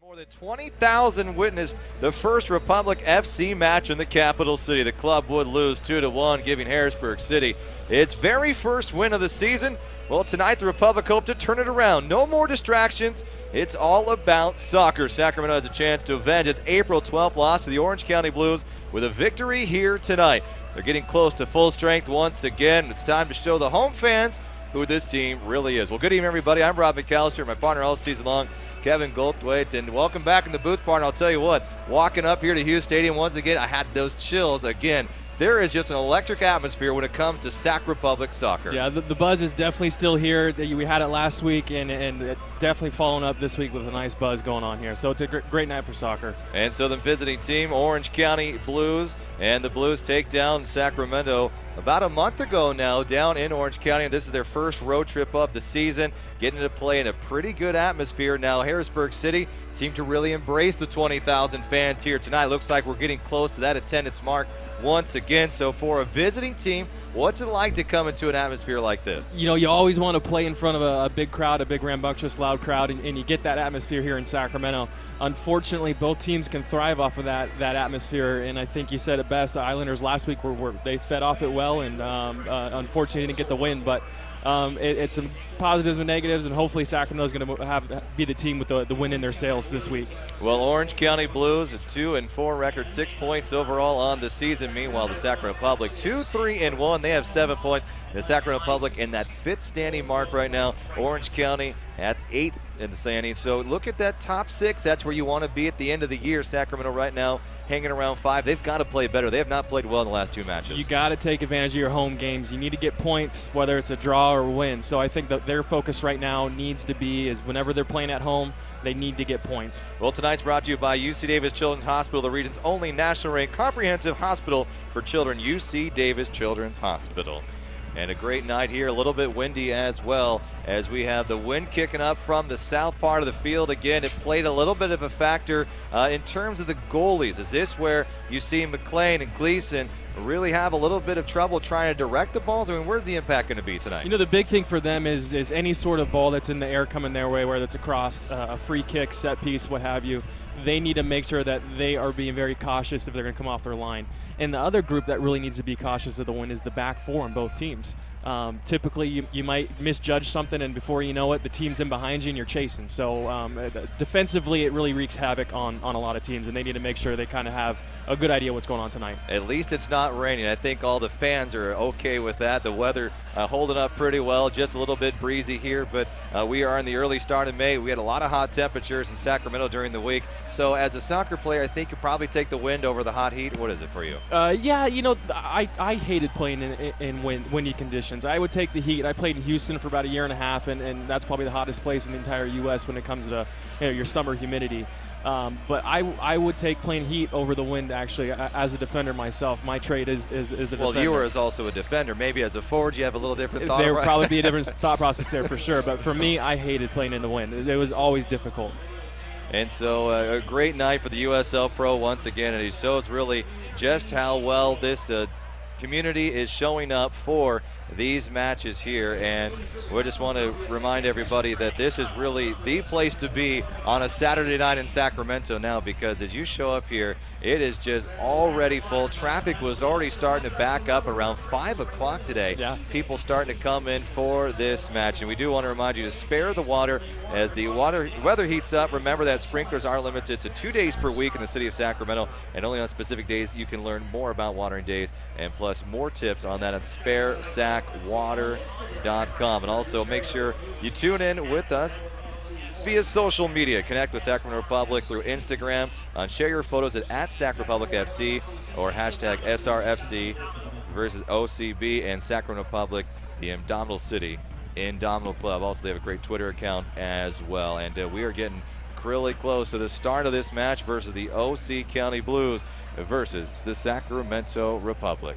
More than 20,000 witnessed the first Republic FC match in the capital city. The club would lose 2-1, giving Harrisburg City its very first win of the season. Well, tonight the Republic hope to turn it around. No more distractions. It's all about soccer. Sacramento has a chance to avenge its April 12th loss to the Orange County Blues with a victory here tonight. They're getting close to full strength once again. It's time to show the home fans who this team really is. Well, good evening, everybody. I'm Rob McAllister, my partner all season long, Kevin Goldthwait, and welcome back in the booth, partner. I'll tell you what, walking up here to Hughes Stadium once again, I had those chills again. There is just an electric atmosphere when it comes to Sac Republic soccer. Yeah, the buzz is definitely still here. We had it last week, and definitely following up this week with a nice buzz going on here. So it's a great night for soccer. And so the visiting team, Orange County Blues, and the Blues take down Sacramento about a month ago now down in Orange County, and this is their first road trip of the season, getting to play in a pretty good atmosphere. Now Harrisburg City seemed to really embrace the 20,000 fans here tonight. Looks like we're getting close to that attendance mark once again. So for a visiting team, what's it like to come into an atmosphere like this? You know, you always want to play in front of a big crowd, a big rambunctious loud crowd, and you get that atmosphere here in Sacramento. Unfortunately, both teams can thrive off of that atmosphere, and I think you said it best. The Islanders last week they fed off it well, and unfortunately didn't get the win, but it's some positives and negatives, and hopefully Sacramento's going to be the team with the win in their sails this week. Well, Orange County Blues, a 2-4 record, 6 points overall on the season. Meanwhile, the Sacramento Republic, 2-3-1. They have 7 points. The Sacramento Republic in that 5th standing mark right now. Orange County at 8th in the standings. So look at that top 6. That's where you want to be at the end of the year. Sacramento right now hanging around 5. They've got to play better. They have not played well in the last 2 matches. You got to take advantage of your home games. You need to get points, whether it's a draw or win. So I think that their focus right now needs to be is whenever they're playing at home, they need to get points. Well, tonight's brought to you by UC Davis Children's Hospital, the region's only national-ranked comprehensive hospital for children, UC Davis Children's Hospital. And a great night here, a little bit windy as well, as we have the wind kicking up from the south part of the field. Again, it played a little bit of a factor in terms of the goalies. Is this where you see McLean and GLEESON really have a little bit of trouble trying to direct the balls? I mean, where's the impact going to be tonight? You know, the big thing for them is any sort of ball that's in the air coming their way, whether it's a cross, a free kick, set piece, what have you. They need to make sure that they are being very cautious if they're going to come off their line. And the other group that really needs to be cautious of the win is the back four on both teams. Typically, you might misjudge something, and before you know it, the team's in behind you and you're chasing. So defensively, it really wreaks havoc on a lot of teams, and they need to make sure they kind of have a good idea what's going on tonight. At least it's not raining. I think all the fans are okay with that. The weather holding up pretty well, just a little bit breezy here, but we are in the early start of May. We had a lot of hot temperatures in Sacramento during the week. So as a soccer player, I think you probably take the wind over the hot heat. What is it for you? Yeah, you know, I hated playing in windy conditions. I would take the heat. I played in Houston for about a year and a half, and that's probably the hottest place in the entire U.S. when it comes to your summer humidity. But I would take playing heat over the wind, actually, as a defender myself. My trade is a defender. Well, you were as also a defender. Maybe as a forward you have a little different thought. There would probably be a different thought process there for sure. But for me, I hated playing in the wind. It was always difficult. And so a great night for the USL Pro once again, and it shows really just how well this community is showing up for these matches here. And we just want to remind everybody that this is really the place to be on a Saturday night in Sacramento now, because as you show up here, it is just already full. Traffic was already starting to back up around 5 o'clock today. Yeah. People starting to come in for this match. And we do want to remind you to spare the water as the weather heats up. Remember that sprinklers are limited to 2 days per week in the city of Sacramento, and only on specific days. You can learn more about watering days and plus more tips on that at sparesacwater.com. And also make sure you tune in with us via social media. Connect with Sacramento Republic through Instagram. Share your photos at Sac Republic FC or hashtag SRFC versus OCB, and Sacramento Republic, the Indomitable City Indomitable Club. Also, they have a great Twitter account as well. And we are getting really close to the start of this match versus the OC County Blues versus the Sacramento Republic.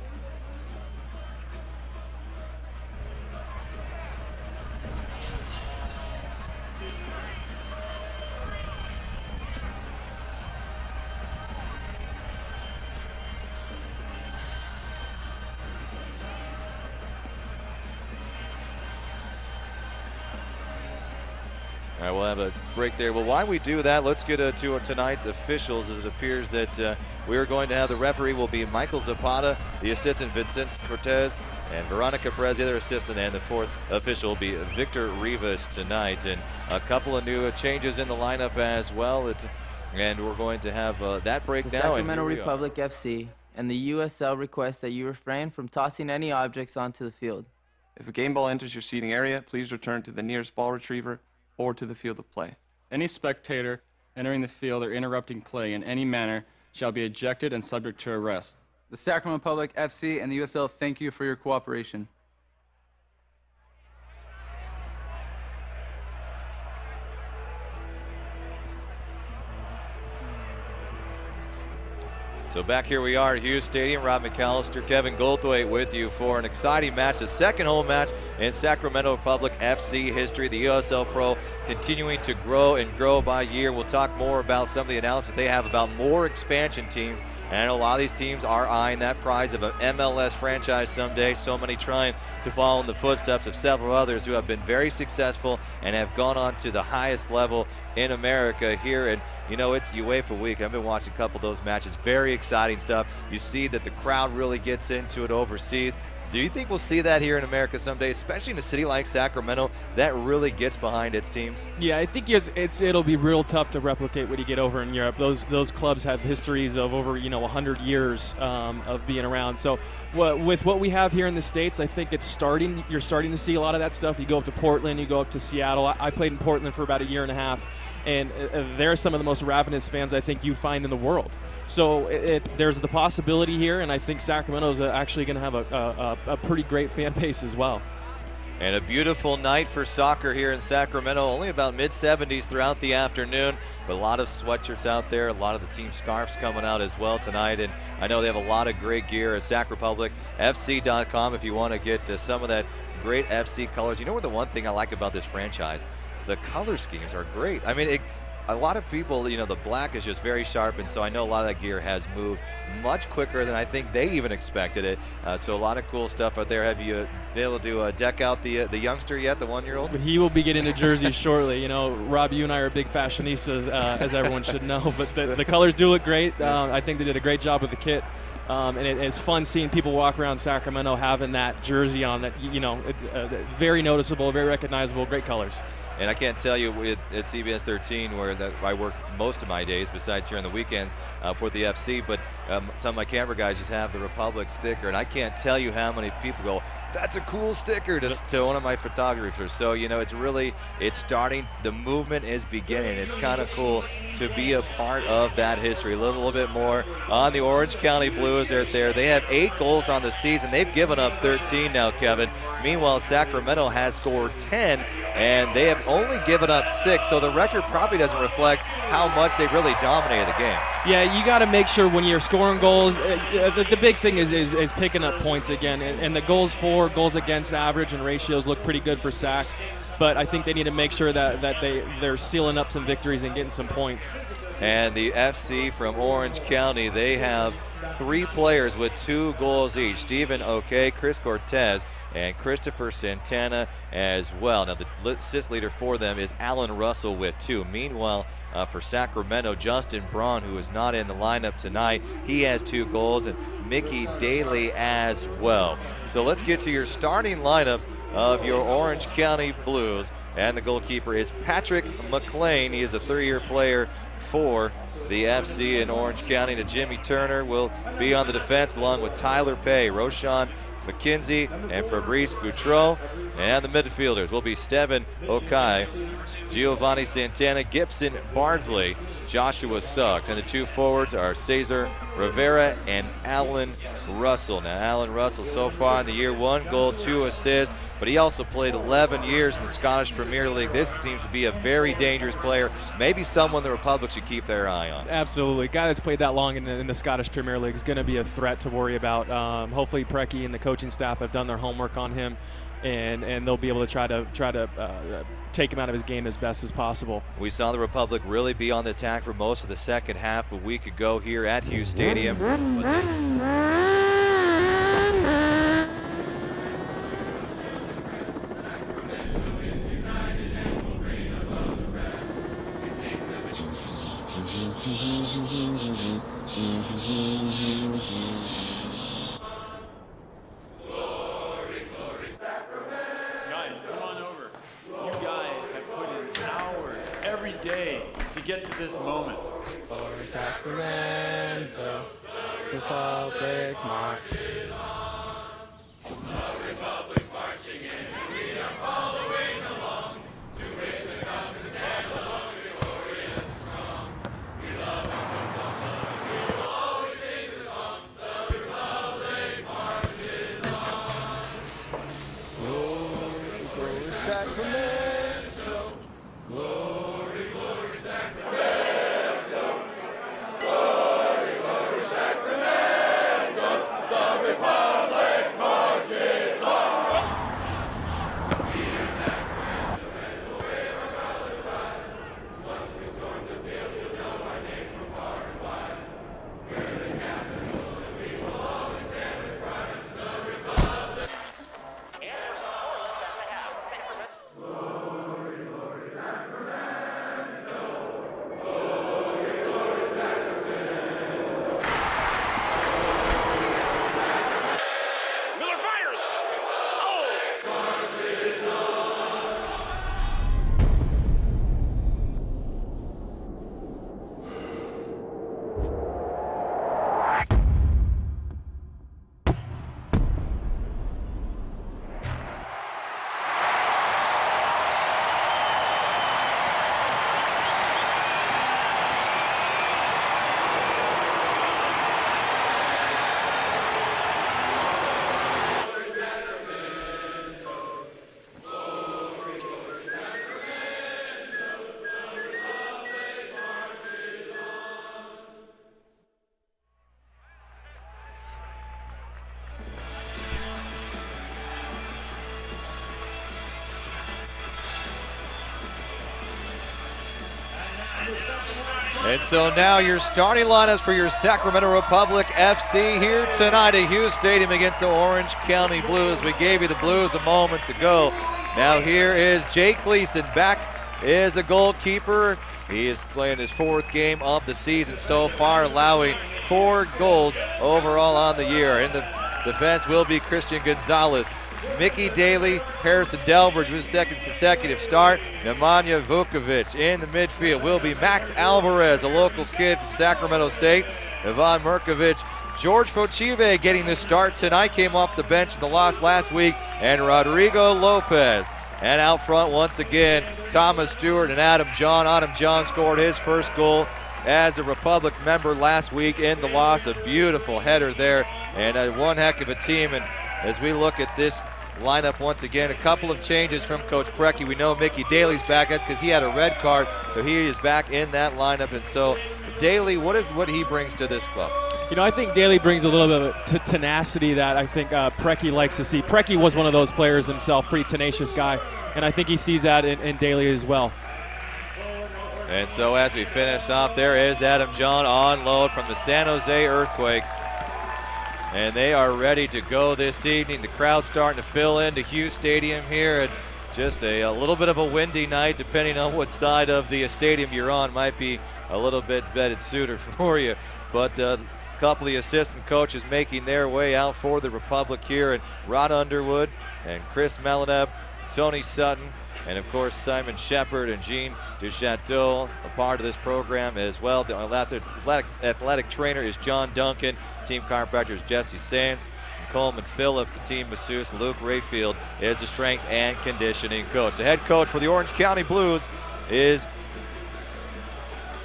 All right, we'll have a break there. Well, while we do that, let's get to tonight's officials, as it appears that we are going to have the referee will be Michael Zapata, the assistant Vincent Cortez, and Veronica Perez, the other assistant, and the fourth official will be Victor Rivas tonight. And a couple of new changes in the lineup as well. And we're going to have that break The now. Sacramento Republic FC and the USL request that you refrain from tossing any objects onto the field. If a game ball enters your seating area, please return to the nearest ball retriever or to the field of play. Any spectator entering the field or interrupting play in any manner shall be ejected and subject to arrest. The Sacramento Republic FC and the USL thank you for your cooperation. So back here we are at Hughes Stadium. Rob McAllister, Kevin Goldthwait with you for an exciting match, the second home match in Sacramento Republic FC history. The USL Pro continuing to grow and grow by year. We'll talk more about some of the announcements they have about more expansion teams. And I know a lot of these teams are eyeing that prize of an MLS franchise someday. So many trying to follow in the footsteps of several others who have been very successful and have gone on to the highest level in America here. And you know, it's UEFA week. I've been watching a couple of those matches. Very exciting stuff. You see that the crowd really gets into it overseas. Do you think we'll see that here in America someday, especially in a city like Sacramento that really gets behind its teams? Yeah, I think it'll be real tough to replicate what you get over in Europe. Those clubs have histories of over 100 years of being around. So with what we have here in the States, I think you're starting to see a lot of that stuff. You go up to Portland, you go up to Seattle. I played in Portland for about a year and a half, and they're some of the most ravenous fans I think you find in the world. So there's the possibility here, and I think Sacramento is actually going to have a pretty great fan base as well. And a beautiful night for soccer here in Sacramento. Only about mid-70s throughout the afternoon, but a lot of sweatshirts out there, a lot of the team scarves coming out as well tonight. And I know they have a lot of great gear at SacRepublicFC.com if you want to get some of that great FC colors. You know what the one thing I like about this franchise? The color schemes are great. I mean, a lot of people, the black is just very sharp, and so I know a lot of that gear has moved much quicker than I think they even expected it. So a lot of cool stuff out there. Have you been able to deck out the youngster yet, the 1-year-old? He will be getting a jersey shortly. Rob, you and I are big fashionistas, as everyone should know, but the colors do look great. I think they did a great job with the kit. And it's fun seeing people walk around Sacramento having that jersey on that, very noticeable, very recognizable, great colors. And I can't tell you at CBS 13 where I work most of my days, besides here on the weekends for the FC, but some of my camera guys just have the Republic sticker, and I can't tell you how many people go, "That's a cool sticker," to one of my photographers. So, it's starting, the movement is beginning. It's kind of cool to be a part of that history. A little bit more on the Orange County Blues out there. They have 8 goals on the season. They've given up 13 now, Kevin. Meanwhile, Sacramento has scored 10, and they have only given up 6, so the record probably doesn't reflect how much they really dominated the games. Yeah, you got to make sure when you're scoring goals, the big thing is picking up points again, and the goals against average and ratios look pretty good for Sac, but I think they need to make sure that they're sealing up some victories and getting some points. And the FC from Orange County, they have 3 players with 2 goals each. Stephen Oke, Chris Cortez, and Christopher Santana as well. Now, the assist leader for them is Alan Russell with 2. Meanwhile, for Sacramento, Justin Braun, who is not in the lineup tonight, he has 2 goals, and Mickey Daly as well. So let's get to your starting lineups of your Orange County Blues. And the goalkeeper is Patrick McLean. He is a 3-year player for the FC in Orange County. And Jimmy Turner will be on the defense along with Tyler Pay, Roshan McKenzie, and Fabrice Goutreau. And the midfielders will be Steven Okai, Giovanni Santana, Gibson Bardsley, Joshua Suggs. And the 2 forwards are Cesar Rivera and Alan Russell. Now, Alan Russell so far in the year, 1 goal, 2 assists, but he also played 11 years in the Scottish Premier League. This seems to be a very dangerous player, maybe someone the Republic should keep their eye on. Absolutely. A guy that's played that long in the Scottish Premier League is going to be a threat to worry about. Hopefully Preki and the coaching staff have done their homework on him, and they'll be able to try to take him out of his game as best as possible. We saw the Republic really be on the attack for most of the second half a week ago here at Hughes Stadium. Guys, come on over. You guys have put in hours every day to get to this moment. For Sacramento, the Republic marches on. The Republic's marching in, and we are following along to win the cup and stand alone, victorious and strong. We love our football club, and we will always sing the song. The Republic marches on. Glory, glory, Sacramento. Glory, glory, Sacramento. Glory, glory, Sacramento. The Republic marches on. We are Sacramento and we'll wave our colors high. Once we storm the field, you'll know our name from far and wide. We're the capital and we will always stand with pride. The Republic. And we're scoreless at the half. Sacramento. Glory, glory, Sacramento. Glory, glory, Sacramento. Miller fires. Oh! Marches on. And so now your starting lineups for your Sacramento Republic FC here tonight at Hughes Stadium against the Orange County Blues. We gave you the Blues a moment ago. Now here is Jake Gleeson back as the goalkeeper. He is playing his fourth game of the season so far, allowing 4 goals overall on the year. In the defense will be Christian Gonzalez. Mickey Daly, Harrison Delbridge with his second consecutive start. Nemanja Vukovic in the midfield will be Max Alvarez, a local kid from Sacramento State. Ivan MIRKOVIĆ, George FOCHIVE getting the start tonight, came off the bench in the loss last week, and Rodrigo Lopez. And out front once again, Thomas Stewart and Adam John. Adam John scored his first goal as a Republic member last week in the loss. A beautiful header there, and one heck of a team. And as we look at this lineup once again, a couple of changes from Coach Preki. We know Mickey Daly's back. That's because he had a red card, so he is back in that lineup. And so Daly, what he brings to this club? You know, I think Daly brings a little bit of tenacity that I think Preki likes to see. Preki was one of those players himself, pretty tenacious guy, and I think he sees that in Daly as well. And so as we finish off, there is Adam John on load from the San Jose Earthquakes. And they are ready to go this evening. The crowd's starting to fill into Hughes Stadium here, and just a little bit of a windy night, depending on what side of the stadium you're on. Might be a little bit better suited for you. But a couple of the assistant coaches making their way out for the Republic here, and Rod Underwood and Chris Melaneb, Tony Sutton, and of course Simon Shepard and Jean Duchateau, a part of this program as well. The athletic trainer is John Duncan. Team chiropractor is Jesse Sands. And Coleman Phillips, the team masseuse Luke Rayfield is the strength and conditioning coach. The head coach for the Orange County Blues is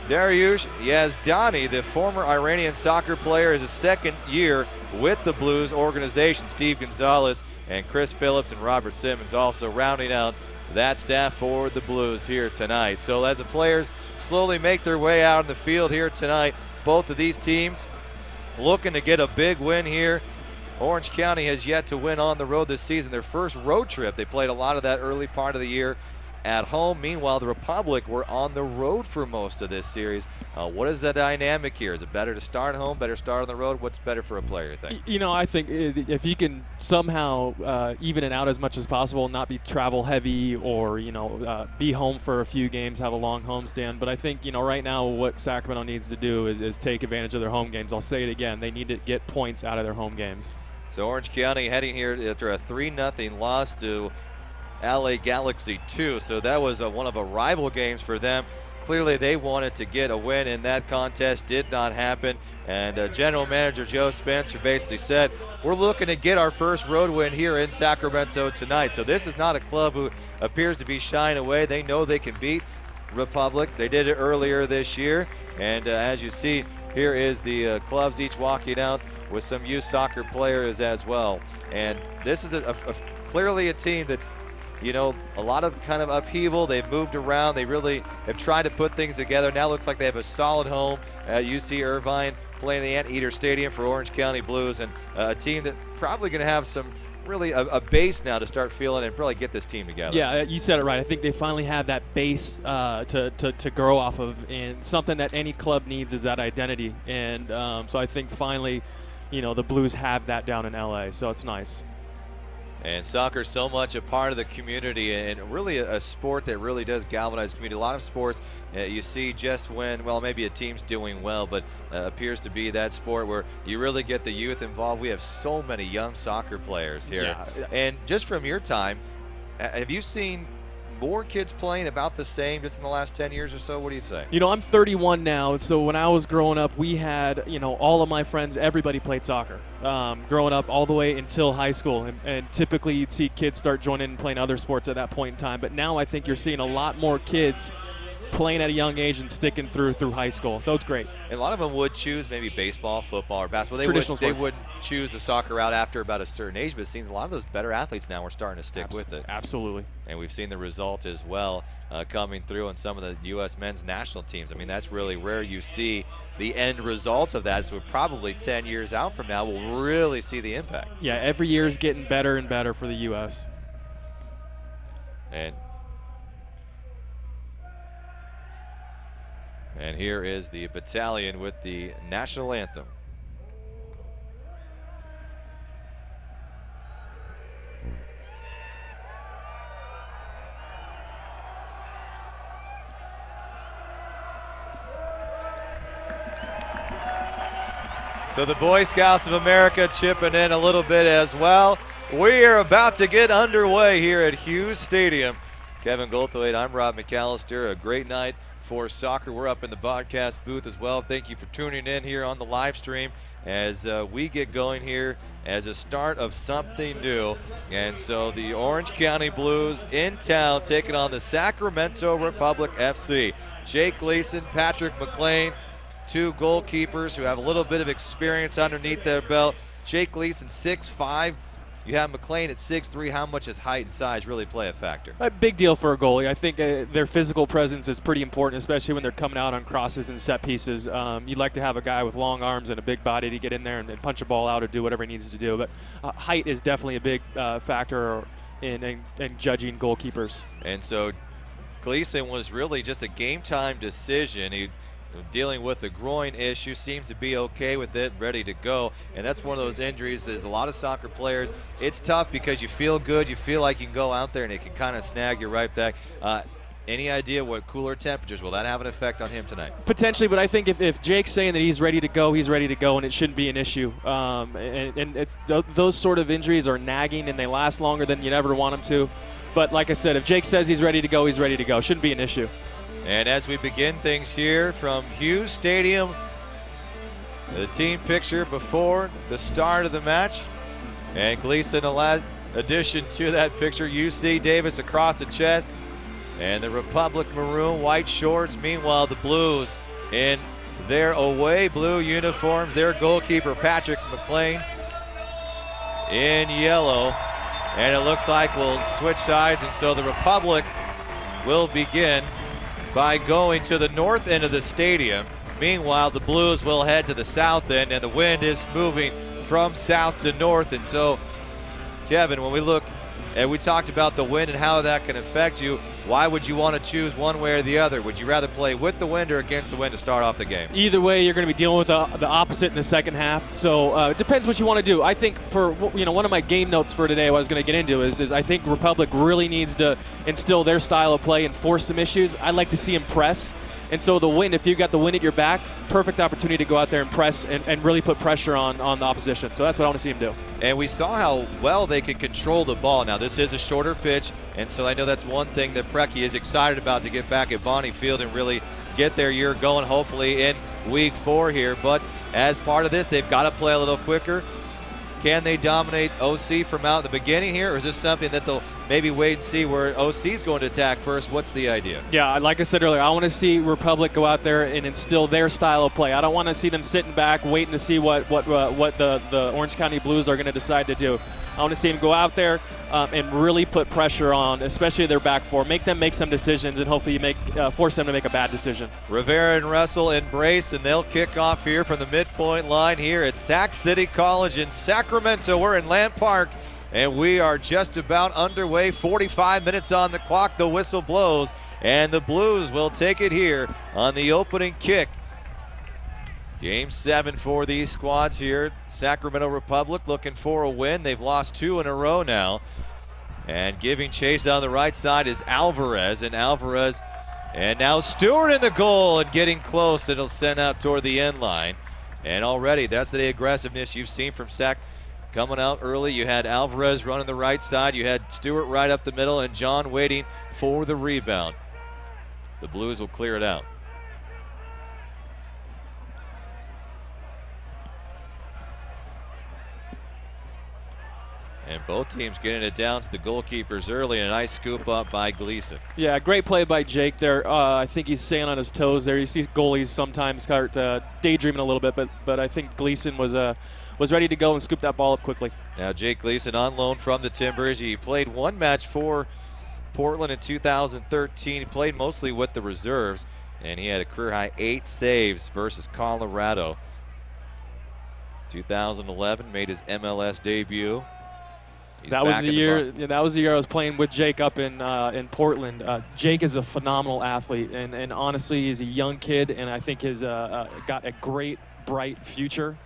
Dariush Yazdani, the former Iranian soccer player, is his second year with the Blues organization. Steve Gonzalez and Chris Phillips and Robert Simmons also rounding out that staff for the Blues here tonight. So as the players slowly make their way out in the field here tonight, both of these teams looking to get a big win here. Orange County has yet to win on the road this season. Their first road trip, they played a lot of that early part of the year at home. Meanwhile, the Republic were on the road for most of this series. What is the dynamic here? Is it better to start home, better start on the road? What's better for a player, you think? You know, I think if you can somehow even it out as much as possible, not be travel heavy or, be home for a few games, have a long homestand. But I think, right now what Sacramento needs to do is take advantage of their home games. I'll say it again. They need to get points out of their home games. So Orange County heading here after a 3-0 loss to LA Galaxy 2. So that was one of a rival games for them. Clearly they wanted to get a win in that contest. Did not happen. And General Manager Joe Spencer basically said, we're looking to get our first road win here in Sacramento tonight. So this is not a club who appears to be shying away. They know they can beat Republic. They did it earlier this year. And as you see, here is the clubs each walking out with some youth soccer players as well. And this is clearly a team that, a lot of kind of upheaval. They've moved around. They really have tried to put things together. Now looks like they have a solid home at UC Irvine, playing the Anteater Stadium for Orange County Blues, and a team that probably going to have some really a base now to start feeling and really get this team together. Yeah, you said it right. I think they finally have that base to grow off of, and something that any club needs is that identity. And so I think finally, the Blues have that down in LA, so it's nice. And soccer is so much a part of the community, and really a sport that really does galvanize the community. A lot of sports you see just when, well, maybe a team's doing well, but appears to be that sport where you really get the youth involved. We have so many young soccer players here. Yeah. And just from your time, have you seen more kids playing about the same just in the last 10 years or so? What do you say? I'm 31 now, so when I was growing up, we had, all of my friends, everybody played soccer. Growing up all the way until high school, and typically you'd see kids start joining and playing other sports at that point in time. But now I think you're seeing a lot more kids playing at a young age and sticking through high school, so it's great. And a lot of them would choose maybe baseball, football, or basketball. They wouldn't choose the soccer route after about a certain age, but it seems a lot of those better athletes now are starting to stick with it. Absolutely. And we've seen the result as well coming through in some of the U.S. men's national teams. I mean, that's really where you see the end result of that. So probably 10 years out from now, we'll really see the impact. Yeah, every year is getting better and better for the U.S. And here is the battalion with the national anthem. So the Boy Scouts of America chipping in a little bit as well. We are about to get underway here at Hughes Stadium. Kevin Goldthwait, I'm Rob McAllister. A great night for soccer. We're up in the broadcast booth as well. Thank you for tuning in here on the live stream as we get going here as a start of something new. And so the Orange County Blues in town taking on the Sacramento Republic FC. Jake Gleeson, Patrick McLean, two goalkeepers who have a little bit of experience underneath their belt. Jake Gleeson, 6'5". You have McLean at 6'3". How much does height and size really play a factor? A big deal for a goalie. I think their physical presence is pretty important, especially when they're coming out on crosses and set pieces. You'd like to have a guy with long arms and a big body to get in there and punch a ball out or do whatever he needs to do. But height is definitely a big factor in judging goalkeepers. And so Gleeson was really just a game-time decision. He dealing with the groin issue, seems to be okay with it, ready to go. And that's one of those injuries. There's a lot of soccer players. It's tough because you feel good, you feel like you can go out there and it can kind of snag you right back. Any idea what cooler temperatures, will that have an effect on him tonight? Potentially, but I think if Jake's saying that he's ready to go, he's ready to go, and it shouldn't be an issue. And it's those sort of injuries are nagging and they last longer than you'd ever want them to. But like I said, if Jake says he's ready to go, he's ready to go. Shouldn't be an issue. And as we begin things here from Hughes Stadium, the team picture before the start of the match. And Gleeson, the last addition to that picture, UC Davis across the chest. And the Republic maroon, white shorts. Meanwhile, the Blues in their away blue uniforms. Their goalkeeper, Patrick McLean, in yellow. And it looks like we'll switch sides. And so the Republic will begin by going to the north end of the stadium. Meanwhile, the Blues will head to the south end, and the wind is moving from south to north. And so, Kevin, when we look And we talked about the wind and how that can affect you. Why would you want to choose one way or the other? Would you rather play with the wind or against the wind to start off the game? Either way, you're going to be dealing with the opposite in the second half. So it depends what you want to do. I think for one of my game notes for today, what I was going to get into is I think Republic really needs to instill their style of play and force some issues. I'd like to see them press. And so the wind, if you've got the wind at your back, perfect opportunity to go out there and press and really put pressure on the opposition. So that's what I want to see them do. And we saw how well they can control the ball. Now, this is a shorter pitch, and so I know that's one thing that Preki is excited about, to get back at Bonnie Field and really get their year going, hopefully in week 4 here. But as part of this, they've got to play a little quicker. Can they dominate OC from out in the beginning here, or is this something that they'll maybe wait and see where OC is going to attack first? What's the idea? Yeah, like I said earlier, I want to see Republic go out there and instill their style of play. I don't want to see them sitting back waiting to see what the Orange County Blues are going to decide to do. I want to see them go out there and really put pressure on, especially their back four. Make them make some decisions, and hopefully you force them to make a bad decision. Rivera and Russell embrace, and they'll kick off here from the midpoint line here at Sac City College in Sacramento. We're in Lamp Park, and we are just about underway. 45 minutes on the clock. The whistle blows, and the Blues will take it here on the opening kick. Game 7 for these squads here. Sacramento Republic looking for a win. They've lost 2 in a row now. And giving chase on the right side is Alvarez. And now Stewart in the goal and getting close. It'll send out toward the end line. And already that's the aggressiveness you've seen from Sac coming out early. You had Alvarez running the right side. You had Stewart right up the middle, and John waiting for the rebound. The Blues will clear it out. And both teams getting it down to the goalkeepers early, and a nice scoop up by Gleeson. Yeah, great play by Jake there. I think he's staying on his toes there. You see goalies sometimes start daydreaming a little bit, but I think Gleeson was ready to go and scoop that ball up quickly. Now Jake Gleeson on loan from the Timbers. He played one match for Portland in 2013. He played mostly with the reserves, and he had a career-high 8 saves versus Colorado. 2011 made his MLS debut. That was the year. That was the year I was playing with Jake up in Portland. Jake is a phenomenal athlete, and honestly, he's a young kid, and I think has got a great, bright future.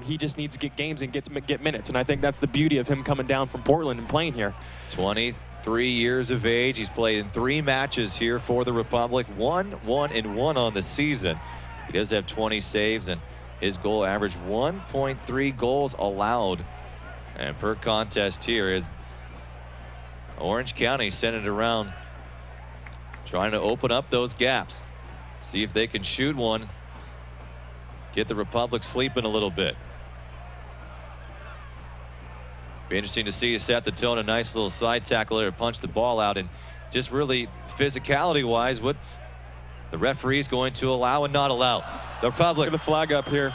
He just needs to get games and get minutes, and I think that's the beauty of him coming down from Portland and playing here. 23 years of age. He's played in 3 matches here for the Republic. 1-1-1 on the season. He does have 20 saves, and his goal average 1.3 goals allowed. And per contest here is Orange County sending it around, trying to open up those gaps. See if they can shoot one. Get the Republic sleeping a little bit. Be interesting to see you set the tone. A nice little side tackle there to punch the ball out. And just really physicality-wise, what the referee's going to allow and not allow. The Republic. Look at the flag up here.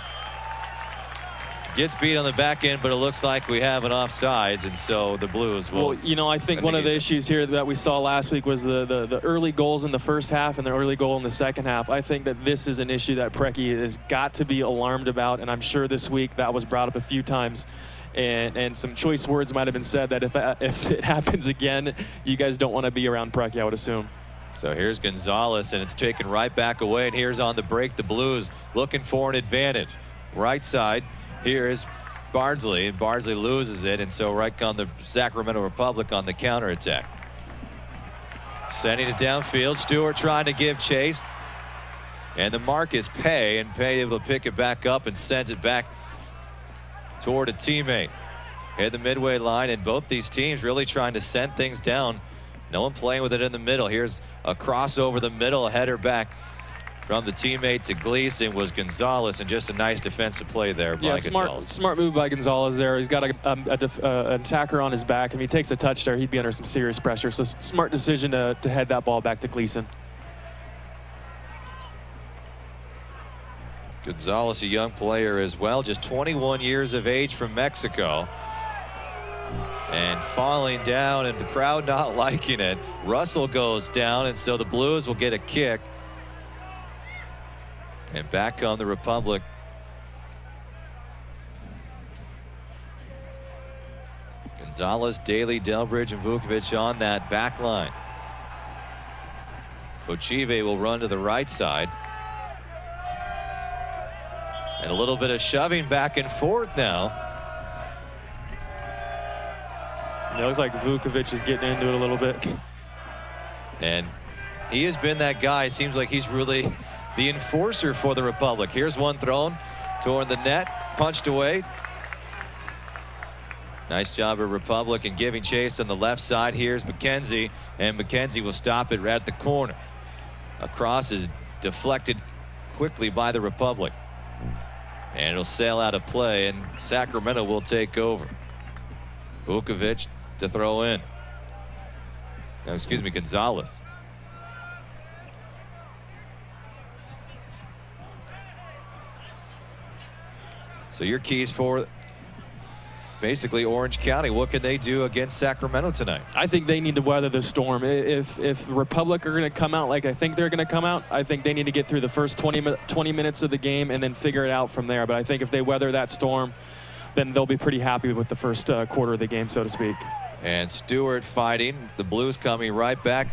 Gets beat on the back end, but it looks like we have an offsides, and so the Blues will. Well, you know, I think one of the issues here that we saw last week was the early goals in the first half and the early goal in the second half. I think that this is an issue that Preki has got to be alarmed about, and I'm sure this week that was brought up a few times. And some choice words might have been said that if it happens again, you guys don't want to be around Preki, I would assume. So here's Gonzalez, and it's taken right back away, and here's on the break the Blues looking for an advantage. Right side. Here is Bardsley, and Bardsley loses it, and so right come the Sacramento Republic on the counterattack. Sending it downfield. Stewart trying to give chase. And the mark is Pay, and Pay able to pick it back up and sends it back toward a teammate. Hit the midway line, and both these teams really trying to send things down. No one playing with it in the middle. Here's a cross over the middle, a header back from the teammate to Gleeson was Gonzalez, and just a nice defensive play there by Gonzalez. Smart move by Gonzalez there. He's got an attacker on his back. If he takes a touch there, he'd be under some serious pressure. So smart decision to head that ball back to Gleeson. Gonzalez, a young player as well, just 21 years of age from Mexico. And falling down, and the crowd not liking it. Russell goes down, and so the Blues will get a kick. And back on the Republic. Gonzalez, Daly, Delbridge, and Vukovic on that back line. FOCHIVE will run to the right side. And a little bit of shoving back and forth now. It looks like Vukovic is getting into it a little bit. And he has been that guy. Seems like he's really the enforcer for the Republic. Here's one thrown toward the net, punched away. Nice job of Republic in giving chase on the left side. Here's McKenzie, and McKenzie will stop it right at the corner. A cross is deflected quickly by the Republic. And it'll sail out of play, and Sacramento will take over. Vukovic to throw in. No, excuse me, Gonzalez. So your keys for basically Orange County. What can they do against Sacramento tonight? I think they need to weather the storm. If the Republic are going to come out like I think they're going to come out, I think they need to get through the first 20 minutes of the game and then figure it out from there. But I think if they weather that storm, then they'll be pretty happy with the first quarter of the game, so to speak. And Stewart fighting. The Blues coming right back.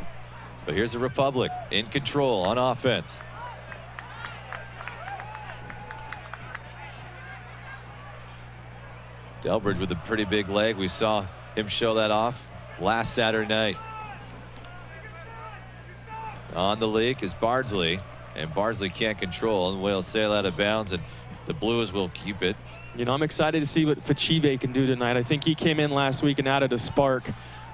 But here's the Republic in control on offense. Delbridge with a pretty big leg. We saw him show that off last Saturday night. On the leak is Bardsley, and Bardsley can't control, and will sail out of bounds, and the Blues will keep it. You know, I'm excited to see what FOCHIVE can do tonight. I think he came in last week and added a spark,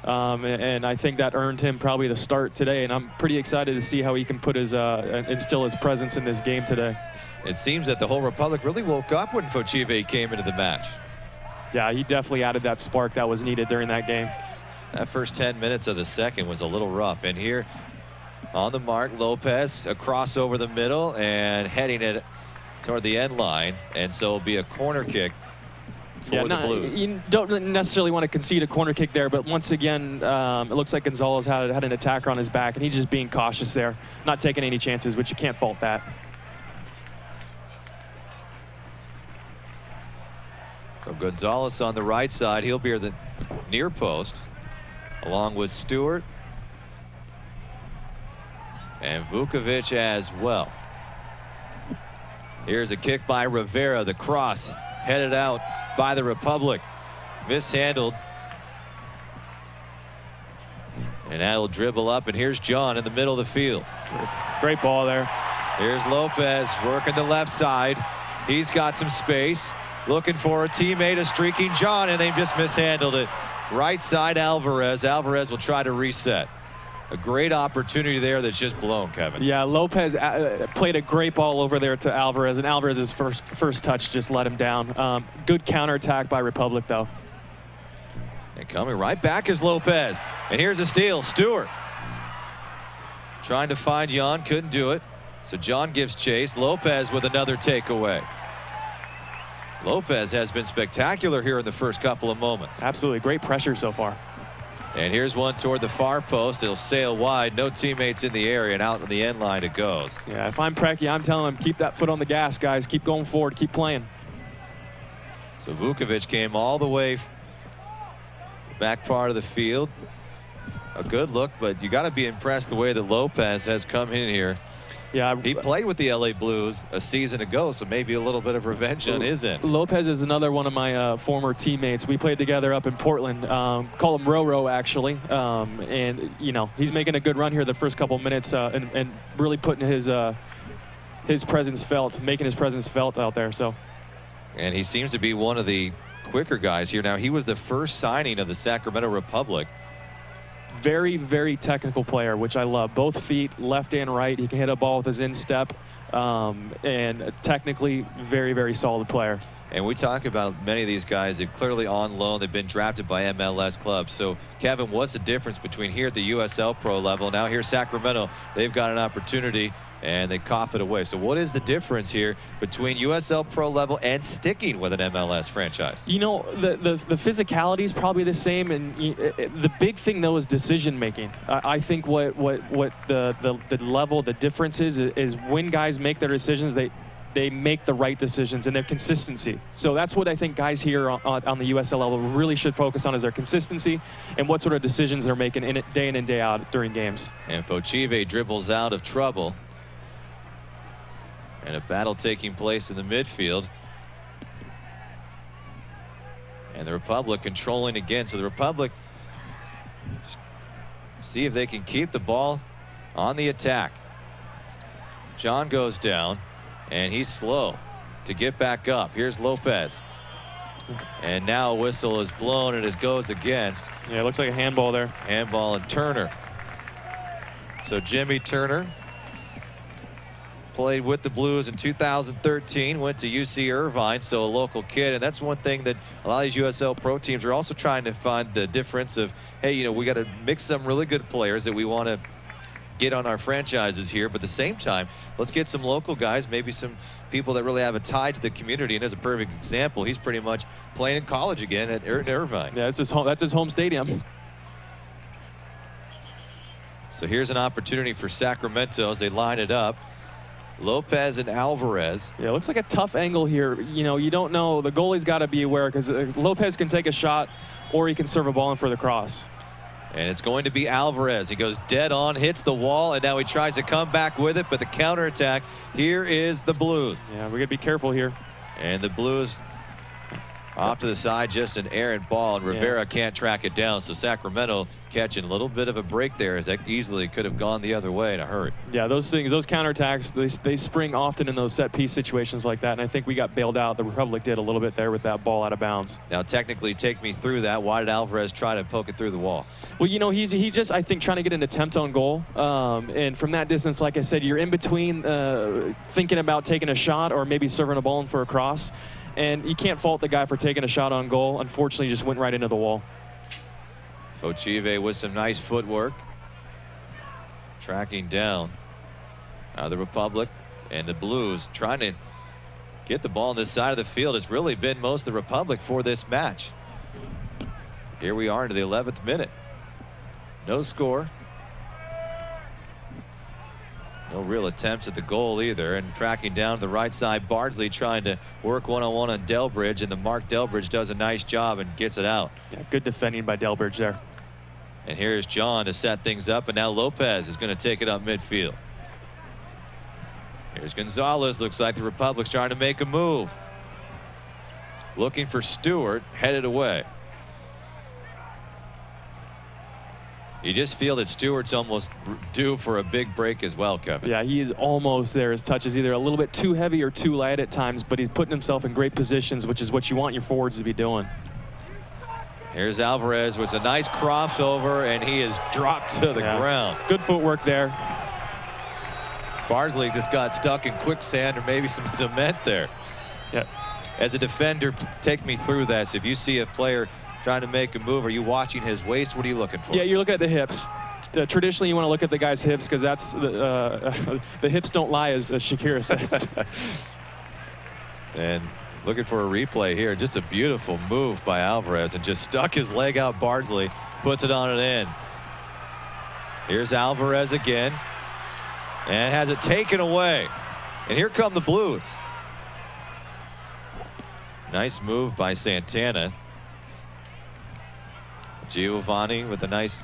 and I think that earned him probably the start today, and I'm pretty excited to see how he can put his instill his presence in this game today. It seems that the whole Republic really woke up when FOCHIVE came into the match. Yeah, he definitely added that spark that was needed during that game. That first 10 minutes of the second was a little rough. And here on the mark, Lopez, a cross over the middle and heading it toward the end line. And so it'll be a corner kick for the Blues. You don't necessarily want to concede a corner kick there, but once again, it looks like Gonzalez had an attacker on his back, and he's just being cautious there, not taking any chances, which you can't fault that. So Gonzalez on the right side. He'll be at the near post, along with Stewart and Vukovic as well. Here's a kick by Rivera. The cross headed out by the Republic. Mishandled. And that'll dribble up, and here's John in the middle of the field. Great ball there. Here's Lopez working the left side. He's got some space. Looking for a teammate, a streaking John, and they just mishandled it. Right side, Alvarez. Alvarez will try to reset. A great opportunity there that's just blown, Kevin. Yeah, Lopez played a great ball over there to Alvarez, and Alvarez's first touch just let him down. Good counterattack by Republic, though. And coming right back is Lopez. And here's a steal. Stewart trying to find Jan, couldn't do it. So John gives chase. Lopez with another takeaway. Lopez has been spectacular here in the first couple of moments. Absolutely, great pressure so far. And here's one toward the far post. It'll sail wide. No teammates in the area, and out on the end line it goes. Yeah, if I'm Preki, I'm telling him, keep that foot on the gas, guys. Keep going forward, keep playing. So Vukovic came all the way back part of the field. A good look, but you got to be impressed the way that Lopez has come in here. Yeah, he played with the LA Blues a season ago, so maybe a little bit of revenge on his end. Lopez is another one of my former teammates. We played together up in Portland. Call him Roro, actually. And, you know, he's making a good run here the first couple minutes and really putting his presence felt, making his presence felt out there. So. And he seems to be one of the quicker guys here. Now, he was the first signing of the Sacramento Republic. Very, very technical player, which I love. Both feet, left and right. He can hit a ball with his instep, and technically very, very solid player. And we talk about many of these guys. They're clearly on loan. They've been drafted by MLS clubs. So, Kevin, what's the difference between here at the USL Pro level? Now here Sacramento, they've got an opportunity, and they cough it away. So what is the difference here between USL Pro level and sticking with an MLS franchise? You know, the physicality is probably the same, and the big thing though is decision making. I think what the level, the difference is when guys make their decisions, they make the right decisions and their consistency. So that's what I think guys here on the USL level really should focus on, is their consistency and what sort of decisions they're making day in and day out during games. And FOCHIVE dribbles out of trouble. And a battle taking place in the midfield. And the Republic controlling again. So the Republic see if they can keep the ball on the attack. JAHN goes down, and he's slow to get back up. Here's Lopez. And now a whistle is blown, and it goes against. Yeah, it looks like a handball there. Handball and Turner. So Jimmy Turner played with the Blues in 2013, went to UC Irvine, so a local kid. And that's one thing that a lot of these USL Pro teams are also trying to find the difference of, hey, you know, we got to mix some really good players that we want to get on our franchises here, but at the same time, let's get some local guys, maybe some people that really have a tie to the community. And as a perfect example, he's pretty much playing in college again at Irvine. Yeah, that's his home stadium. So here's an opportunity for Sacramento as they line it up. Lopez and Alvarez. Yeah, it looks like a tough angle here. You know, you don't know. The goalie's got to be aware, because Lopez can take a shot or he can serve a ball in for the cross. And it's going to be Alvarez. He goes dead on, hits the wall, and now he tries to come back with it, but the counterattack. Here is the Blues. Yeah, we got to be careful here. And the Blues off to the side, just an errant ball, and Rivera can't track it down. So Sacramento catching a little bit of a break there, as that easily could have gone the other way in a hurry. Yeah, those things, those counterattacks, they spring often in those set piece situations like that, and I think we got bailed out. The Republic did a little bit there with that ball out of bounds. Now, technically, take me through that. Why did Alvarez try to poke it through the wall? Well, you know, he's just, I think, trying to get an attempt on goal. And from that distance, like I said, you're in between thinking about taking a shot or maybe serving a ball in for a cross. And you can't fault the guy for taking a shot on goal. Unfortunately, he just went right into the wall. FOCHIVE with some nice footwork. Tracking down the Republic, and the Blues trying to get the ball on this side of the field. It's really been most of the Republic for this match. Here we are into the 11th minute. No score. No real attempts at the goal either. And tracking down the right side, Bardsley trying to work one-on-one on Delbridge, and the Mark Delbridge does a nice job and gets it out. Yeah, good defending by Delbridge there. And here's JAHN to set things up, and now Lopez is going to take it up midfield. Here's Gonzalez. Looks like the Republic's trying to make a move. Looking for Stewart, headed away. You just feel that Stewart's almost due for a big break as well, Kevin. Yeah, he is almost there. His touch is either a little bit too heavy or too light at times, but he's putting himself in great positions, which is what you want your forwards to be doing. Here's Alvarez with a nice crossover, and he is dropped to the ground. Good footwork there. Bardsley just got stuck in quicksand or maybe some cement there. Yeah. As a defender, take me through that. So if you see a player trying to make a move, are you watching his waist? What are you looking for? Yeah, you're looking at the hips. Traditionally, you want to look at the guy's hips, because that's the hips don't lie, as Shakira says. And looking for a replay here. Just a beautiful move by Alvarez, and just stuck his leg out. Bardsley puts it on an end. Here's Alvarez again, and has it taken away. And here come the Blues. Nice move by Santana. Giovanni with a nice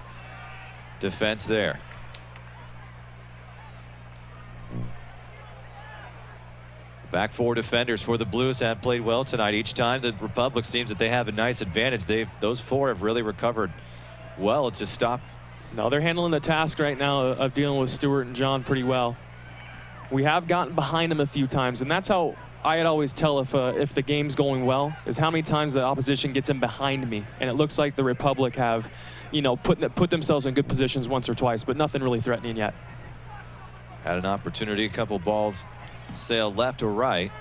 defense there. Back four defenders for the Blues have played well tonight. Each time the Republic seems that they have a nice advantage. Those four have really recovered well to stop. No, they're handling the task right now of dealing with Stewart and JAHN pretty well. We have gotten behind them a few times, and that's how I'd always tell if the game's going well, is how many times the opposition gets in behind me. And it looks like the Republic have, you know, put themselves in good positions once or twice, but nothing really threatening yet. Had an opportunity, a couple balls sailed left or right.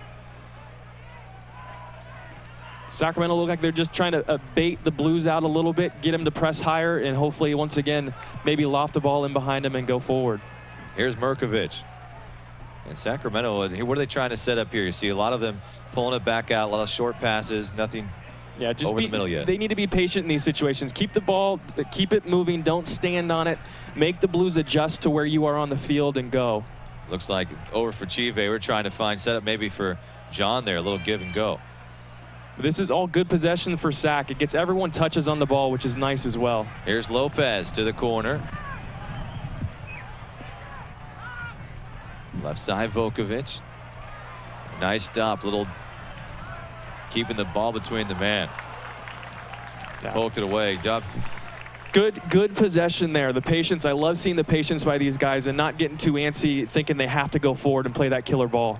Sacramento look like they're just trying to bait the Blues out a little bit, get them to press higher, and hopefully once again maybe loft the ball in behind them and go forward. Here's MIRKOVIĆ. And Sacramento, what are they trying to set up here? You see a lot of them pulling it back out, a lot of short passes, nothing just over the middle yet. They need to be patient in these situations. Keep the ball, keep it moving, don't stand on it. Make the Blues adjust to where you are on the field and go. Looks like over for Chive. We're trying to find setup maybe for John there. A little give and go. This is all good possession for Sac. It gets everyone touches on the ball, which is nice as well. Here's Lopez to the corner. Left side, Vukovic. Nice stop. Little keeping the ball between the man. Poked it away. Dub. Good possession there. The patience. I love seeing the patience by these guys and not getting too antsy, thinking they have to go forward and play that killer ball.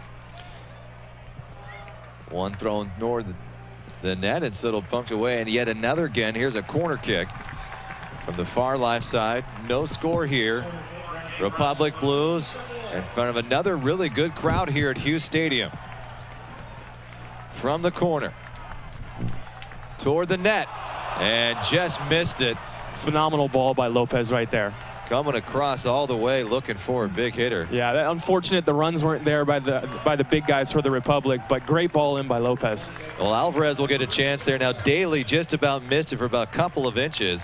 One thrown toward the net, and so it'll pumped away. And yet another again. Here's a corner kick from the far left side. No score here. Republic Blues in front of another really good crowd here at Hughes Stadium. From the corner toward the net, and just missed it. Phenomenal ball by Lopez right there. Coming across all the way, looking for a big hitter. Yeah, unfortunate the runs weren't there by the big guys for the Republic, but great ball in by Lopez. Well, Alvarez will get a chance there. Now Daly just about missed it for about a couple of inches.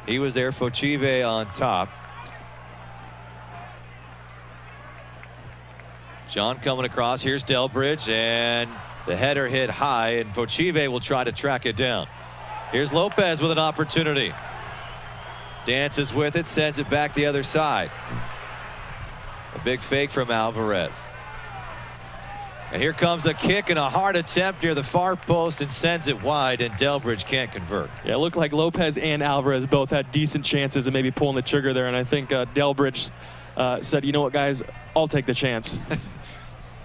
He was there. Fochive on top. John coming across. Here's Delbridge, and the header hit high, and Fochive will try to track it down. Here's Lopez with an opportunity. Dances with it, sends it back the other side. A big fake from Alvarez. And here comes a kick and a hard attempt near the far post, and sends it wide, and Delbridge can't convert. Yeah, it looked like Lopez and Alvarez both had decent chances of maybe pulling the trigger there, and I think Delbridge said, you know what, guys, I'll take the chance.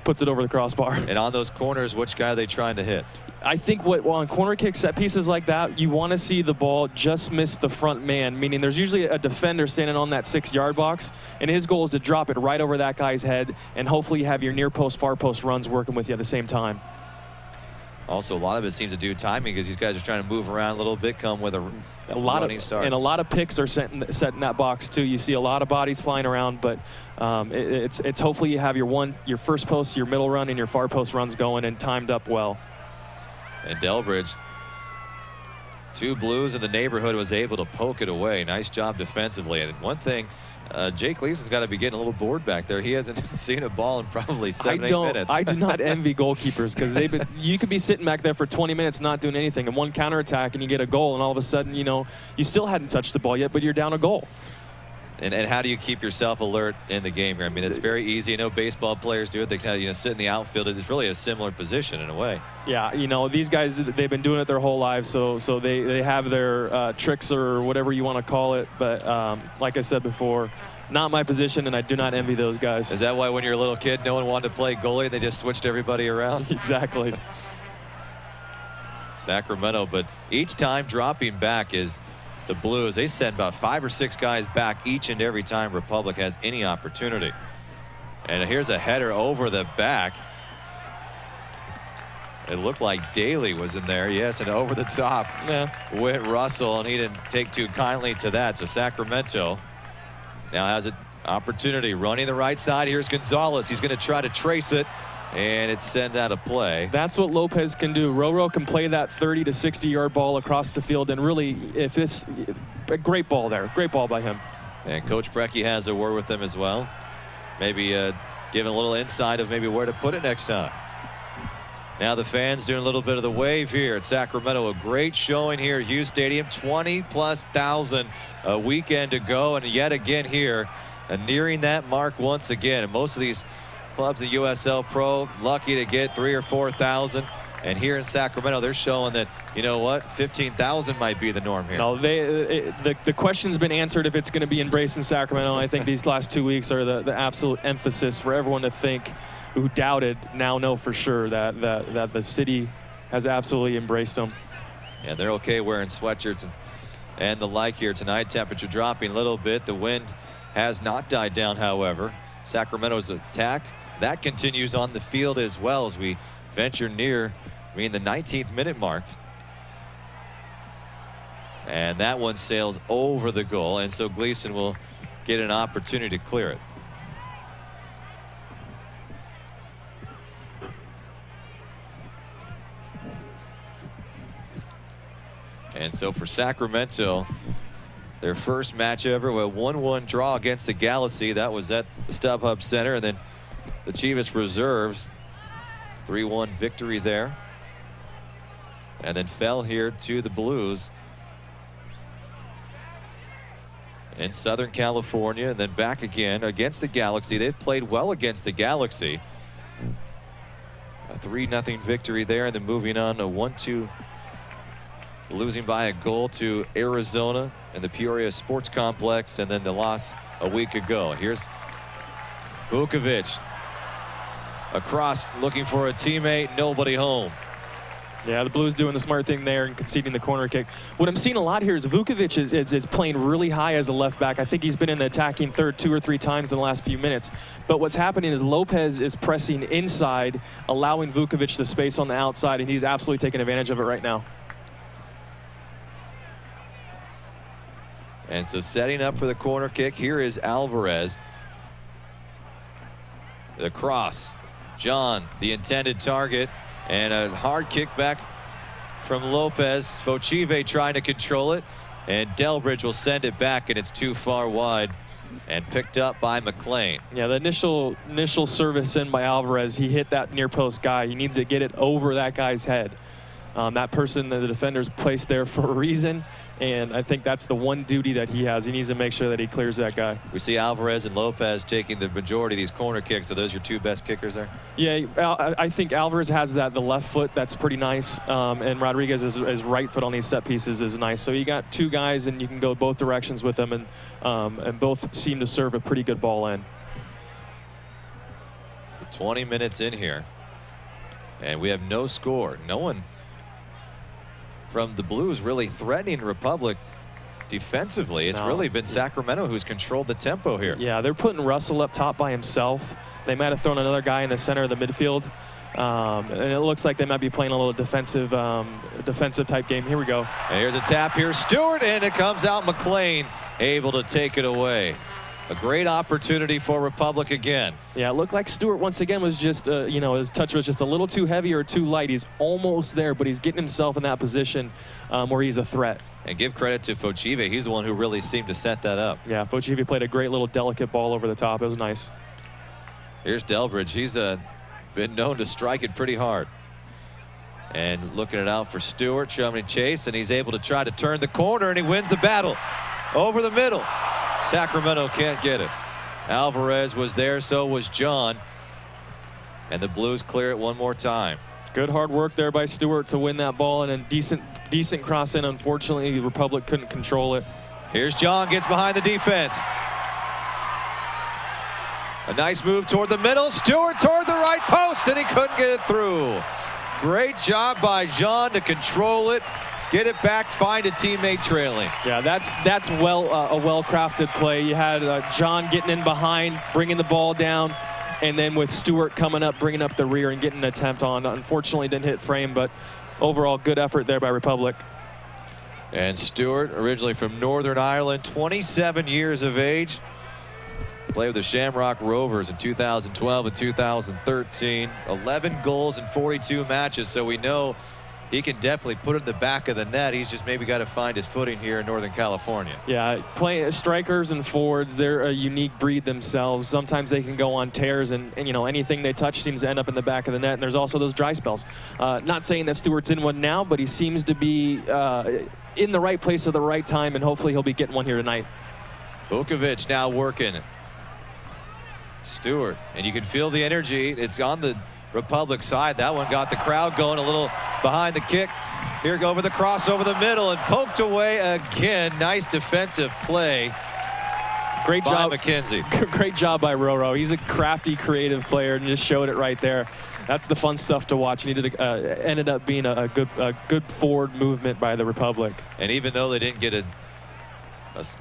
Puts it over the crossbar. And on those corners, which guy are they trying to hit? I think on corner kick set pieces like that, you want to see the ball just miss the front man, meaning there's usually a defender standing on that 6-yard box, and his goal is to drop it right over that guy's head, and hopefully you have your near post, far post runs working with you at the same time. Also, a lot of it seems to do timing, because these guys are trying to move around a little bit, come with a running start. And a lot of picks are set in that box too. You see a lot of bodies flying around, but it's hopefully you have your first post, your middle run, and your far post runs going and timed up well. And Delbridge, 2 Blues in the neighborhood, was able to poke it away. Nice job defensively. And one thing, Jake Gleeson's got to be getting a little bored back there. He hasn't seen a ball in probably 7-8 minutes. I do not envy goalkeepers, because you could be sitting back there for 20 minutes not doing anything, and one counterattack and you get a goal, and all of a sudden, you know, you still hadn't touched the ball yet, but you're down a goal. And how do you keep yourself alert in the game here? I mean, it's very easy. I know baseball players do it. They kind of sit in the outfield. It's really a similar position in a way. Yeah, you know, these guys, they've been doing it their whole lives, so they have their tricks or whatever you want to call it. But like I said before, not my position, and I do not envy those guys. Is that why when you're a little kid, no one wanted to play goalie, and they just switched everybody around? Exactly. Sacramento, but each time dropping back is the Blues. They send about 5 or 6 guys back each and every time Republic has any opportunity. And here's a header over the back. It looked like Daly was in there. Yes, and over the top with Russell, and he didn't take too kindly to that. So Sacramento now has an opportunity running the right side. Here's Gonzalez. He's going to try to trace it, and it's sent out of play. That's what Lopez can do. Roro can play that 30 to 60-yard ball across the field, and really, if it's a great ball there, great ball by him. And Coach Brecky has a word with them as well. Maybe giving a little insight of maybe where to put it next time. Now the fans doing a little bit of the wave here at Sacramento. A great showing here at Hughes Stadium. 20,000+ a weekend to go, and yet again here, nearing that mark once again. And most of these clubs in USL Pro lucky to get 3,000 or 4,000, and here in Sacramento they're showing that, you know what, 15,000 might be the norm here. No, the question's been answered if it's going to be embraced in Sacramento. I think these last 2 weeks are the absolute emphasis for everyone to think, who doubted now know for sure that the city has absolutely embraced them. And they're okay wearing sweatshirts and the like here tonight. Temperature dropping a little bit. The wind has not died down, however. Sacramento's attack, that continues on the field as well as we venture near the 19th minute mark. And that one sails over the goal, and so GLEESON will get an opportunity to clear it. And so for Sacramento, Their first match ever, a 1-1 draw against the Galaxy. That was at the StubHub Center. And then the Chivas reserves, 3-1 victory there. And then fell here to the Blues in Southern California, and then back again against the Galaxy. They've played well against the Galaxy. A 3-0 victory there, and then moving on a 1-2, losing by a goal to Arizona in the Peoria Sports Complex, and then the loss a week ago. Here's MIRKOVIĆ across, looking for a teammate, nobody home. Yeah, the Blues doing the smart thing there and conceding the corner kick. What I'm seeing a lot here is MIRKOVIC is playing really high as a left back. I think he's been in the attacking third 2 or 3 times in the last few minutes. But what's happening is Lopez is pressing inside, allowing Vukovic the space on the outside, and he's absolutely taking advantage of it right now. And so setting up for the corner kick, here is Alvarez. The cross. JAHN, the intended target. And a hard kick back from Lopez. FOCHIVE trying to control it. And DELBRIDGE will send it back, and it's too far wide and picked up by McLean. Yeah, the initial service in by Alvarez, he hit that near post guy. He needs to get it over that guy's head. That person, the defender's placed there for a reason, and I think that's the one duty that he has. He needs to make sure that he clears that guy. We see Alvarez and Lopez taking the majority of these corner kicks. Are those your 2 best kickers there? Yeah, I think Alvarez has the left foot. That's pretty nice. And Rodriguez's right foot on these set pieces is nice. So you got 2 guys, and you can go both directions with them, and both seem to serve a pretty good ball in. So 20 minutes in here, and we have no score. No one from the Blues really threatening Republic defensively. It's really been Sacramento who's controlled the tempo here. Yeah, they're putting Russell up top by himself. They might have thrown another guy in the center of the midfield. And it looks like they might be playing a little defensive type game. Here we go. And here's a tap here, Stewart, and it comes out McLean, able to take it away. A great opportunity for Republic again. Yeah, it looked like Stewart once again was just, his touch was just a little too heavy or too light. He's almost there, but he's getting himself in that position where he's a threat. And give credit to FOCHIVE. He's the one who really seemed to set that up. Yeah, FOCHIVE played a great little delicate ball over the top. It was nice. Here's DELBRIDGE. He's been known to strike it pretty hard. And looking it out for Stewart, shoving chase, and he's able to try to turn the corner, and he wins the battle over the middle. Sacramento can't get it. Alvarez was there, so was JAHN. And the Blues clear it one more time. Good hard work there by Stewart to win that ball, and a decent cross in. Unfortunately, the Republic couldn't control it. Here's JAHN, gets behind the defense. A nice move toward the middle. Stewart toward the right post, and he couldn't get it through. Great job by JAHN to control it, get it back, find a teammate trailing. Yeah, that's a well-crafted play. You had JAHN getting in behind, bringing the ball down, and then with Stewart coming up, bringing up the rear and getting an attempt on. Unfortunately, didn't hit frame, but overall good effort there by Republic. And Stewart, originally from Northern Ireland, 27 years of age. Played with the Shamrock Rovers in 2012 and 2013. 11 goals in 42 matches, so we know he can definitely put it in the back of the net. He's just maybe got to find his footing here in Northern California. Yeah, playing strikers and forwards, they're a unique breed themselves. Sometimes they can go on tears, and anything they touch seems to end up in the back of the net. And there's also those dry spells. Not saying that Stewart's in one now, but he seems to be in the right place at the right time, and hopefully he'll be getting one here tonight. MIRKOVIC now working. Stewart, and you can feel the energy. It's on the Republic side. That one got the crowd going a little behind the kick. Here go over the cross over the middle and poked away again. Nice defensive play. Great job, McKenzie. Great job by Roro. He's a crafty, creative player and just showed it right there. That's the fun stuff to watch. And he ended up being a good forward movement by the Republic. And even though they didn't get a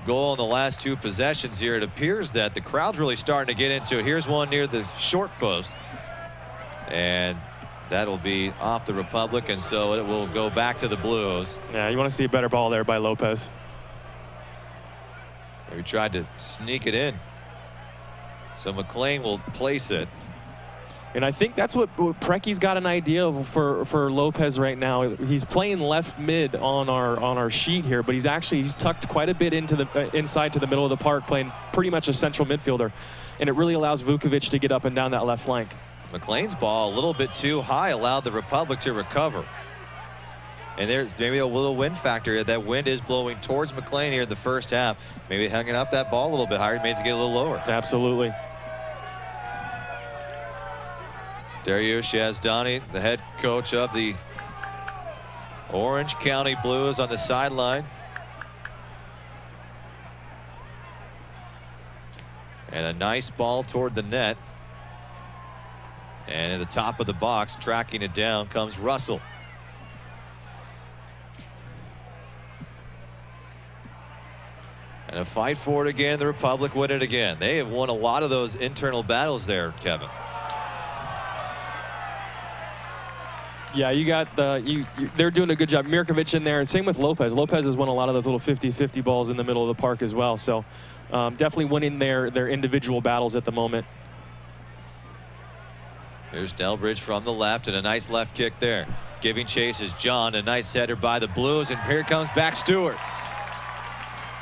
goal in the last 2 possessions here, it appears that the crowd's really starting to get into it. Here's one near the short post. And that'll be off the Republic, and so it will go back to the Blues. Yeah, you want to see a better ball there by Lopez. He tried to sneak it in. So McLean will place it. And I think that's what Precky's got an idea of for Lopez right now. He's playing left mid on our sheet here, but he's tucked quite a bit into the inside to the middle of the park, playing pretty much a central midfielder, and it really allows Vukovic to get up and down that left flank. McLean's ball a little bit too high, allowed the Republic to recover. And there's maybe a little wind factor. That wind is blowing towards McLean here in the first half. Maybe hanging up that ball a little bit higher, made it to get a little lower. Absolutely. Dariusz Yazdani, the head coach of the Orange County Blues, on the sideline. And a nice ball toward the net. And at the top of the box, tracking it down, comes Russell. And a fight for it again. The Republic win it again. They have won a lot of those internal battles there, Kevin. Yeah, you got they're doing a good job. MIRKOVIĆ in there, and same with Lopez. Lopez has won a lot of those little 50-50 balls in the middle of the park as well. So definitely winning their individual battles at the moment. Here's DELBRIDGE from the left, and a nice left kick there. Giving chase is John. A nice header by the Blues, and here comes back Stewart.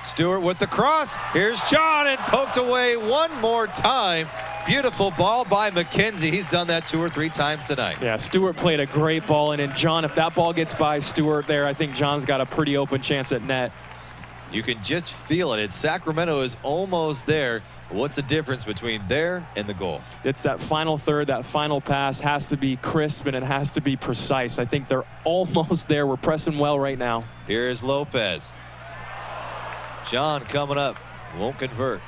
Stewart with the cross. Here's John, and poked away one more time. Beautiful ball by McKenzie. He's done that 2 or 3 times tonight. Yeah, Stewart played a great ball, and John, if that ball gets by Stewart there, I think John's got a pretty open chance at net. You can just feel it. Sacramento is almost there. What's the difference between there and the goal? It's that final third, that final pass has to be crisp, and it has to be precise. I think they're almost there. We're pressing well right now. Here's Lopez. John coming up, won't convert.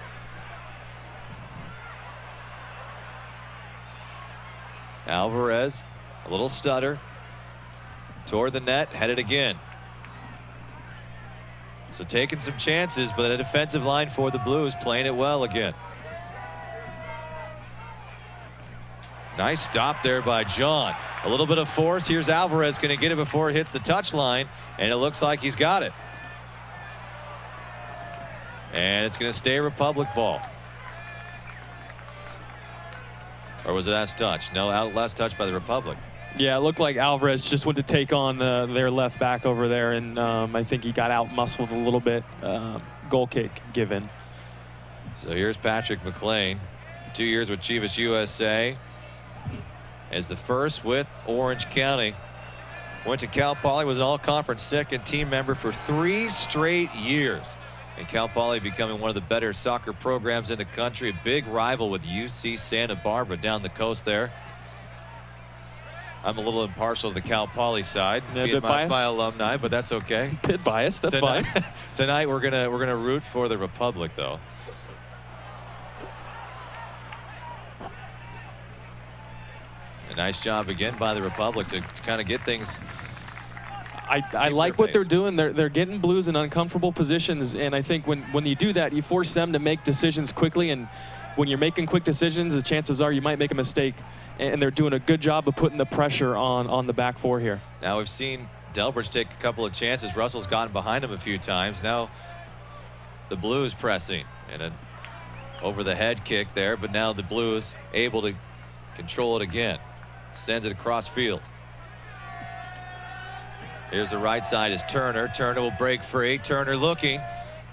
Alvarez, a little stutter. Toward the net, headed again. So taking some chances, but a defensive line for the Blues playing it well again. Nice stop there by John. A little bit of force. Here's Alvarez, going to get it before it hits the touchline, and it looks like he's got it. And it's going to stay Republic ball. Or was it last touch? No, last touch by the Republic. Yeah, it looked like Alvarez just went to take on their left back over there, and I think he got out-muscled a little bit. Goal kick given. So here's Patrick McLean, 2 years with Chivas USA. As the first with Orange County. Went to Cal Poly, was an all-conference second team member for 3 straight years. And Cal Poly becoming one of the better soccer programs in the country. A big rival with UC Santa Barbara down the coast there. I'm a little impartial to the Cal Poly side, yeah, being my alumni, but that's okay. Bit biased, that's fine. fine. Tonight we're gonna root for the Republic, though. A nice job again by the Republic to kind of get things. I like what they're doing. They're getting Blues in uncomfortable positions, and I think when you do that, you force them to make decisions quickly, and when you're making quick decisions, the chances are you might make a mistake, and they're doing a good job of putting the pressure on the back four here. Now we've seen DELBRIDGE take a couple of chances. Russell's gotten behind him a few times. Now the Blues pressing, and an over the head kick there, but now the Blues able to control it again. Sends it across field. Here's the right side is Turner. Turner will break free. Turner looking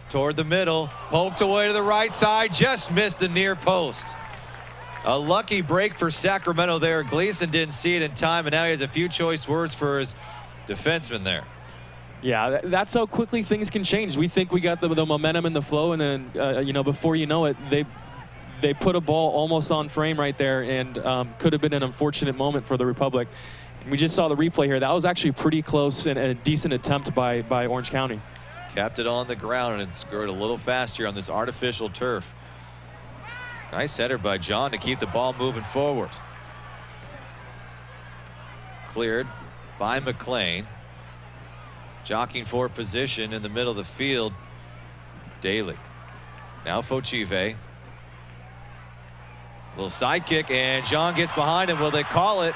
toward the middle. Poked away to the right side. Just missed the near post. A lucky break for Sacramento there. GLEESON didn't see it in time, and now he has a few choice words for his defenseman there. Yeah, that's how quickly things can change. We think we got the momentum and the flow, and then, you know, before you know it, they put a ball almost on frame right there, and could have been an unfortunate moment for the Republic. We just saw the replay here. That was actually pretty close and a decent attempt by Orange County. Kept it on the ground and scored a little faster on this artificial turf. Nice header by John to keep the ball moving forward. Cleared by McLean. Jockeying for position in the middle of the field. DALY. Now FOCHIVE. Little side kick, and John gets behind him. Will they call it?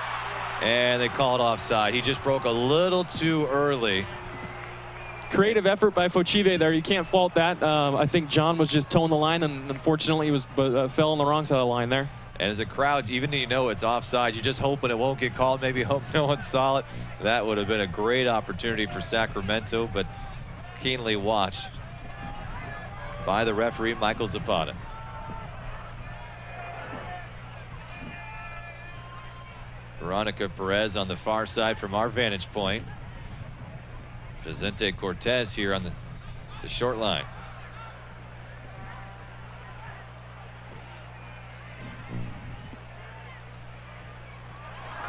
And they call it offside. He just broke a little too early. Creative effort by FOCHIVE there. You can't fault that. I think John was just towing the line, and unfortunately he was fell on the wrong side of the line there. And as a crowd, even though you know it's offside, you're just hoping it won't get called, maybe hope no one saw it. That would have been a great opportunity for Sacramento, but keenly watched by the referee, Michael Zapata. Veronica Perez on the far side from our vantage point. Vicente Cortez here on the short line.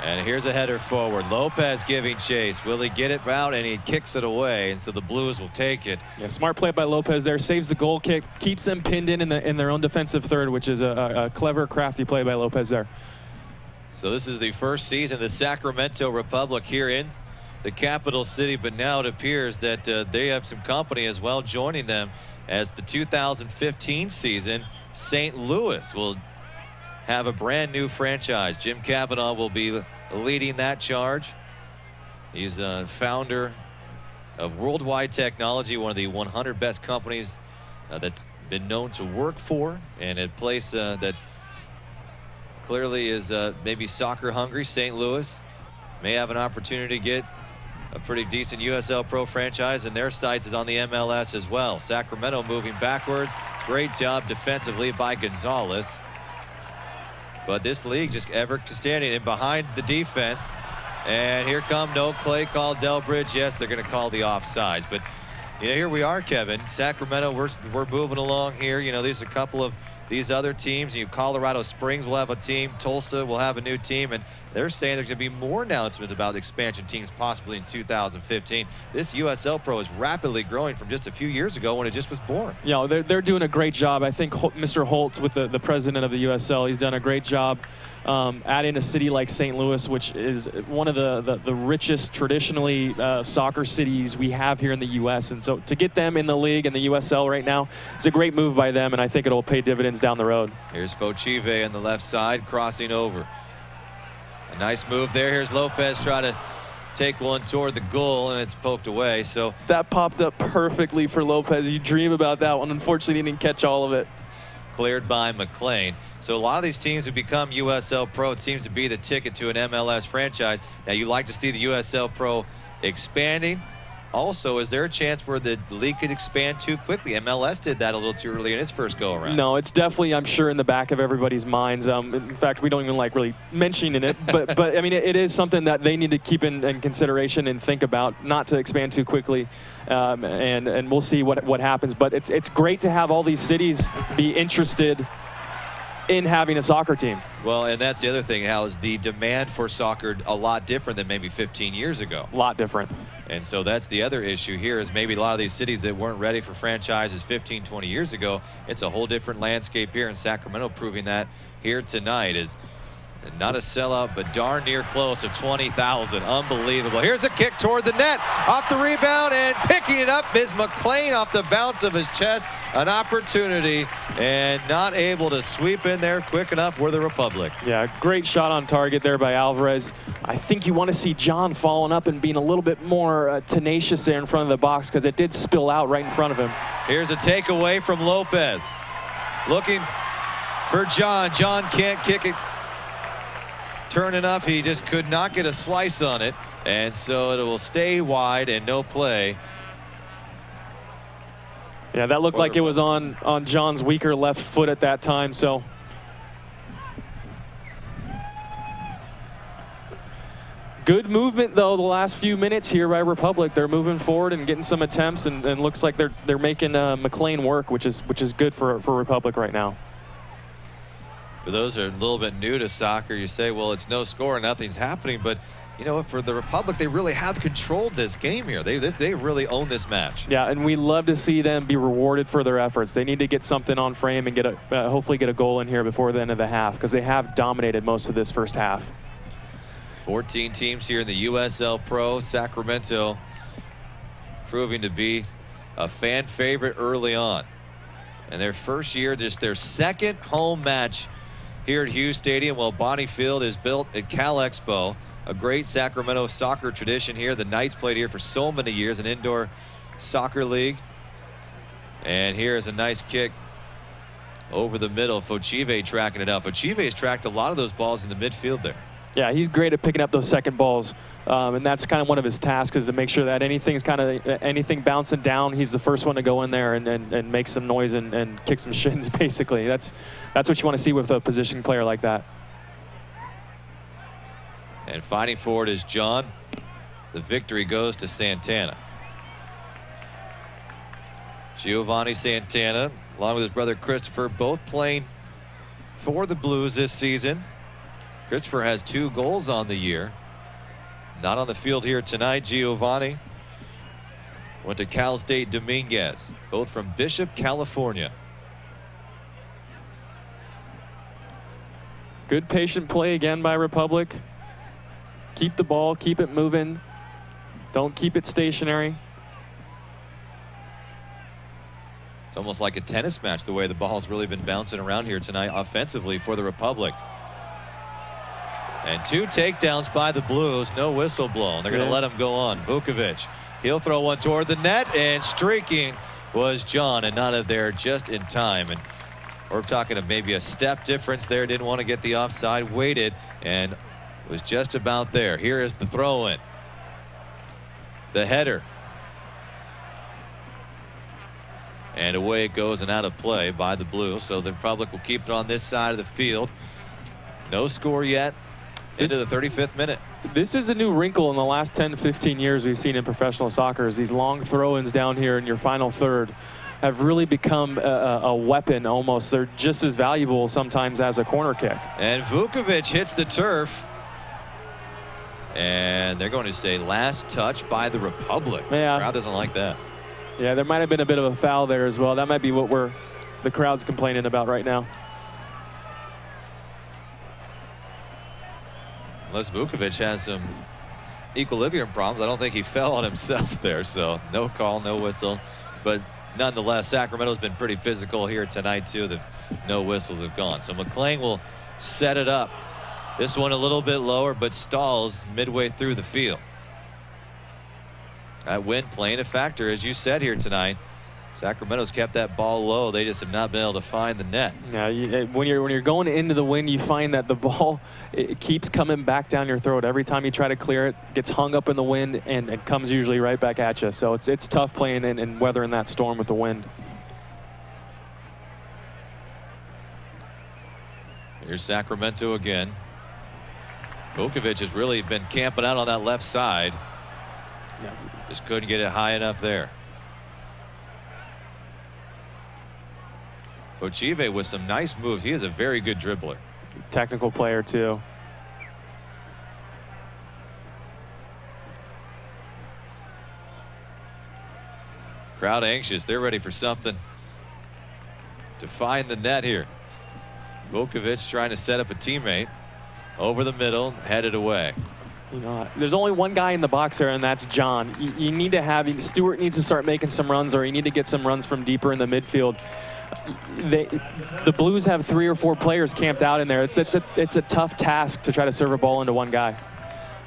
And here's a header forward. Lopez giving chase. Will he get it out? And he kicks it away, and so the Blues will take it. Yeah, smart play by Lopez there. Saves the goal kick, keeps them pinned in their own defensive third, which is a clever, crafty play by Lopez there. So this is the first season of the Sacramento Republic here in the capital city, but now it appears that they have some company as well joining them as the 2015 season. St. Louis will have a brand new franchise. Jim Cavanaugh will be leading that charge. He's a founder of Worldwide Technology, one of the 100 best companies that's been known to work for, and a place that clearly is maybe soccer hungry. St. Louis may have an opportunity to get a pretty decent USL Pro franchise, and their sights is on the MLS as well. Sacramento moving backwards. Great job defensively by Gonzalez. But this league just ever standing in behind the defense. And here come no play call, DELBRIDGE. Yes, they're going to call the offsides. But you know, here we are, Kevin. Sacramento, we're moving along here. You know, there's a couple of these other teams. Colorado Springs will have a team. Tulsa will have a new team. And they're saying there's going to be more announcements about expansion teams possibly in 2015. This USL Pro is rapidly growing from just a few years ago when it just was born. Yeah, they're doing a great job. I think Mr. Holtz, with the president of the USL, he's done a great job adding a city like St. Louis, which is one of the richest traditionally soccer cities we have here in the U.S. And so to get them in the league and the USL right now, it's a great move by them, and I think it'll pay dividends down the road. Here's FOCHIVE on the left side, crossing over. A nice move there. Here's Lopez trying to take one toward the goal, and it's poked away. So that popped up perfectly for Lopez. You dream about that one. Unfortunately, he didn't catch all of it. Cleared by McLean. So a lot of these teams who become USL Pro, it seems to be the ticket to an MLS franchise. Now, you like to see the USL Pro expanding. Also, is there a chance where the league could expand too quickly? MLS did that a little too early in its first go-around. No, it's definitely, I'm sure, in the back of everybody's minds. In fact, we don't even like really mentioning it. But I mean, it is something that they need to keep in consideration and think about, not to expand too quickly. And we'll see what happens. But it's great to have all these cities be interested in having a soccer team. Well, and that's the other thing, how is the demand for soccer a lot different than maybe 15 years ago. A lot different. And so that's the other issue here, is maybe a lot of these cities that weren't ready for franchises 15, 20 years ago, it's a whole different landscape here in Sacramento, proving that here tonight is not a sellout, but darn near close to 20,000. Unbelievable. Here's a kick toward the net. Off the rebound and picking it up is McLean off the bounce of his chest. An opportunity and not able to sweep in there quick enough for the Republic. Yeah, great shot on target there by Alvarez. I think you want to see John following up and being a little bit more tenacious there in front of the box, because it did spill out right in front of him. Here's a takeaway from Lopez. Looking for John. John can't kick it turn enough. He just could not get a slice on it, and so it will stay wide and no play. Yeah, that looked like it was on John's weaker left foot at that time. So good movement though the last few minutes here by Republic. They're moving forward and getting some attempts, and looks like they're making McLean work, which is good for Republic right now. For those who are a little bit new to soccer, you say, well, it's no score, nothing's happening. But, you know, for the Republic, they really have controlled this game here. They really own this match. Yeah, and we love to see them be rewarded for their efforts. They need to get something on frame and get hopefully get a goal in here before the end of the half, because they have dominated most of this first half. 14 teams here in the USL Pro. Sacramento proving to be a fan favorite early on. And their first year, just their second home match here at Hughes Stadium, while Bonnie Field is built at Cal Expo, a great Sacramento soccer tradition here. The Knights played here for so many years, an indoor soccer league. And here's a nice kick Over the middle, FOCHIVE tracking it out. FOCHIVE has tracked a lot of those balls in the midfield there. Yeah, he's great at picking up those second balls, and that's kind of one of his tasks, is to make sure that anything bouncing down, he's the first one to go in there and make some noise and kick some shins. Basically, that's what you want to see with a position player like that. And fighting for it is JAHN. The victory goes to Santana. Giovanni Santana, along with his brother Christopher, both playing for the Blues this season. Christopher has 2 goals on the year. Not on the field here tonight. Giovanni went to Cal State Dominguez, both from Bishop, California. Good patient play again by Republic. Keep the ball, keep it moving. Don't keep it stationary. It's almost like a tennis match, the way the ball's really been bouncing around here tonight offensively for the Republic. And 2 takedowns by the Blues, no whistle blown. They're going to let him go on. MIRKOVIĆ, he'll throw one toward the net, and streaking was JAHN, and not there just in time. And we're talking of maybe a step difference there. Didn't want to get the offside, waited, and was just about there. Here is the throw-in. The header. And away it goes and out of play by the Blues. So the Republic will keep it on this side of the field. No score yet into the 35th minute. This is a new wrinkle in the last 10 to 15 years we've seen in professional soccer. Is these long throw-ins down here in your final third have really become a weapon almost. They're just as valuable sometimes as a corner kick. And MIRKOVIĆ hits the turf. And they're going to say last touch by the Republic. Yeah. The crowd doesn't like that. Yeah, there might have been a bit of a foul there as well. That might be what the crowd's complaining about right now. Unless MIRKOVIC has some equilibrium problems, I don't think he fell on himself there. So no call, no whistle. But nonetheless, Sacramento's been pretty physical here tonight too. No whistles have gone. So McLean will set it up. This one a little bit lower, but stalls midway through the field. That wind playing a factor, as you said here tonight. Sacramento's kept that ball low. They just have not been able to find the net. Yeah, when you're going into the wind, you find that the ball it keeps coming back down your throat. Every time you try to clear it, gets hung up in the wind, and it comes usually right back at you. So it's tough playing and weathering that storm with the wind. Here's Sacramento again. MIRKOVIC has really been camping out on that left side. Yeah. Just couldn't get it high enough there. FOCHIVE with some nice moves. He is a very good dribbler. Technical player too. Crowd anxious. They're ready for something to find the net here. MIRKOVIC trying to set up a teammate. Over the middle, headed away. You know, there's only one guy in the box there, and that's JAHN. You need to have Stewart needs to start making some runs, or you need to get some runs from deeper in the midfield. The Blues have 3 or 4 players camped out in there. It's a tough task to try to serve a ball into one guy.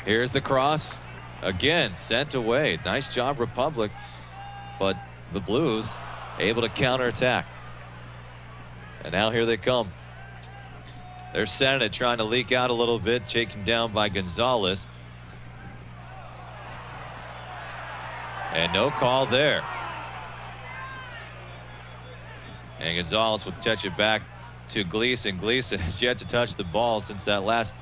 Here's the cross again, sent away. Nice job, Republic, but the Blues able to counterattack. And now here they come. They're sending it, trying to leak out a little bit, taken down by Gonzalez. And no call there. And Gonzalez will touch it back to GLEESON. GLEESON has yet to touch the ball since that last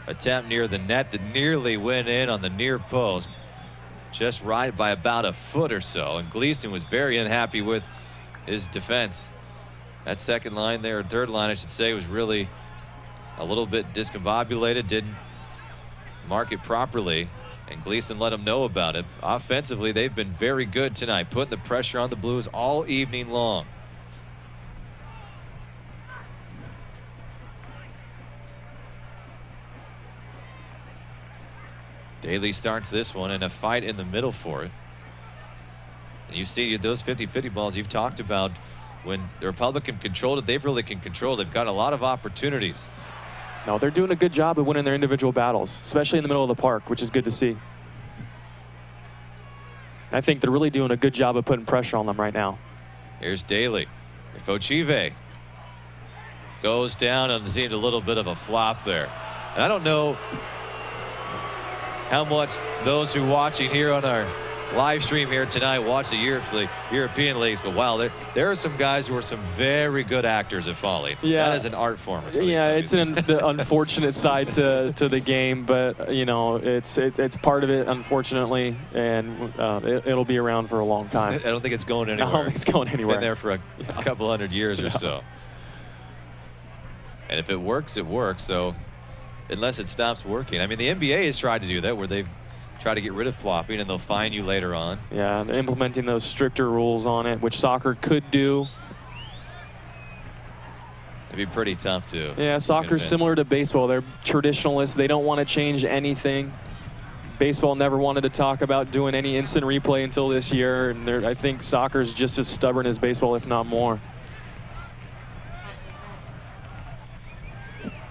attempt near the net that nearly went in on the near post. Just right by about a foot or so. And GLEESON was very unhappy with his defense. That second line there, or third line I should say, was really a little bit discombobulated, didn't mark it properly, and GLEESON let him know about it. Offensively, they've been very good tonight, putting the pressure on the Blues all evening long. DALY starts this one, and a fight in the middle for it. And you see those 50-50 balls you've talked about, when the Republican controlled it, they've really can control it. They've got a lot of opportunities. No, they're doing a good job of winning their individual battles, especially in the middle of the park, which is good to see. I think they're really doing a good job of putting pressure on them right now. Here's DALY. FOCHIVE goes down and seemed a little bit of a flop there. And I don't know how much those who watching here on our live stream here tonight watch the European leagues, but wow, there are some guys who are some very good actors at falling. Yeah, that is an art form. Yeah, it's the unfortunate side to the game, but you know, it's part of it, unfortunately, and it'll be around for a long time. I don't think it's going anywhere. I don't think it's going anywhere. Been there for a couple hundred years or so. And if it works, it works. So unless it stops working, I mean, the NBA has tried to do that, where they've try to get rid of flopping, and they'll fine you later on. Yeah, they're implementing those stricter rules on it, which soccer could do. It'd be pretty tough to. Yeah, soccer's similar to baseball. They're traditionalists. They don't want to change anything. Baseball never wanted to talk about doing any instant replay until this year, and I think soccer's just as stubborn as baseball, if not more.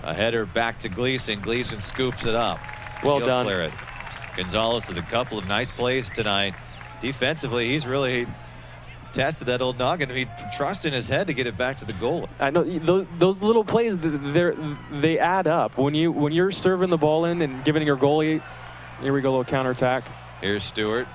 A header back to Gleeson. Gleeson scoops it up. Well He'll done. Clear it. Gonzalez with a couple of nice plays tonight. Defensively, he's really tested that old noggin. He trusts in his head to get it back to the goal. I know those little plays, they add up. When you're serving the ball in and giving your goalie, here we go, a little counterattack. Here's Stewart.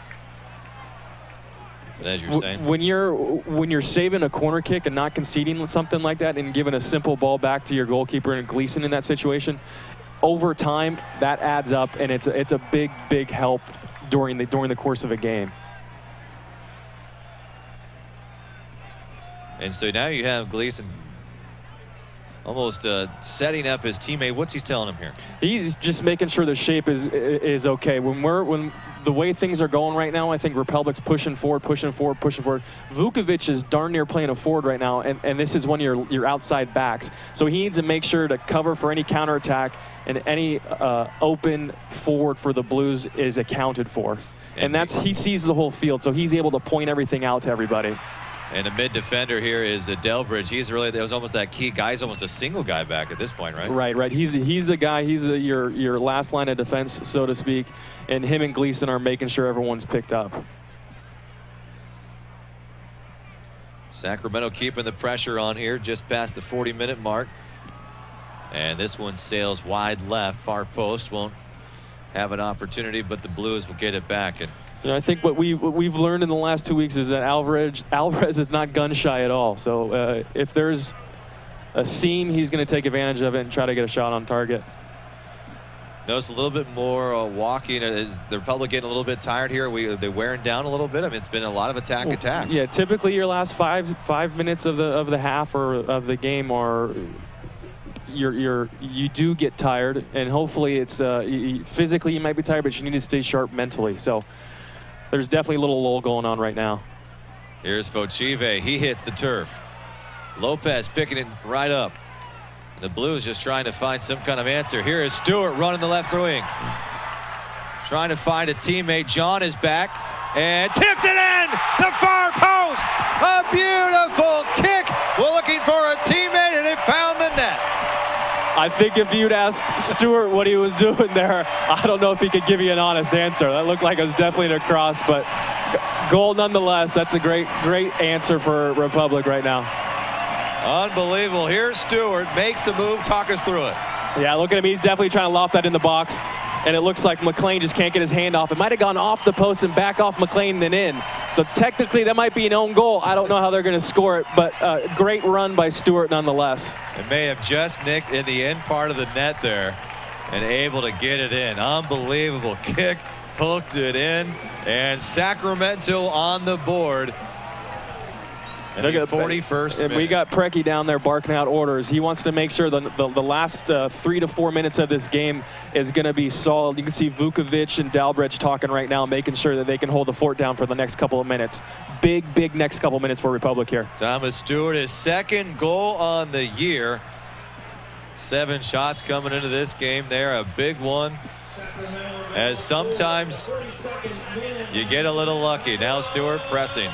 And as you're saying, when you're saving a corner kick and not conceding something like that and giving a simple ball back to your goalkeeper and Gleeson in that situation, over time, that adds up, and it's a big help during the course of a game. And so now you have Gleeson almost setting up his teammate. What's he telling him here? He's just making sure the shape is okay. When the way things are going right now, I think Republic's pushing forward. Vukovic is darn near playing a forward right now, and this is one of your outside backs. So he needs to make sure to cover for any counterattack, and any open forward for the Blues is accounted for. And he sees the whole field, so he's able to point everything out to everybody. And the mid defender here is DELBRIDGE. That was almost that key guy. He's almost a single guy back at this point, right? Right. He's the guy. He's your last line of defense, so to speak. And him and Gleeson are making sure everyone's picked up. Sacramento keeping the pressure on here, just past the 40-minute mark. And this one sails wide left, far post. Won't have an opportunity, but the Blues will get it back. And you know, I think what we've learned in the last 2 weeks is that Alvarez is not gun shy at all. So if there's a seam, he's going to take advantage of it and try to get a shot on target. Notice a little bit more walking. Is the Republic getting a little bit tired here? They're wearing down a little bit. I mean, it's been a lot of attack. Yeah, typically your last five minutes of the half or of the game are you do get tired, and hopefully it's physically you might be tired, but you need to stay sharp mentally. So there's definitely a little lull going on right now. Here's FOCHIVE. He hits the turf. Lopez picking it right up. The Blues just trying to find some kind of answer. Here is Stewart running the left wing. Trying to find a teammate. JAHN is back and tipped it in the far post. A beautiful kick. We're looking for a teammate, and it found the net. I think if you'd asked Stewart what he was doing there, I don't know if he could give you an honest answer. That looked like it was definitely a cross, but goal nonetheless. That's a great answer for Republic right now. Unbelievable. Here's Stewart, makes the move. Talk us through it. Yeah, look at him. He's definitely trying to loft that in the box, and it looks like McLean just can't get his hand off. It might have gone off the post and back off McLean then in. So technically that might be an own goal. I don't know how they're going to score it, but great run by Stewart nonetheless. It may have just nicked in the end part of the net there and able to get it in. Unbelievable kick, hooked it in, and Sacramento on the board. And the 41st minute. We got Preki down there barking out orders. He wants to make sure the last 3 to 4 minutes of this game is going to be solid. You can see Vukovic and DELBRIDGE talking right now, making sure that they can hold the fort down for the next couple of minutes. Big next couple of minutes for Republic here. Thomas Stewart, his second goal on the year. 7 shots coming into this game there, a big one. As sometimes you get a little lucky. Now Stewart pressing.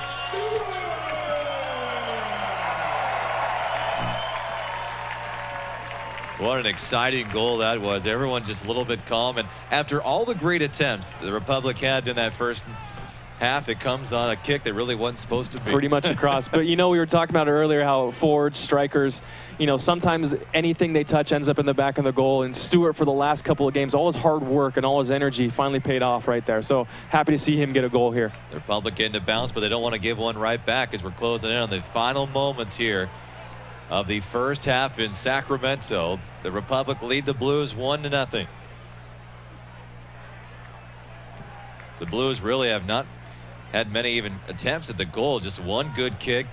What an exciting goal that was. Everyone just a little bit calm. And after all the great attempts the Republic had in that first half, it comes on a kick that really wasn't supposed to be. Pretty much across. But, you know, we were talking about earlier how forwards, strikers, you know, sometimes anything they touch ends up in the back of the goal. And Stewart, for the last couple of games, all his hard work and all his energy finally paid off right there. So happy to see him get a goal here. The Republic getting to bounce, but they don't want to give one right back as we're closing in on the final moments here of the first half in Sacramento. The Republic lead the Blues 1-0. The Blues really have not had many even attempts at the goal, just one good kick.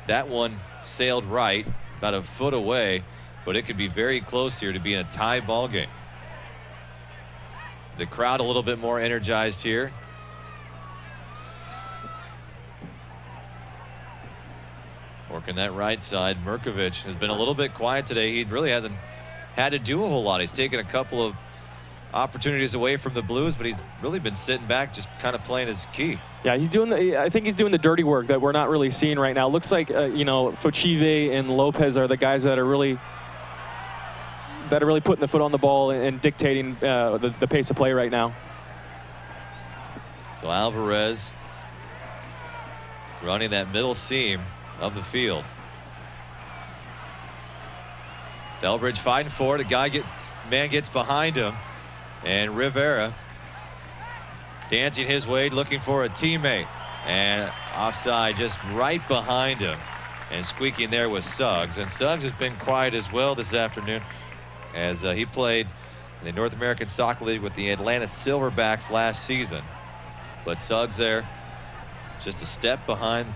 That one sailed right, about a foot away, but it could be very close here to being a tie ball game. The crowd a little bit more energized here. Working that right side. MIRKOVIĆ has been a little bit quiet today. He really hasn't had to do a whole lot. He's taken a couple of opportunities away from the Blues, but he's really been sitting back, just kind of playing his key. Yeah, he's doing I think he's doing the dirty work that we're not really seeing right now. Looks like you know, FOCHIVE and Lopez are the guys that are really putting the foot on the ball and dictating the pace of play right now. So Alvarez running that middle seam of the field. DELBRIDGE fighting for it. Man gets behind him. And Rivera dancing his way, looking for a teammate. And offside just right behind him. And squeaking there was Suggs. And Suggs has been quiet as well this afternoon, as he played in the North American Soccer League with the Atlanta Silverbacks last season. But Suggs there, just a step behind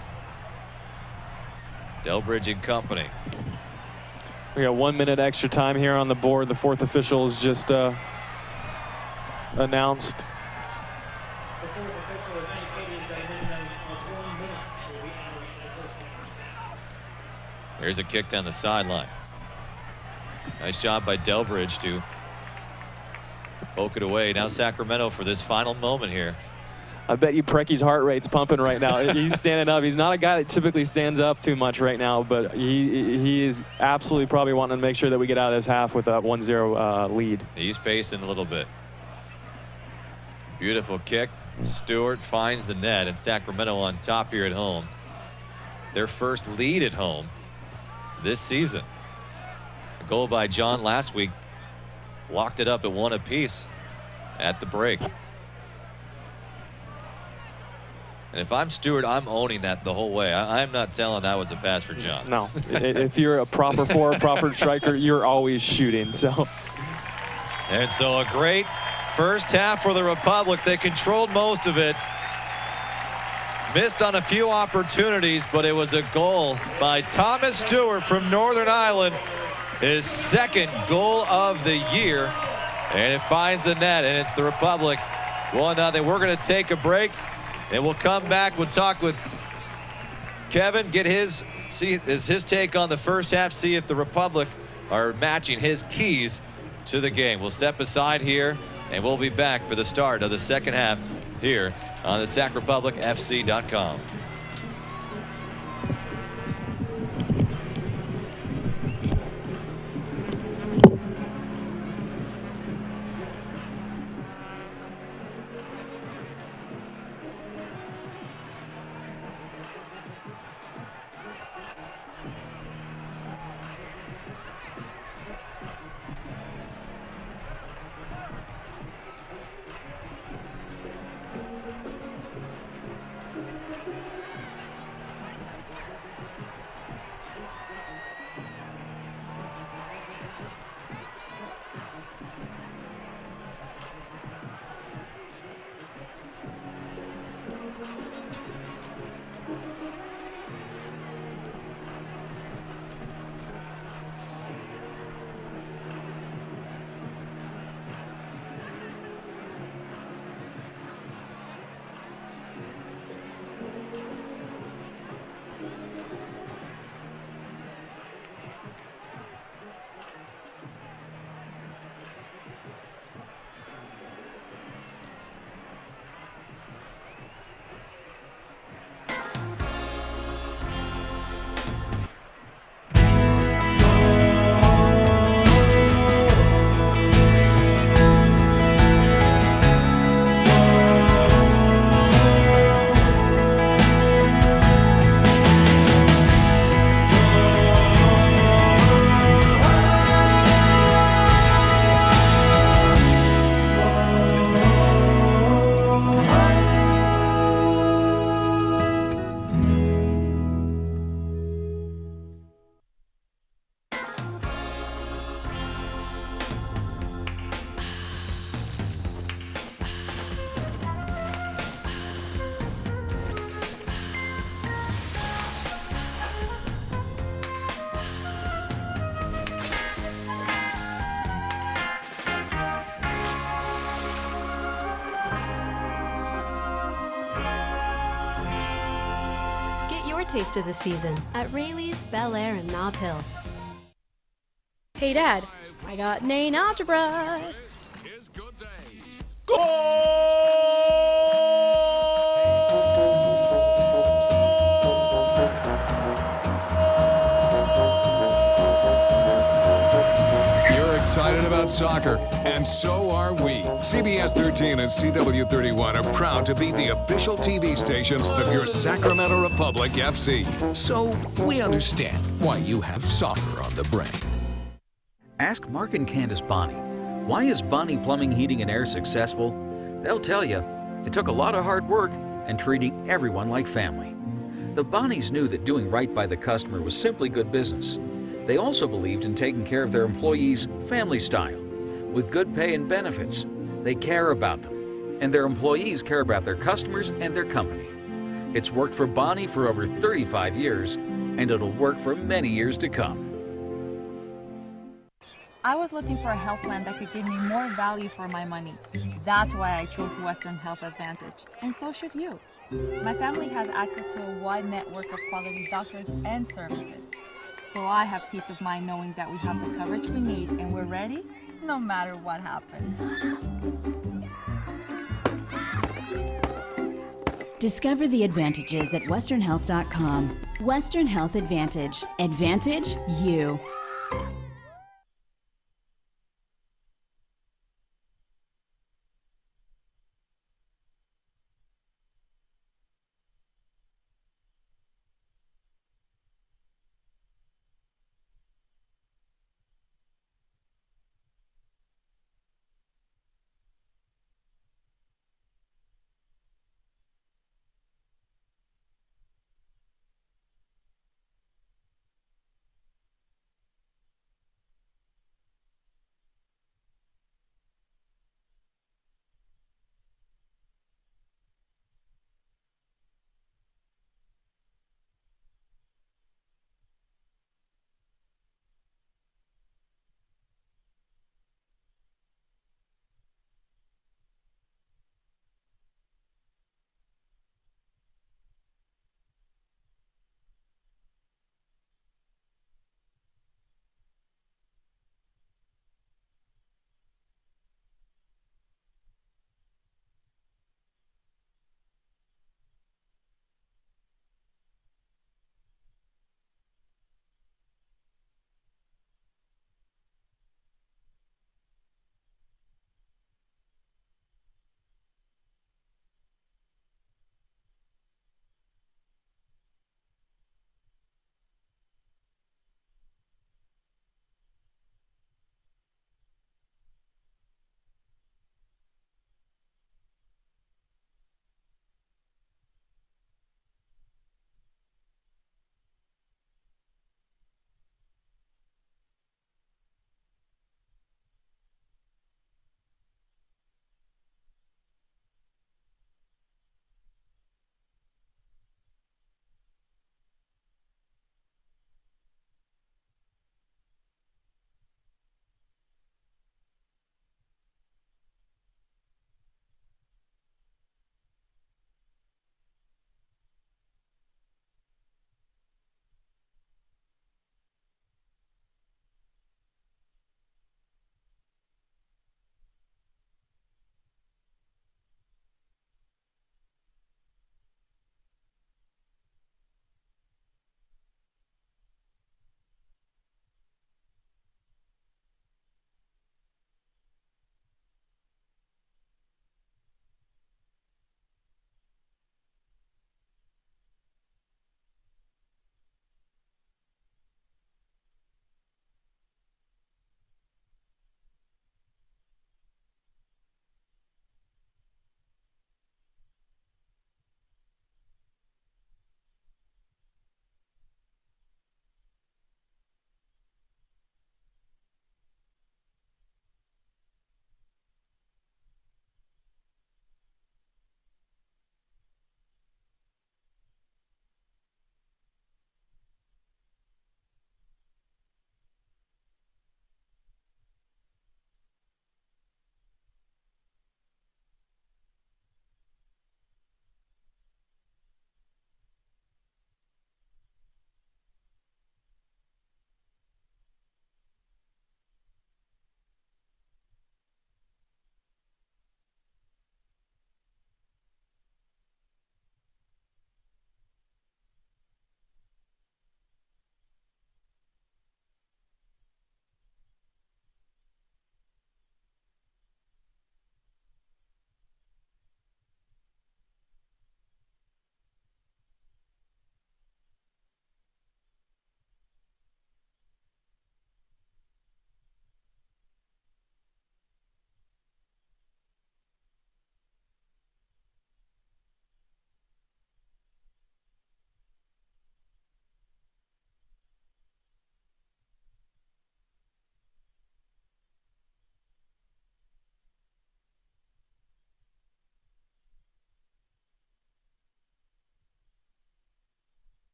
DELBRIDGE and company. We got 1 minute extra time here on the board. The fourth official is just announced. There's a kick down the sideline. Nice job by DELBRIDGE to poke it away. Now Sacramento for this final moment here. I bet you Precky's heart rate's pumping right now. He's standing up. He's not a guy that typically stands up too much right now, but he is absolutely probably wanting to make sure that we get out of this half with a 1-0 lead. He's pacing a little bit. Beautiful kick. Stewart finds the net, and Sacramento on top here at home. Their first lead at home this season. A goal by JAHN last week locked it up at 1 apiece at the break. And if I'm Stewart, I'm owning that the whole way. I'm not telling that was a pass for JAHN. No, if you're a proper forward, proper striker, you're always shooting. So, and so a great first half for the Republic. They controlled most of it. Missed on a few opportunities, but it was a goal by Thomas Stewart from Northern Ireland. His second goal of the year. And it finds the net, and it's the Republic 1-0. We're going to take a break, and we'll come back. We'll talk with Kevin, get his take on the first half, see if the Republic are matching his keys to the game. We'll step aside here, and we'll be back for the start of the second half here on the SacRepublicFC.com. taste of the season at Rayleigh's, Bel Air, and Nob Hill. Hey Dad, I got an A in algebra. You're excited about soccer, and so are we. CBS 13 and CW 31 are proud to be the official TV stations of your Sacramento Republic FC. So we understand why you have soccer on the brain. Ask Mark and Candace Bonney, why is Bonney Plumbing, Heating and Air successful? They'll tell you, it took a lot of hard work and treating everyone like family. The Bonnies knew that doing right by the customer was simply good business. They also believed in taking care of their employees family style, with good pay and benefits. They care about them, and their employees care about their customers and their company. It's worked for Bonney for over 35 years, and it'll work for many years to come. I was looking for a health plan that could give me more value for my money. That's why I chose Western Health Advantage, and so should you. My family has access to a wide network of quality doctors and services. So I have peace of mind knowing that we have the coverage we need and we're ready no matter what happens. Discover the advantages at westernhealth.com. Western Health Advantage. Advantage you.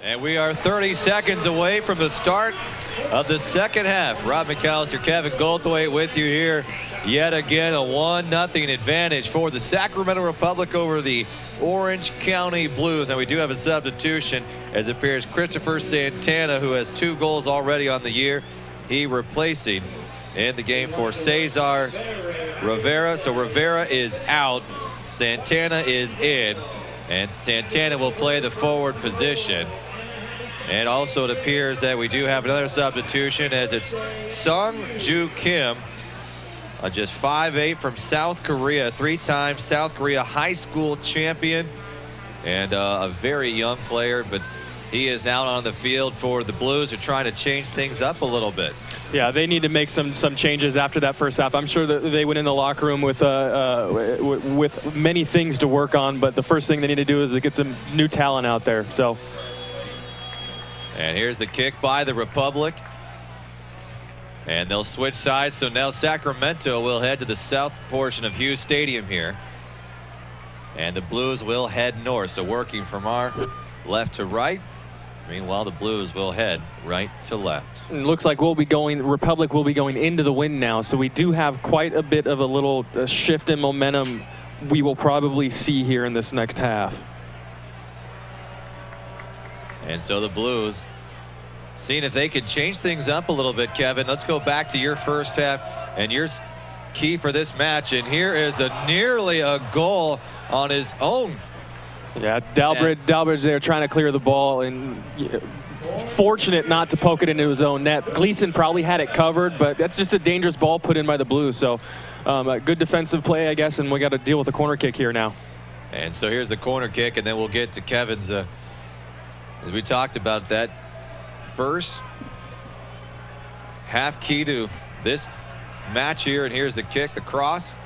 And we are 30 seconds away from the start of the second half. Rob McAllister, Kevin Goldthwait with you here. Yet again, a 1-0 advantage for the Sacramento Republic over the Orange County Blues. Now we do have a substitution as it appears Christopher Santana, who has 2 goals already on the year. He replacing in the game for Cesar Rivera. So Rivera is out, Santana is in, and Santana will play the forward position. And also it appears that we do have another substitution as it's Sung-Ju Kim, just 5'8" from South Korea, 3-time South Korea high school champion, and a very young player, but he is now on the field for the Blues. They're trying to change things up a little bit. Yeah, they need to make some changes after that first half. I'm sure that they went in the locker room with many things to work on, but the first thing they need to do is to get some new talent out there. So. And here's the kick by the Republic. And they'll switch sides, so now Sacramento will head to the south portion of Hughes Stadium here. And the Blues will head north, so working from our left to right. Meanwhile, the Blues will head right to left. It looks like Republic will be going into the wind now, so we do have quite a bit of a little shift in momentum we will probably see here in this next half. And so the Blues seeing if they could change things up a little bit. Kevin, let's go back to your first half and your key for this match. And here is nearly a goal on his own. Yeah, Delbridge there trying to clear the ball, and fortunate not to poke it into his own net. Gleeson probably had it covered, but that's just a dangerous ball put in by the Blues. So a good defensive play, I guess, and we got to deal with the corner kick here now. And so here's the corner kick, and then we'll get to Kevin's, as we talked about, that first half key to this match here. And here's the kick, the cross.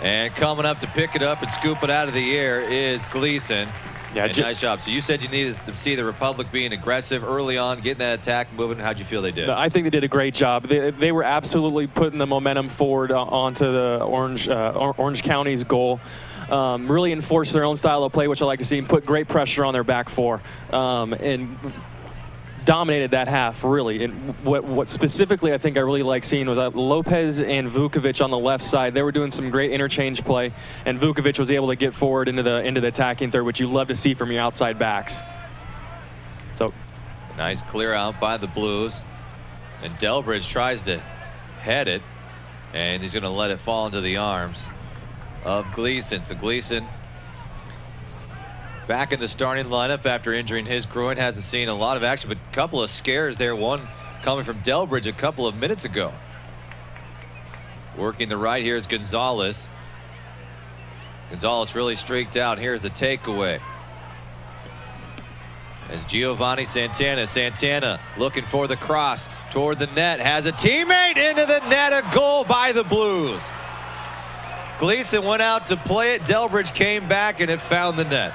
And coming up to pick it up and scoop it out of the air is Gleeson. Yeah, nice job. So you said you needed to see the Republic being aggressive early on, getting that attack moving. How'd you feel they did? I think they did a great job. They were absolutely putting the momentum forward onto the Orange County's goal. Really enforced their own style of play, which I like to see, and put great pressure on their back four. And dominated that half, really. And what specifically I think I really like seeing was Lopez and Vukovic on the left side. They were doing some great interchange play, and Vukovic was able to get forward into the attacking third, which you love to see from your outside backs. So, nice clear out by the Blues, and Delbridge tries to head it, and he's going to let it fall into the arms of Gleeson. So Gleeson back in the starting lineup after injuring his groin. Hasn't seen a lot of action, but a couple of scares there. One coming from Delbridge a couple of minutes ago. Working the right here is Gonzalez. Gonzalez really streaked out. Here's the takeaway. As Giovanni Santana. Santana looking for the cross toward the net. Has a teammate into the net. A goal by the Blues. Gleeson went out to play it. Delbridge came back and it found the net.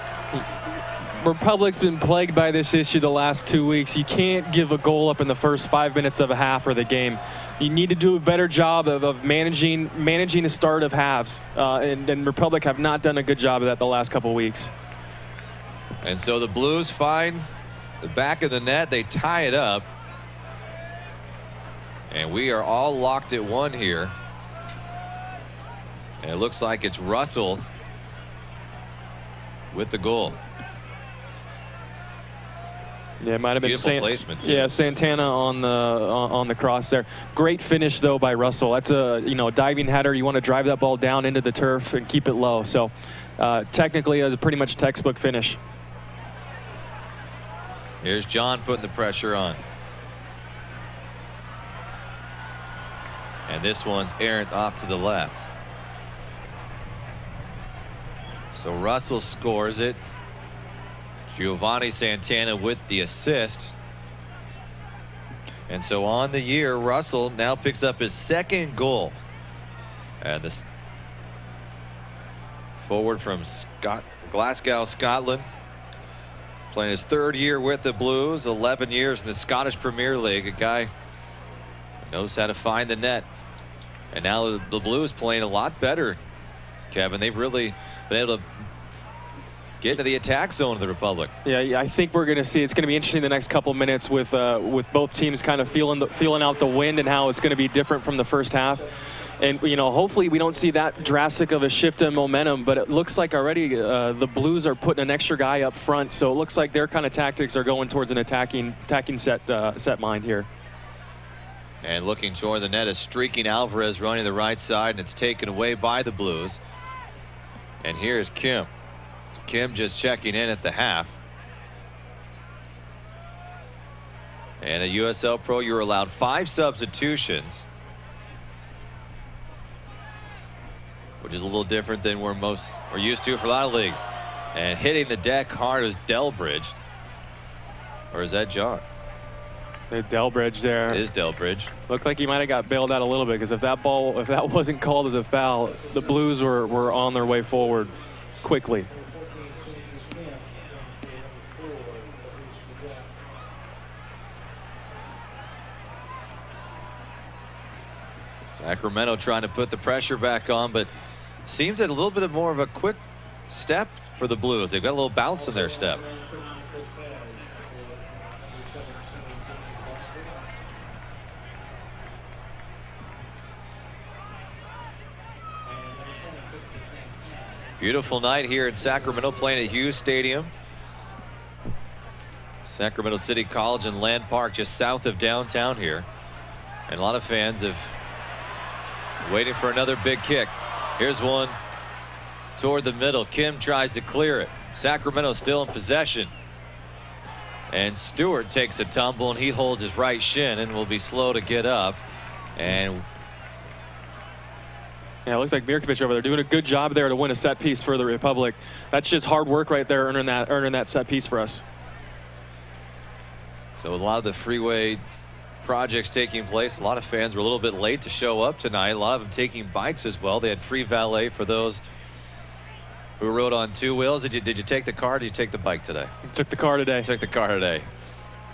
Republic's been plagued by this issue the last 2 weeks. You can't give a goal up in the first 5 minutes of a half or the game. You need to do a better job of managing the start of halves. And Republic have not done a good job of that the last couple weeks. And so the Blues find the back of the net. They tie it up. And we are all locked at one here. And it looks like it's Russell with the goal. Yeah, it might have been Santana on the cross there. Great finish though by Russell. That's a diving header. You want to drive that ball down into the turf and keep it low. So technically, it was a pretty much textbook finish. Here's John putting the pressure on. And this one's errant off to the left. So Russell scores it. Giovanni Santana with the assist. And so on the year, Russell now picks up his second goal. And this forward from Glasgow, Scotland. Playing his third year with the Blues, 11 years in the Scottish Premier League. A guy who knows how to find the net. And now the Blues playing a lot better, Kevin. They've really been able to get into the attack zone of the Republic. Yeah, I think we're going to see. It's going to be interesting the next couple minutes with both teams kind of feeling out the wind and how it's going to be different from the first half. And, you know, hopefully we don't see that drastic of a shift in momentum, but it looks like already the Blues are putting an extra guy up front, so it looks like their kind of tactics are going towards an attacking set mind here. And looking toward the net is streaking Alvarez running the right side, and it's taken away by the Blues. And here's Kim. Kim just checking in at the half. And at USL Pro, you're allowed 5 substitutions, which is a little different than we're used to for a lot of leagues. And hitting the deck hard is DELBRIDGE. Or is that John? DELBRIDGE there. It is DELBRIDGE. Looked like he might have got bailed out a little bit, because if that wasn't called as a foul, the Blues were on their way forward quickly. Sacramento trying to put the pressure back on, but seems at a little bit more of a quick step for the Blues. They've got a little bounce in their step. Beautiful night here in Sacramento, playing at Hughes Stadium. Sacramento City College and Land Park, just south of downtown here. And a lot of fans have waiting for another big kick. Here's one toward the middle. Kim tries to clear it. Sacramento still in possession. And Stewart takes a tumble, and he holds his right shin and will be slow to get up. And yeah, it looks like MIRKOVIĆ over there doing a good job there to win a set piece for the Republic. That's just hard work right there, earning that set piece for us. So a lot of the freeway projects taking place. A lot of fans were a little bit late to show up tonight. A lot of them taking bikes as well. They had free valet for those who rode on 2 wheels. Did you take the car or did you take the bike today? Took the car today. Took the car today.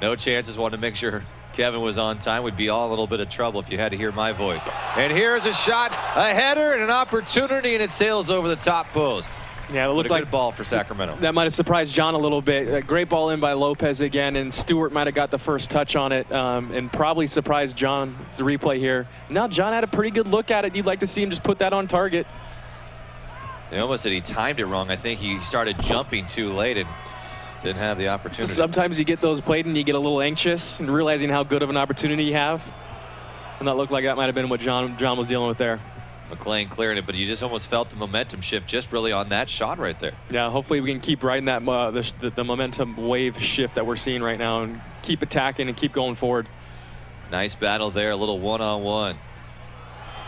No chances. Wanted to make sure Kevin was on time. We'd be all a little bit of trouble if you had to hear my voice. And here's a shot, a header, and an opportunity, and it sails over the top post. Yeah, it looked like a good ball for Sacramento. That might have surprised John a little bit. A great ball in by Lopez again, and Stewart might have got the first touch on it, and probably surprised John. It's the replay here. Now John had a pretty good look at it. You'd like to see him just put that on target. They almost said he timed it wrong. I think he started jumping too late and didn't have the opportunity. Sometimes you get those played and you get a little anxious and realizing how good of an opportunity you have. And that looked like that might have been what John was dealing with there. McLean clearing it, but you just almost felt the momentum shift just really on that shot right there. Yeah, hopefully we can keep riding that the momentum wave shift that we're seeing right now and keep attacking and keep going forward. Nice battle there, a little one-on-one.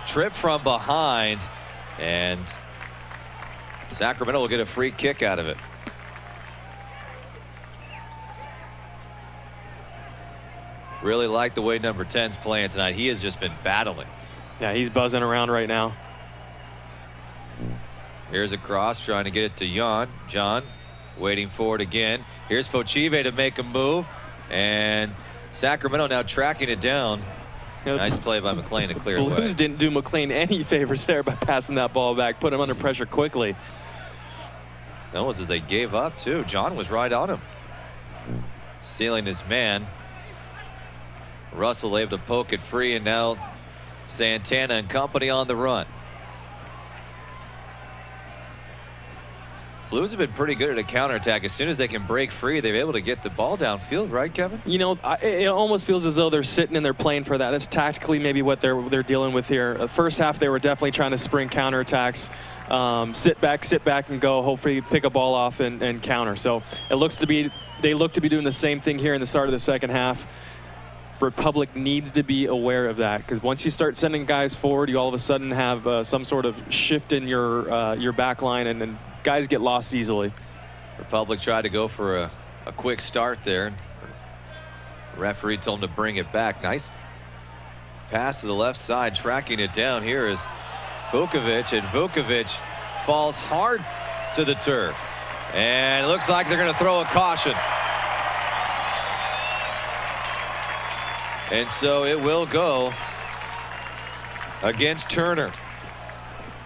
Trip from behind, and Sacramento will get a free kick out of it. Really like the way number 10's playing tonight. He has just been battling. Yeah, he's buzzing around right now. Here's a cross, trying to get it to Jan. John waiting for it again. Here's FOCHIVE to make a move, and Sacramento now tracking it down. Nice play by McLean to clear it away. Blues didn't do McLean any favors there by passing that ball back, put him under pressure quickly. That was as they gave up too. John was right on him, sealing his man. Russell able to poke it free, and now Santana and company on the run. Blues have been pretty good at a counterattack. As soon as they can break free, they're able to get the ball downfield, right, Kevin? You know, it almost feels as though they're sitting and they're playing for that. That's tactically maybe what they're dealing with here. First half, they were definitely trying to spring counterattacks. Sit back, and go. Hopefully, pick a ball off and counter. So it looks to be they look to be doing the same thing here in the start of the second half. Republic needs to be aware of that, because once you start sending guys forward, you all of a sudden have some sort of shift in your back line, and guys get lost easily. Republic tried to go for a quick start there. The referee told him to bring it back. Nice pass to the left side, tracking it down. Here is Vukovic, and Vukovic falls hard to the turf. And it looks like they're going to throw a caution. And so it will go against Turner.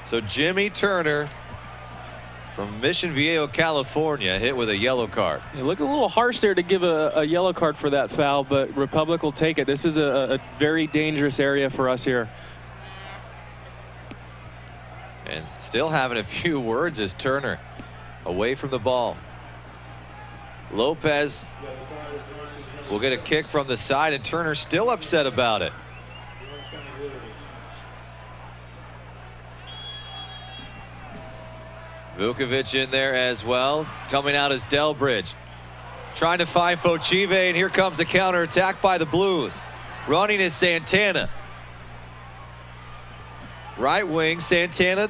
So Jimmy Turner from Mission Viejo, California, hit with a yellow card. It looked a little harsh there to give a yellow card for that foul, but Republic will take it. This is a very dangerous area for us here. And still having a few words is Turner away from the ball. Lopez will get a kick from the side, and Turner still upset about it. Vukovic in there as well. Coming out is DELBRIDGE. Trying to find FOCHIVE, and here comes the counterattack by the Blues. Running is Santana. Right wing, Santana.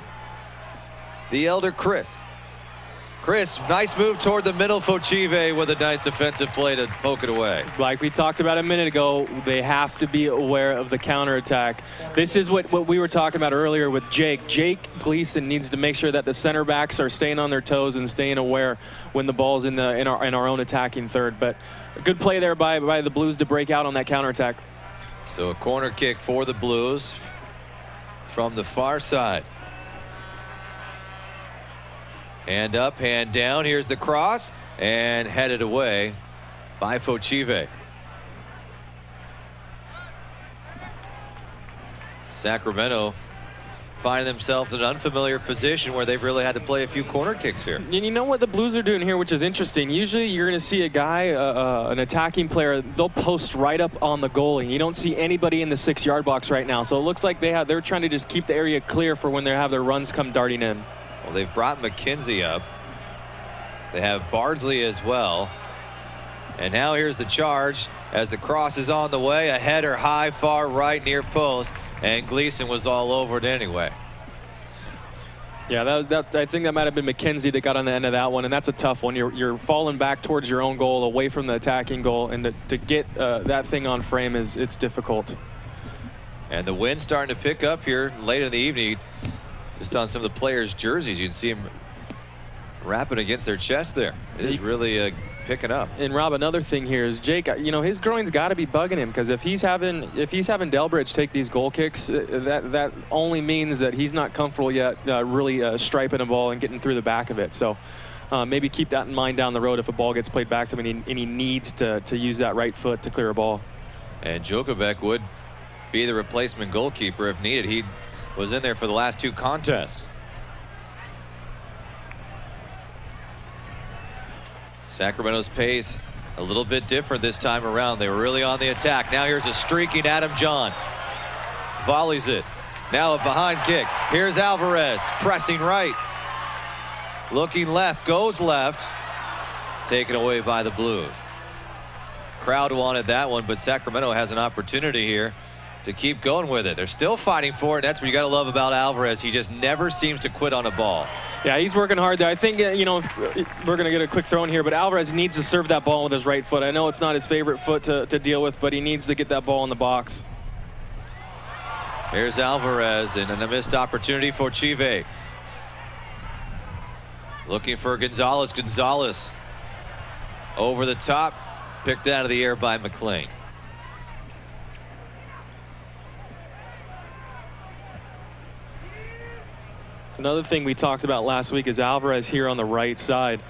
The elder Chris. Chris, nice move toward the middle. FOCHIVE with a nice defensive play to poke it away. Like we talked about a minute ago, they have to be aware of the counterattack. This is what we were talking about earlier with Jake. Jake Gleeson needs to make sure that the center backs are staying on their toes and staying aware when the ball's in our own attacking third. But a good play there by the Blues to break out on that counterattack. So a corner kick for the Blues from the far side. Hand up, hand down. Here's the cross, and headed away by FOCHIVE. Sacramento finding themselves in an unfamiliar position where they've really had to play a few corner kicks here. And you know what the Blues are doing here, which is interesting. Usually you're going to see a guy, an attacking player, they'll post right up on the goalie. You don't see anybody in the 6-yard box right now. So it looks like they're trying to just keep the area clear for when they have their runs come darting in. Well, they've brought McKenzie up. They have Bardsley as well. And now here's the charge as the cross is on the way. A header high, far right, near post. And Gleeson was all over it anyway. Yeah, I think that might have been McKenzie that got on the end of that one, and that's a tough one. You're falling back towards your own goal, away from the attacking goal, and to get that thing on frame it's difficult. And the wind's starting to pick up here late in the evening. Just on some of the players' jerseys, you can see them rapping against their chest there. It is really picking up. And Rob, another thing here is Jake. You know, his groin's got to be bugging him, because if he's having DELBRIDGE take these goal kicks, that only means that he's not comfortable yet, really striping a ball and getting through the back of it. So maybe keep that in mind down the road if a ball gets played back to him and he needs to use that right foot to clear a ball. And Jokovic would be the replacement goalkeeper if needed. He was in there for the last 2 contests. Sacramento's pace a little bit different this time around. They were really on the attack. Now here's a streaking Adam John. Volleys it. Now a behind kick. Here's Alvarez pressing right. Looking left, goes left. Taken away by the Blues. Crowd wanted that one, but Sacramento has an opportunity here to keep going with it. They're still fighting for it. That's what you got to love about Alvarez. He just never seems to quit on a ball. Yeah, he's working hard there. I think, you know, we're going to get a quick throw in here, but Alvarez needs to serve that ball with his right foot. I know it's not his favorite foot to deal with, but he needs to get that ball in the box. Here's Alvarez, and a missed opportunity for FOCHIVE. Looking for Gonzalez. Gonzalez over the top, picked out of the air by McLean. Another thing we talked about last week is Alvarez here on the right side.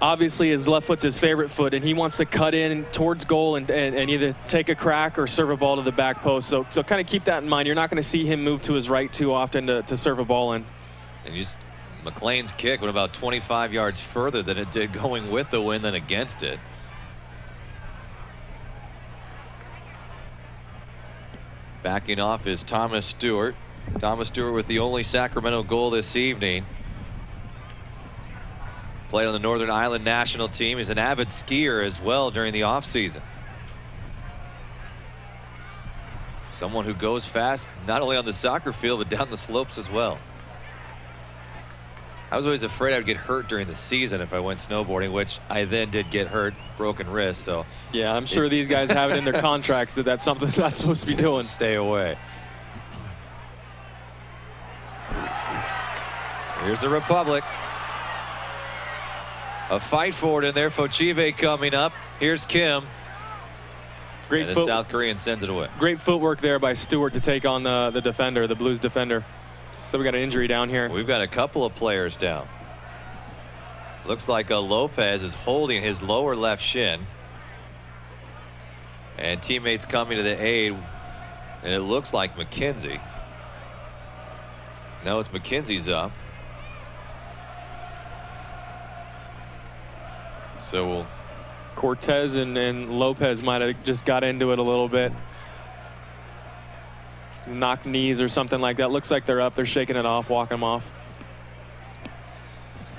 Obviously, his left foot's his favorite foot, and he wants to cut in towards goal and either take a crack or serve a ball to the back post. So kind of keep that in mind. You're not going to see him move to his right too often to serve a ball in. And McLean's kick went about 25 yards further than it did going with the wind than against it. Backing off is Thomas Stewart. Thomas Stewart with the only Sacramento goal this evening. Played on the Northern Ireland national team. He's an avid skier as well during the offseason. Someone who goes fast, not only on the soccer field, but down the slopes as well. I was always afraid I would get hurt during the season if I went snowboarding, which I then did get hurt, broken wrist. So yeah, I'm sure these guys have it in their contracts that that's something they're not supposed to be doing. Stay away. Here's the Republic. A fight for it in there. FOCHIVE coming up. Here's Kim. Great and the South Korean sends it away. Great footwork there by Stewart to take on the defender, the Blues defender. So we got an injury down here. We've got a couple of players down. Looks like Lopez is holding his lower left shin. And teammates coming to the aid. And it looks like McKenzie. No, it's McKenzie's up. So Cortez and Lopez might have just got into it a little bit. Knocked knees or something like that. Looks like they're up. They're shaking it off, walking them off.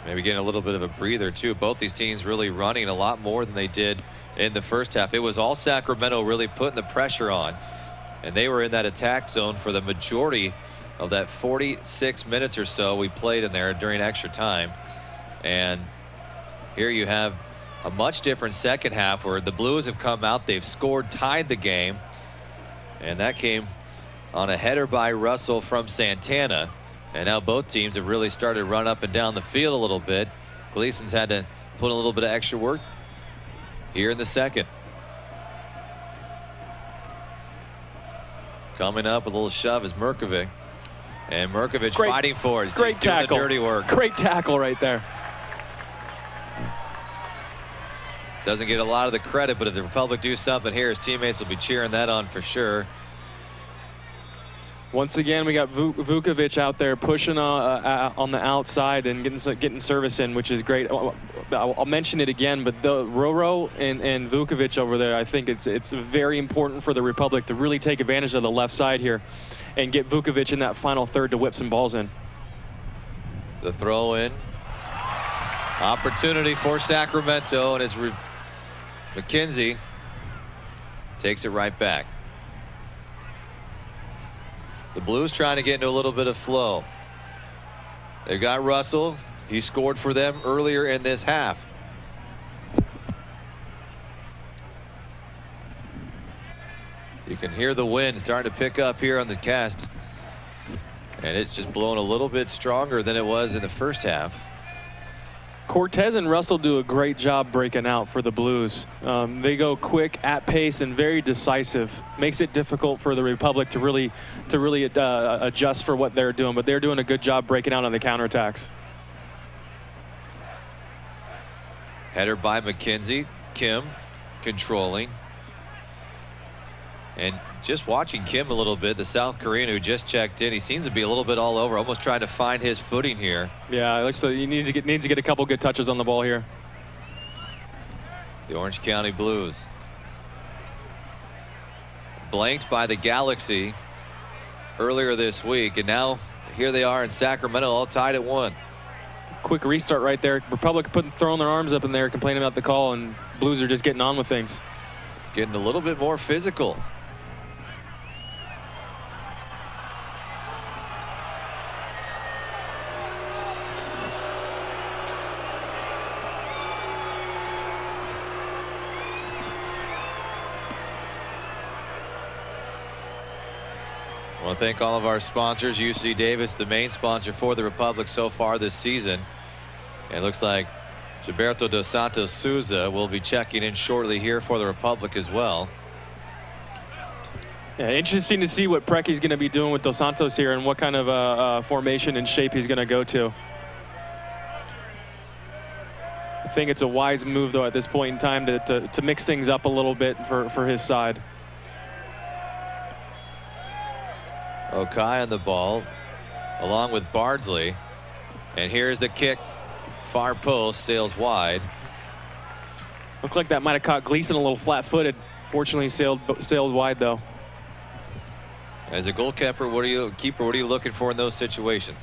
Maybe getting a little bit of a breather too. Both these teams really running a lot more than they did in the first half. It was all Sacramento really putting the pressure on. And they were in that attack zone for the majority of that 46 minutes or so we played in there during extra time. And here you have a much different second half where the Blues have come out. They've scored, tied the game. And that came on a header by Russell from Santana. And now both teams have really started to run up and down the field a little bit. Gleeson's had to put a little bit of extra work here in the second. Coming up with a little shove is MIRKOVIĆ. And MIRKOVIĆ fighting for it. He's Great doing tackle. the dirty work. Great tackle right there. Doesn't get a lot of the credit, but if the Republic do something here, his teammates will be cheering that on for sure. Once again, we got Vukovic out there pushing on the outside and getting service in, which is great. I'll mention it again, but the Roro and Vukovic over there, I think it's very important for the Republic to really take advantage of the left side here and get Vukovic in that final third to whip some balls in. The throw in. Opportunity for Sacramento, and it's McKenzie takes it right back. The Blues trying to get into a little bit of flow. They've got Russell. He scored for them earlier in this half. You can hear the wind starting to pick up here on the cast. And it's just blowing a little bit stronger than it was in the first half. Cortez and Russell do a great job breaking out for the Blues. They go quick, at pace, and very decisive. Makes it difficult for the Republic to really adjust for what they're doing, but they're doing a good job breaking out on the counterattacks. Header by McKenzie. Kim controlling. And just watching Kim a little bit, the South Korean who just checked in, he seems to be a little bit all over, almost trying to find his footing here. Yeah, it looks like he needs to get a couple good touches on the ball here. The Orange County Blues blanked by the Galaxy earlier this week, and now here they are in Sacramento, all tied at 1. Quick restart right there. Republic throwing their arms up in there, complaining about the call, and Blues are just getting on with things. It's getting a little bit more physical. I want to thank all of our sponsors. UC Davis, the main sponsor for the Republic so far this season. And it looks like Gilberto dos Santos Souza will be checking in shortly here for the Republic as well. Yeah, interesting to see what Precky's going to be doing with dos Santos here and what kind of formation and shape he's going to go to. I think it's a wise move, though, at this point in time to mix things up a little bit for his side. Okai on the ball, along with Bardsley. And here's the kick. Far post, sails wide. Looked like that might have caught Gleeson a little flat-footed. Fortunately, sailed wide, though. As a goalkeeper, what are you looking for in those situations?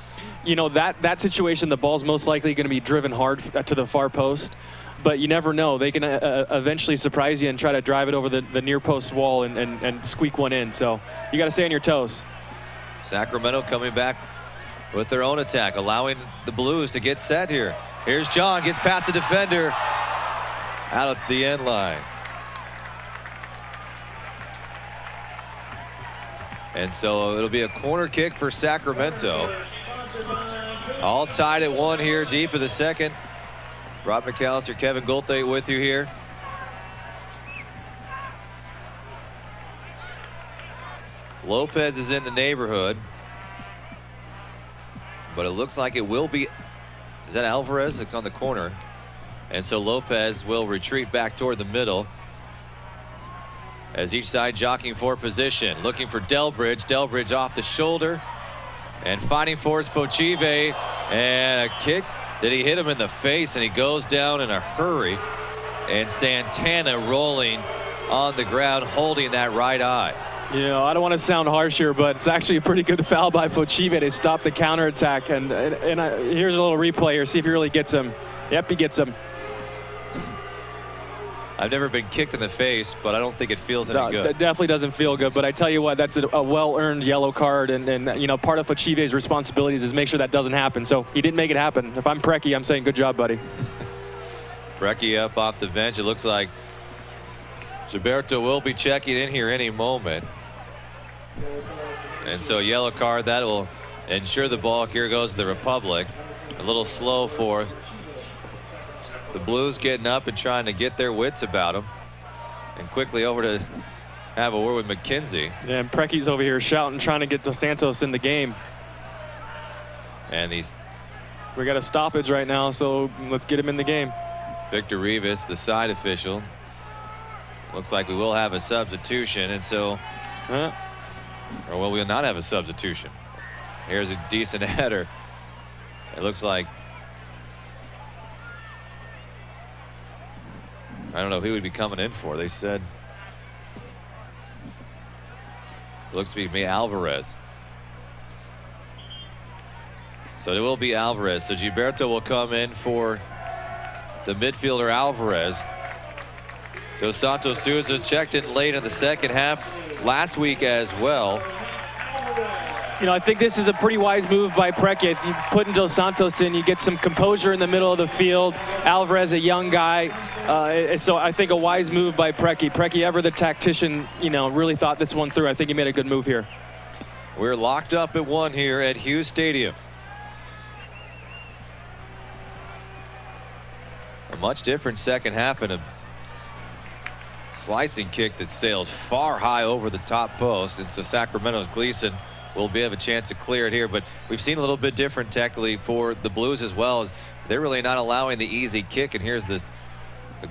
You know, that situation, the ball's most likely going to be driven hard to the far post. But you never know. They can eventually surprise you and try to drive it over the near post wall and squeak one in. So you got to stay on your toes. Sacramento coming back with their own attack, allowing the Blues to get set here. Here's John, gets past the defender, out at the end line. And so it'll be a corner kick for Sacramento. All tied at 1 here, deep in the second. Rob McAllister, Kevin Goldthwait with you here. Lopez is in the neighborhood. but it looks like it will be, is that Alvarez? It's on the corner. And so Lopez will retreat back toward the middle as each side jockeying for position, looking for DELBRIDGE. DELBRIDGE off the shoulder and fighting for his FOCHIVE, and a kick. Did he hit him in the face? And he goes down in a hurry. And Santana rolling on the ground, holding that right eye. You know, I don't want to sound harsh here, but it's actually a pretty good foul by FOCHIVE to stop the counterattack. And here's a little replay here. See if he really gets him. Yep, he gets him. I've never been kicked in the face, but I don't think it feels any good. It definitely doesn't feel good, but I tell you what, that's a well-earned yellow card, and you know, part of FOCHIVE's responsibilities is make sure that doesn't happen. So he didn't make it happen. If I'm Preki, I'm saying good job, buddy. Preki up off the bench. It looks like Gilberto will be checking in here any moment. And so yellow card, that will ensure the ball. Here goes the Republic. A little slow for the Blues, getting up and trying to get their wits about them. And quickly over to have a word with McKenzie. Yeah, and Preki's over here shouting, trying to get Dos Santos in the game. And we got a stoppage right now, so let's get him in the game. Victor Rivas, the side official. Looks like we will have a substitution, and so, or well, we will not have a substitution. Here's a decent header. It looks like, I don't know who would be coming in for. They said, it looks to be Alvarez. So it will be Alvarez. So Gilberto will come in for the midfielder Alvarez. Dos Santos Souza checked in late in the second half last week as well. You know, I think this is a pretty wise move by Preki. If you put Dos Santos in, you get some composure in the middle of the field. Alvarez, a young guy. So I think a wise move by Preki. Preki, ever the tactician, you know, really thought this one through. I think he made a good move here. We're locked up at 1 here at Hughes Stadium. A much different second half, and a slicing kick that sails far high over the top post. And so Sacramento's GLEESON will have a chance to clear it here, but we've seen a little bit different technically for the Blues as well, as they're really not allowing the easy kick. And here's the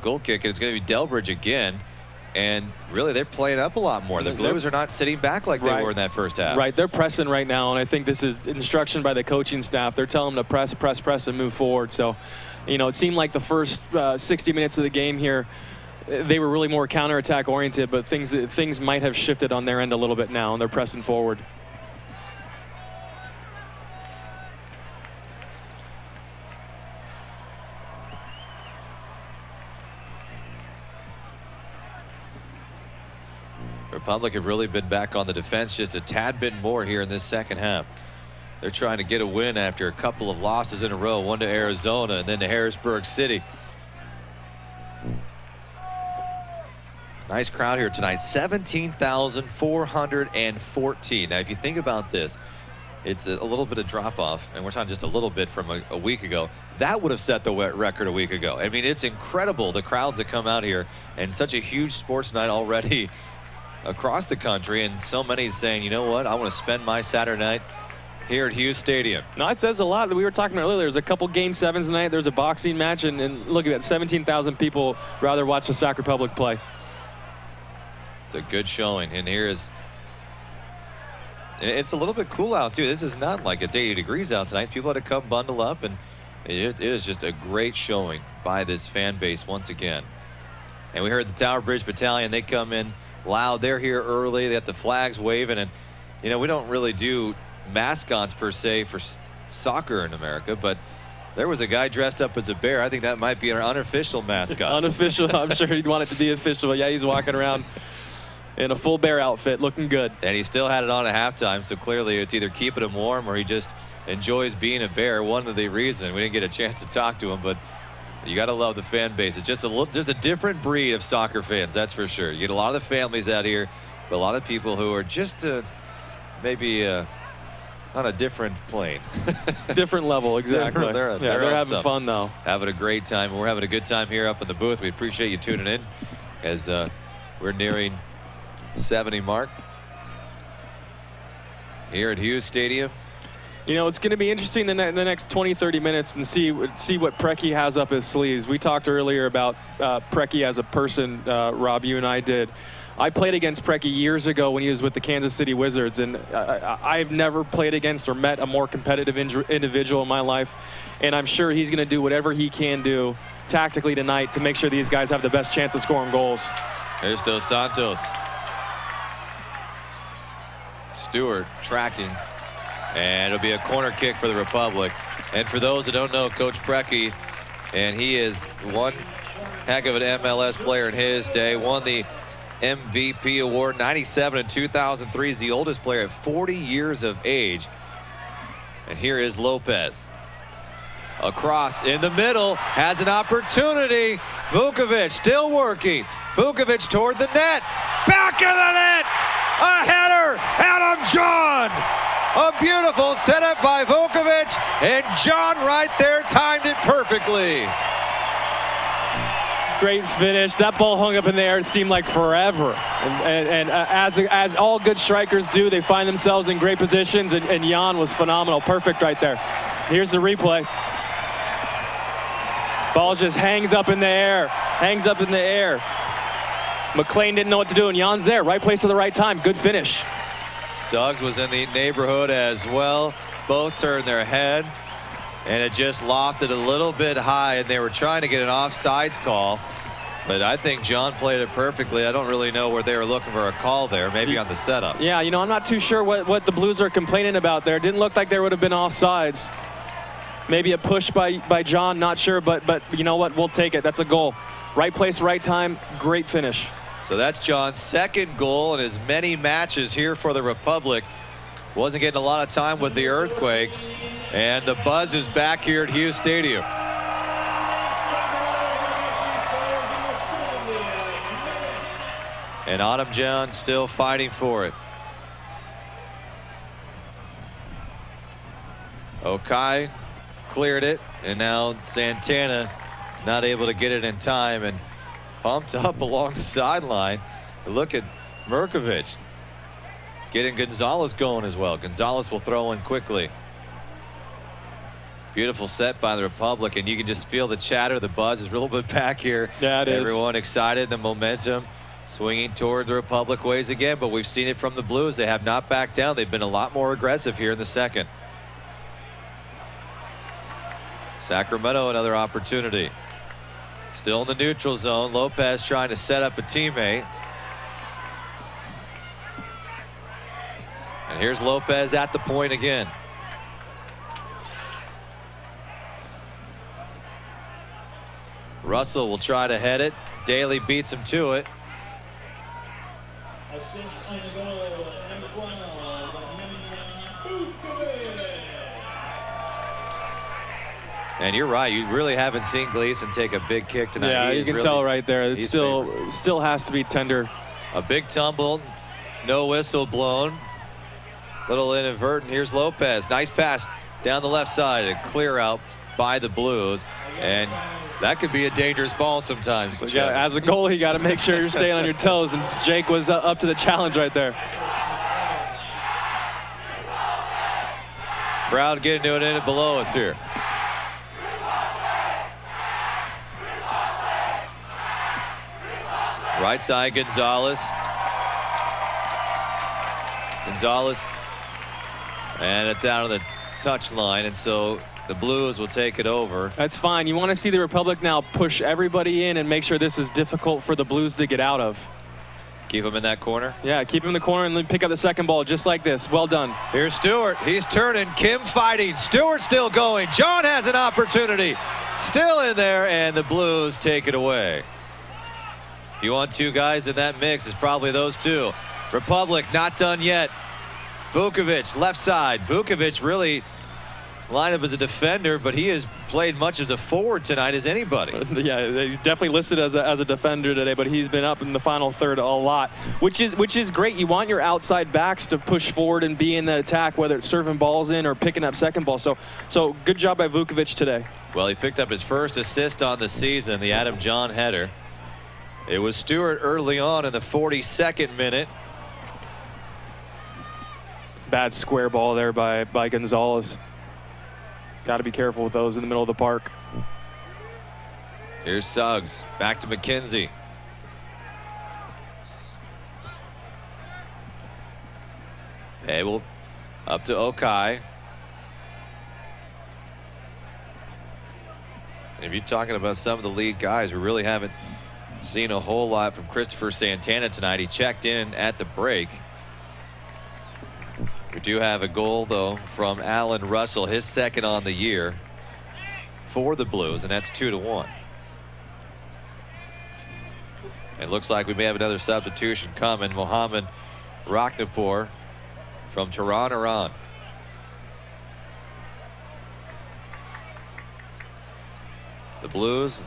goal kick, and it's going to be DELBRIDGE again. And really, they're playing up a lot more. The Blues are not sitting back like they were in that first half. Right, they're pressing right now, and I think this is instruction by the coaching staff. They're telling them to press, press, press, and move forward. So, you know, it seemed like the first 60 minutes of the game here, they were really more counterattack oriented, but things might have shifted on their end a little bit now, and they're pressing forward. Republic have really been back on the defense just a tad bit more here in this second half. They're trying to get a win after a couple of losses in a row, one to Arizona and then to Harrisburg City. Nice crowd here tonight, 17,414. Now, if you think about this, it's a little bit of drop off, and we're talking just a little bit from a week ago. That would have set the record a week ago. I mean, it's incredible the crowds that come out here, and such a huge sports night already across the country, and so many saying, you know what, I want to spend my Saturday night here at Hughes Stadium. No, it says a lot. We were talking earlier, there's a couple Game 7s tonight, there's a boxing match, and look at that, 17,000 people rather watch the Sac Republic play. It's a good showing, and here is, it's a little bit cool out too. This is not like it's 80 degrees out tonight. People had to come bundle up, and it is just a great showing by this fan base once again. And we heard the Tower Bridge Battalion, they come in loud. They're here early. They got the flags waving, and you know, we don't really do mascots per se for soccer in America, but there was a guy dressed up as a bear. I think that might be our unofficial mascot. Unofficial. I'm sure he'd want it to be official, but yeah, he's walking around in a full bear outfit, looking good. And he still had it on at halftime, so clearly it's either keeping him warm or he just enjoys being a bear. One of the reasons we didn't get a chance to talk to him, but you got to love the fan base. It's just a different breed of soccer fans, that's for sure. You get a lot of the families out here, but a lot of people who are just maybe on a different plane. Different level, exactly. They're having something. fun, though. Having a great time. We're having a good time here up in the booth. We appreciate you tuning in as we're nearing 70 mark here at Hughes Stadium. You know, it's going to be interesting in the next 20, 30 minutes and see what Preki has up his sleeves. We talked earlier about Preki as a person, Rob, you and I did. I played against Preki years ago when he was with the Kansas City Wizards, and I've never played against or met a more competitive individual in my life, and I'm sure he's going to do whatever he can do tactically tonight to make sure these guys have the best chance of scoring goals. Here's Dos Santos. Stewart tracking. And it'll be a corner kick for the Republic. And for those that don't know, Coach Preki, and he is one heck of an MLS player in his day, won the MVP award 97 and 2003. He's the oldest player at 40 years of age. And here is Lopez. Across in the middle, has an opportunity. Vukovic still working. Vukovic toward the net. Back of the net! A header! Adam John! A beautiful setup by Vukovic, and John right there timed it perfectly. Great finish. That ball hung up in the air. It seemed like forever. And as all good strikers do, they find themselves in great positions, and Jan was phenomenal. Perfect right there. Here's the replay. Ball just hangs up in the air. Hangs up in the air. McLean didn't know what to do, and Jan's there. Right place at the right time. Good finish. Suggs was in the neighborhood as well. Both turned their head, and it just lofted a little bit high, and they were trying to get an offsides call. But I think John played it perfectly. I don't really know where they were looking for a call there, maybe on the setup. Yeah, you know, I'm not too sure what the Blues are complaining about there. It didn't look like there would have been offsides. Maybe a push by John, not sure, but you know what? We'll take it. That's a goal. Right place, right time, great finish. So that's John's second goal in as many matches here for the Republic. Wasn't getting a lot of time with the Earthquakes. And the buzz is back here at Hughes Stadium. And Adam John still fighting for it. Okai cleared it, and now Santana not able to get it in time, and pumped up along the sideline. Look at MIRKOVIĆ getting Gonzalez going as well. Gonzalez will throw in quickly. Beautiful set by the Republic, and you can just feel the chatter. The buzz is a little bit back here. Yeah, it is. Everyone excited, the momentum swinging toward the Republic ways again, but we've seen it from the Blues. They have not backed down. They've been a lot more aggressive here in the second. Sacramento, another opportunity. Still in the neutral zone. Lopez trying to set up a teammate. And here's Lopez at the point again. Russell will try to head it. DALY beats him to it. And you're right, you really haven't seen GLEESON take a big kick tonight. Yeah, you can tell right there. It still has to be tender. A big tumble, no whistle blown. Little inadvertent. Here's Lopez. Nice pass down the left side and clear out by the Blues. And that could be a dangerous ball sometimes. As a goalie, you got to make sure you're staying on your toes, and Jake was up to the challenge right there. Crowd getting to it in below us here. Right side, Gonzalez. And it's out of the touch line, and so the Blues will take it over. That's fine. You want to see the Republic now push everybody in and make sure this is difficult for the Blues to get out of. Keep him in that corner? Yeah, keep him in the corner and then pick up the second ball just like this. Well done. Here's Stewart. He's turning. Kim fighting. Stewart still going. John has an opportunity. Still in there, and the Blues take it away. If you want two guys in that mix, it's probably those two. Republic not done yet. Vukovic, left side. Vukovic really lined up as a defender, but he has played much as a forward tonight as anybody. Yeah, he's definitely listed as a defender today, but he's been up in the final third a lot, which is great. You want your outside backs to push forward and be in the attack, whether it's serving balls in or picking up second ball. So good job by Vukovic today. Well, he picked up his first assist on the season, the Adam John header. It was Stewart early on in the 42nd minute. Bad square ball there by Gonzalez. Got to be careful with those in the middle of the park. Here's Suggs, back to McKenzie. Abel up to Okai. If you're talking about some of the lead guys, we really haven't seen a whole lot from Christopher Santana tonight. He checked in at the break. We do have a goal, though, from Alan Russell, his second on the year for the Blues, and that's 2-1. It looks like we may have another substitution coming. Mohamed Rakhnapur from Tehran, Iran. The Blues,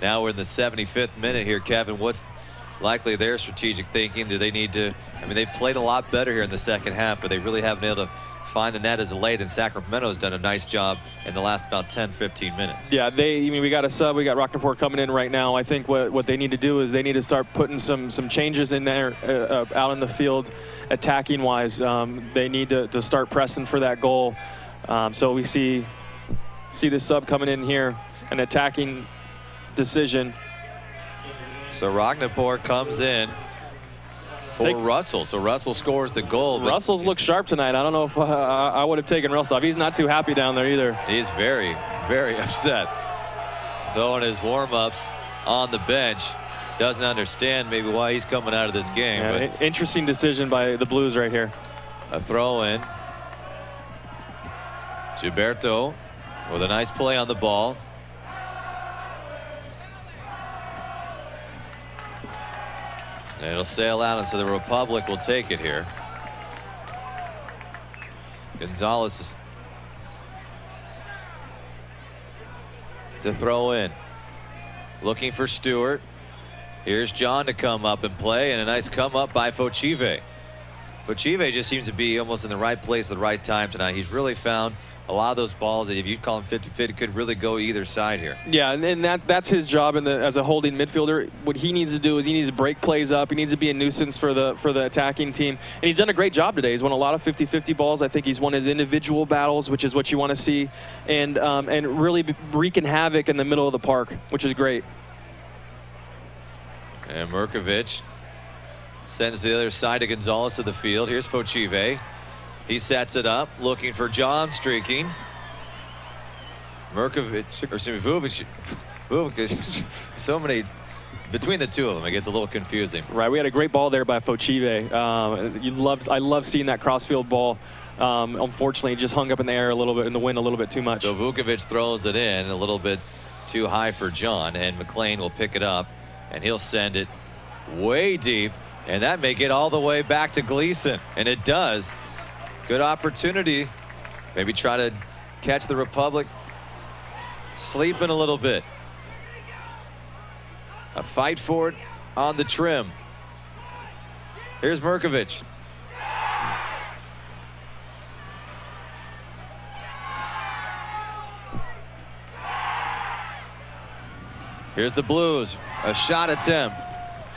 now we're in the 75th minute here, Kevin. What's likely their strategic thinking? Do they need to, I mean, they've played a lot better here in the second half, but they really haven't been able to find the net as of late, and Sacramento's done a nice job in the last about 10-15 minutes. Yeah, we got a sub. We got Rakhnapur coming in right now. I think what they need to do is they need to start putting some changes in there out in the field, attacking wise. They need to start pressing for that goal. So we see the sub coming in here, an attacking decision. So Rakhnapur comes in for Russell. So Russell scores the goal. Russell's looked sharp tonight. I don't know if I would have taken Russell off. He's not too happy down there either. He's very, very upset. Throwing his warm-ups on the bench. Doesn't understand maybe why he's coming out of this game. Yeah, but interesting decision by the Blues right here. A throw in. Gilberto with a nice play on the ball. And it'll sail out, and so the Republic will take it here. Gonzalez is to throw in. Looking for Stewart. Here's John to come up and play, and a nice come up by FOCHIVE. FOCHIVE just seems to be almost in the right place at the right time tonight. He's really found a lot of those balls that if you'd call him 50-50 could really go either side here. Yeah, and that's his job as a holding midfielder. What he needs to do is he needs to break plays up. He needs to be a nuisance for the attacking team. And he's done a great job today. He's won a lot of 50-50 balls. I think he's won his individual battles, which is what you want to see, and really wreaking havoc in the middle of the park, which is great. And MIRKOVIĆ sends the other side to Gonzalez to the field. Here's FOCHIVE. He sets it up, looking for John streaking. Vujovic, so many, between the two of them, it gets a little confusing. Right, we had a great ball there by FOCHIVE. I love seeing that crossfield ball. Unfortunately, it just hung up in the air a little bit, in the wind a little bit too much. So Vujovic throws it in a little bit too high for John, and McLean will pick it up, and he'll send it way deep, and that may get all the way back to GLEESON, and it does. Good opportunity. Maybe try to catch the Republic sleeping a little bit. A fight for it on the trim. Here's MIRKOVIC. Here's the Blues. A shot attempt.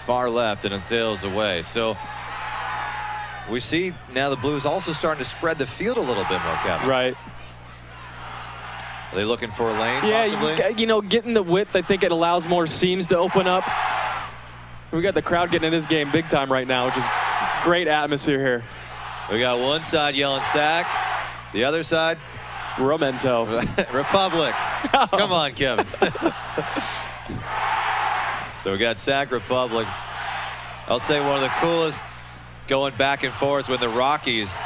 Far left, and it sails away. So we see now the Blues also starting to spread the field a little bit more, Kevin. Right. Are they looking for a lane, yeah, possibly? you know, getting the width, I think it allows more seams to open up. We got the crowd getting in this game big time right now, which is great atmosphere here. We got one side yelling sack, the other side Romento. Republic. Come on, Kevin. So we got sack Republic. I'll say one of the coolest going back and forth when the Rockies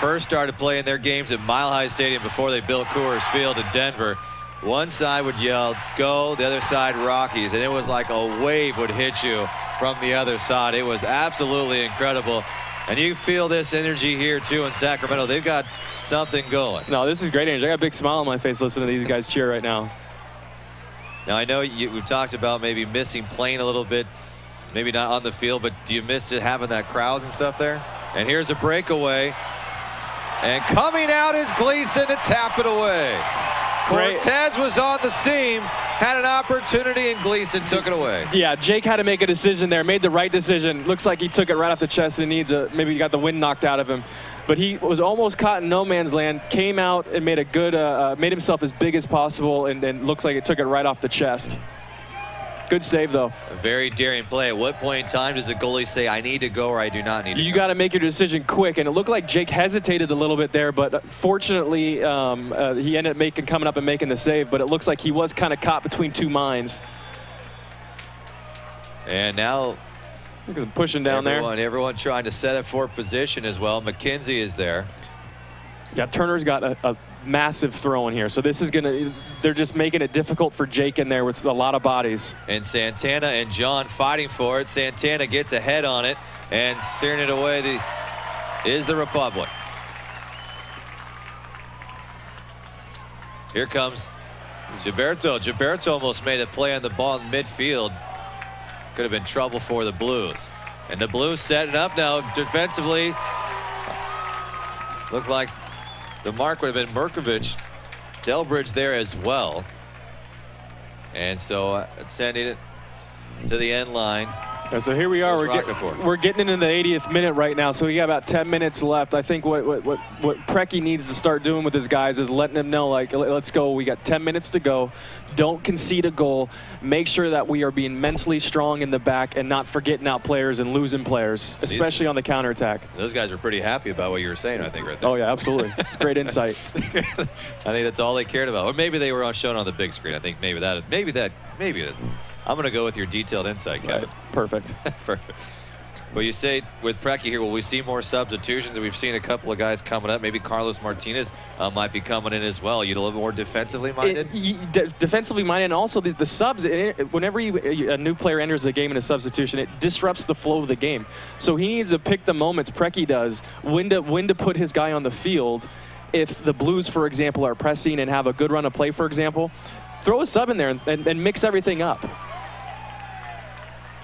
first started playing their games at Mile High Stadium before they built Coors Field in Denver. One side would yell, go, the other side, Rockies, and it was like a wave would hit you from the other side. It was absolutely incredible. And you feel this energy here, too, in Sacramento. They've got something going. No, this is great energy. I got a big smile on my face listening to these guys cheer right now. Now, I know we've talked about maybe missing playing a little bit, maybe not on the field, but do you miss just having that crowds and stuff there? And here's a breakaway. And coming out is GLEESON to tap it away. Great. Cortez was on the seam, had an opportunity, and GLEESON took it away. Yeah, Jake had to make a decision there, made the right decision. Looks like he took it right off the chest and needs maybe he got the wind knocked out of him. But he was almost caught in no man's land, came out and made a good, made himself as big as possible, and looks like it took it right off the chest. Good save, though. A very daring play. At what point in time does the goalie say, I need to go or I do not need to go? You got to make your decision quick, and it looked like Jake hesitated a little bit there, but fortunately he ended up coming up and making the save, but it looks like he was kind of caught between two minds. And now pushing down everyone trying to set it for position as well. McKenzie is there. Yeah, Turner's got a massive throw in here, so this is they're just making it difficult for Jake in there with a lot of bodies. And Santana and John fighting for it. Santana gets ahead on it and steering it away is the Republic. Here comes Gilberto. Gilberto almost made a play on the ball in midfield. Could have been trouble for the Blues. And the Blues setting up now defensively. Looked like the mark would have been MIRKOVIĆ. DELBRIDGE there as well. And so sending it to the end line. Yeah, so here we are. We're getting into the 80th minute right now. So we got about 10 minutes left. I think what Preki needs to start doing with his guys is letting them know, like, let's go. We got 10 minutes to go. Don't concede a goal. Make sure that we are being mentally strong in the back and not forgetting out players and losing players, especially on the counterattack. Those guys are pretty happy about what you were saying, I think, right there. Oh, yeah, absolutely. It's great insight. I think that's all they cared about. Or maybe they were shown on the big screen. I think maybe it is. I'm going to go with your detailed insight, Kevin. Right. Perfect. Perfect. Well, you say with Preki here, will we see more substitutions? We've seen a couple of guys coming up. Maybe Carlos Martinez might be coming in as well. You a little more defensively minded? Defensively minded, and also the subs, whenever a new player enters the game in a substitution, it disrupts the flow of the game. So he needs to pick the moments, Preki does, when to put his guy on the field. If the Blues, for example, are pressing and have a good run of play, for example, throw a sub in there and mix everything up.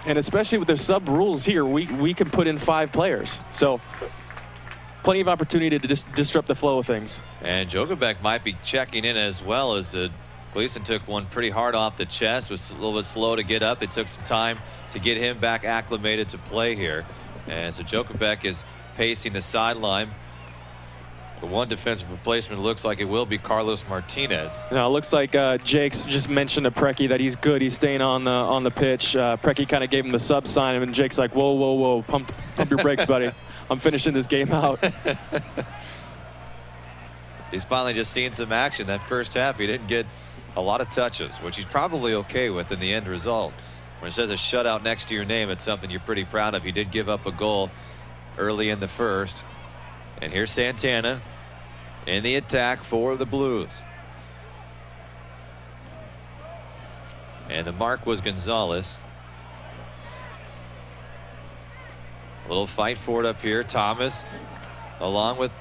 And especially with the sub rules here, we can put in 5 players. So plenty of opportunity to disrupt the flow of things. And Jokovic might be checking in as well, as GLEESON took one pretty hard off the chest, was a little bit slow to get up. It took some time to get him back acclimated to play here. And so Jokovic is pacing the sideline. The one defensive replacement looks like it will be Carlos Martinez. Now it looks like Jake's just mentioned to Preki that he's good. He's staying on the pitch. Preki kind of gave him the sub sign, and Jake's like, whoa, whoa, whoa, pump your brakes, buddy. I'm finishing this game out. He's finally just seeing some action. That first half, he didn't get a lot of touches, which he's probably okay with in the end result. When it says a shutout next to your name, it's something you're pretty proud of. He did give up a goal early in the first. And here's Santana in the attack for the Blues. And the mark was Gonzalez. A little fight for it up here. Thomas along with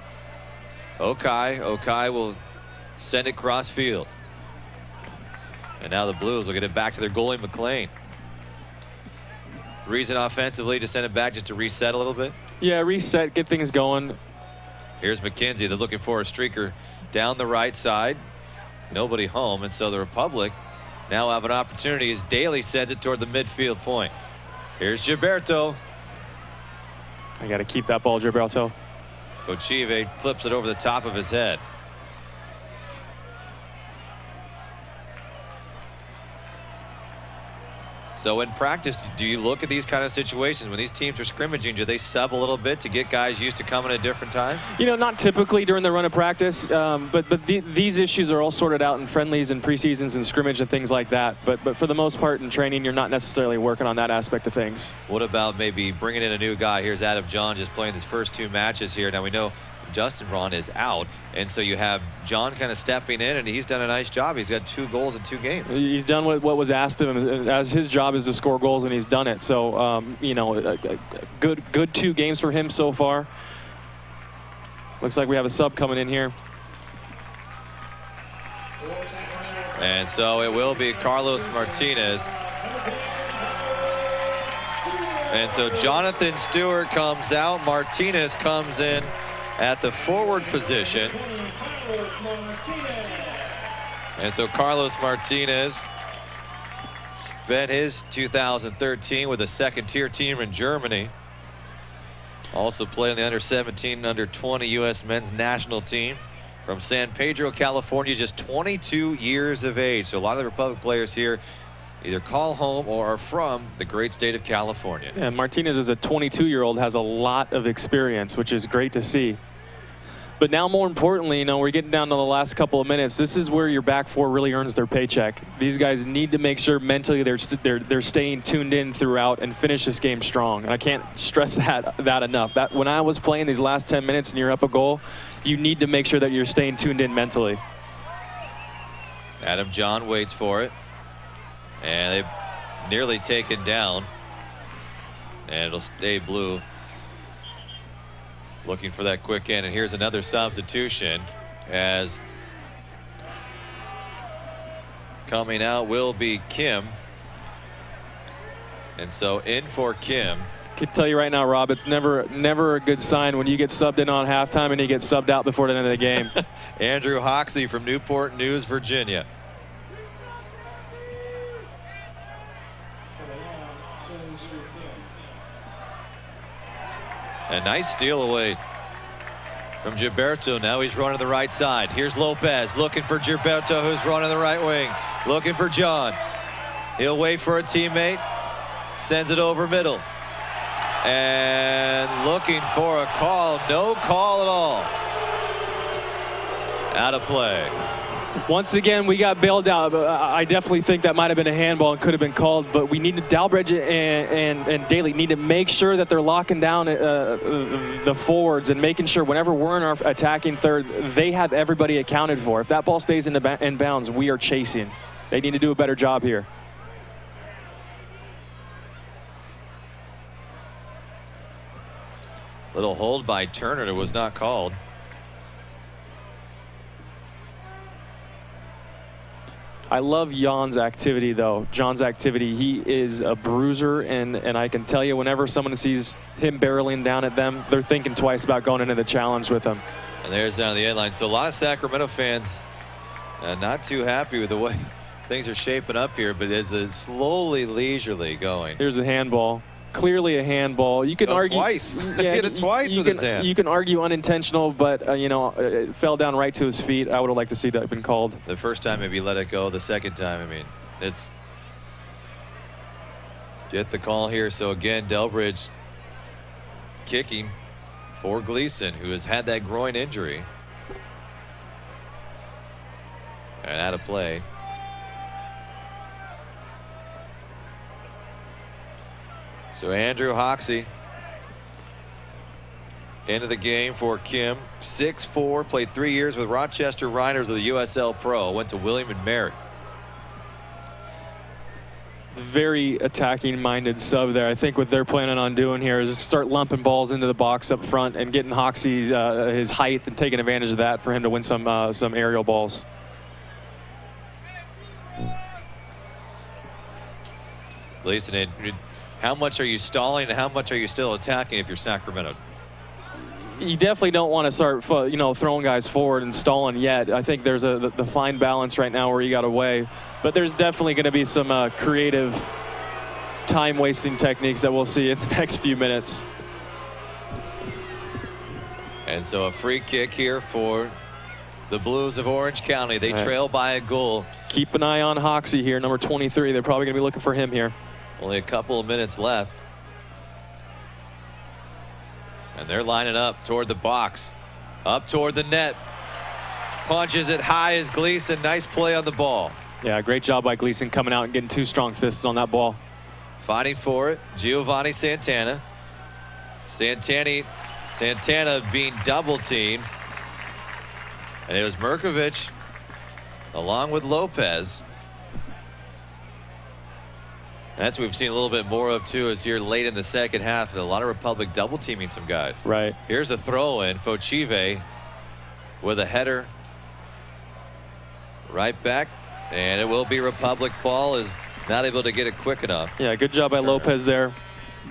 Okai. Okai will send it cross field. And now the Blues will get it back to their goalie, McLean. Reason offensively to send it back just to reset a little bit? Yeah, reset, get things going. Here's McKenzie. They're looking for a streaker down the right side. Nobody home, and so the Republic now have an opportunity as DALY sends it toward the midfield point. Here's Gilberto. I got to keep that ball, Gilberto. FOCHIVE flips it over the top of his head. So in practice, do you look at these kind of situations when these teams are scrimmaging? Do they sub a little bit to get guys used to coming at different times? You know, not typically during the run of practice, but these issues are all sorted out in friendlies and preseasons and scrimmage and things like that. But for the most part in training, you're not necessarily working on that aspect of things. What about maybe bringing in a new guy? Here's Adam John just playing his first 2 matches here. Now we know Justin Braun is out, and so you have John kind of stepping in, and he's done a nice job. He's got 2 goals in 2 games. He's done what was asked of him, as his job is to score goals, and he's done it. So, you know, a good 2 games for him so far. Looks like we have a sub coming in here. And so it will be Carlos Martinez. And so Jonathan Stewart comes out. Martinez comes in at the forward position. And so Carlos Martinez spent his 2013 with a second-tier team in Germany. Also played on the under-17, under-20 U.S. men's national team. From San Pedro, California, just 22 years of age. So a lot of the Republic players here either call home or are from the great state of California. Yeah, Martinez as a 22-year-old has a lot of experience, which is great to see. But now, more importantly, you know, we're getting down to the last couple of minutes. This is where your back four really earns their paycheck. These guys need to make sure mentally they're staying tuned in throughout and finish this game strong. And I can't stress that enough. That when I was playing these last 10 minutes and you're up a goal, you need to make sure that you're staying tuned in mentally. Adam John waits for it. And they've nearly taken down. And it'll stay blue. Looking for that quick in, and here's another substitution as coming out will be Kim. And so in for Kim. I can tell you right now, Rob, it's never a good sign when you get subbed in on halftime and you get subbed out before the end of the game. Andrew Hoxie from Newport News, Virginia. A nice steal away from Gilberto. Now he's running the right side. Here's Lopez looking for Gilberto, who's running the right wing. Looking for John. He'll wait for a teammate. Sends it over middle. And looking for a call. No call at all. Out of play. Once again, we got bailed out. I definitely think that might have been a handball and could have been called, but we need to, DELBRIDGE and DALY need to make sure that they're locking down the forwards and making sure whenever we're in our attacking third, they have everybody accounted for. If that ball stays in bounds, we are chasing. They need to do a better job here. Little hold by Turner that was not called. I love Jan's activity, though. John's activity. He is a bruiser, and I can tell you whenever someone sees him barreling down at them, they're thinking twice about going into the challenge with him. And there's down the end line. So a lot of Sacramento fans not too happy with the way things are shaping up here, but it's a slowly, leisurely going. Here's a handball. Clearly a handball. You can argue twice. Yeah, hit it twice with his hand. You can argue unintentional, but you know, it fell down right to his feet. I would have liked to see that been called. The first time maybe let it go. The second time, I mean, it's get the call here. So again, DELBRIDGE kicking for GLEESON, who has had that groin injury. And out of play. So Andrew Hoxie into the game for Kim. 6'4", played 3 years with Rochester Rhiners of the USL Pro. Went to William & Mary. Very attacking-minded sub there. I think what they're planning on doing here is start lumping balls into the box up front and getting Hoxie's his height and taking advantage of that for him to win some aerial balls. GLEESON, how much are you stalling and how much are you still attacking if you're Sacramento? You definitely don't want to start, throwing guys forward and stalling yet. I think there's the fine balance right now where you got to weigh. But there's definitely going to be some creative time-wasting techniques that we'll see in the next few minutes. And so a free kick here for the Blues of Orange County. They trail by a goal. Keep an eye on Hoxie here, number 23. They're probably going to be looking for him here. Only a couple of minutes left. And they're lining up toward the box. Up toward the net. Punches it high as GLEESON. Nice play on the ball. Yeah, great job by GLEESON coming out and getting two strong fists on that ball. Fighting for it, Giovanni Santana. Santana being double teamed. And it was MIRKOVIĆ along with Lopez. That's what we've seen a little bit more of, too, is here late in the second half. A lot of Republic double-teaming some guys. Right. Here's a throw-in. FOCHIVE with a header right back. And it will be Republic ball. Is not able to get it quick enough. Yeah, good job by Lopez there,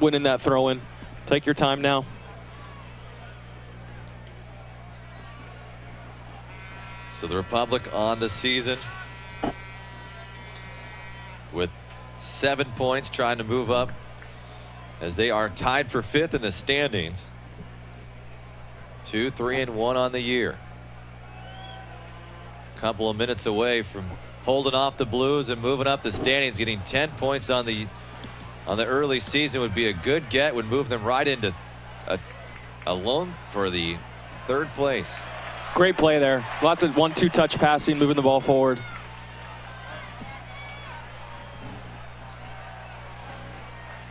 winning that throw-in. Take your time now. So the Republic on the season with 7 points, trying to move up as they are tied for 5th in the standings. 2-3-1 on the year. Couple of minutes away from holding off the Blues and moving up the standings. Getting 10 points on the early season would be a good get. Would move them right into a loan for the 3rd place. Great play there. Lots of 1-2 touch passing, moving the ball forward.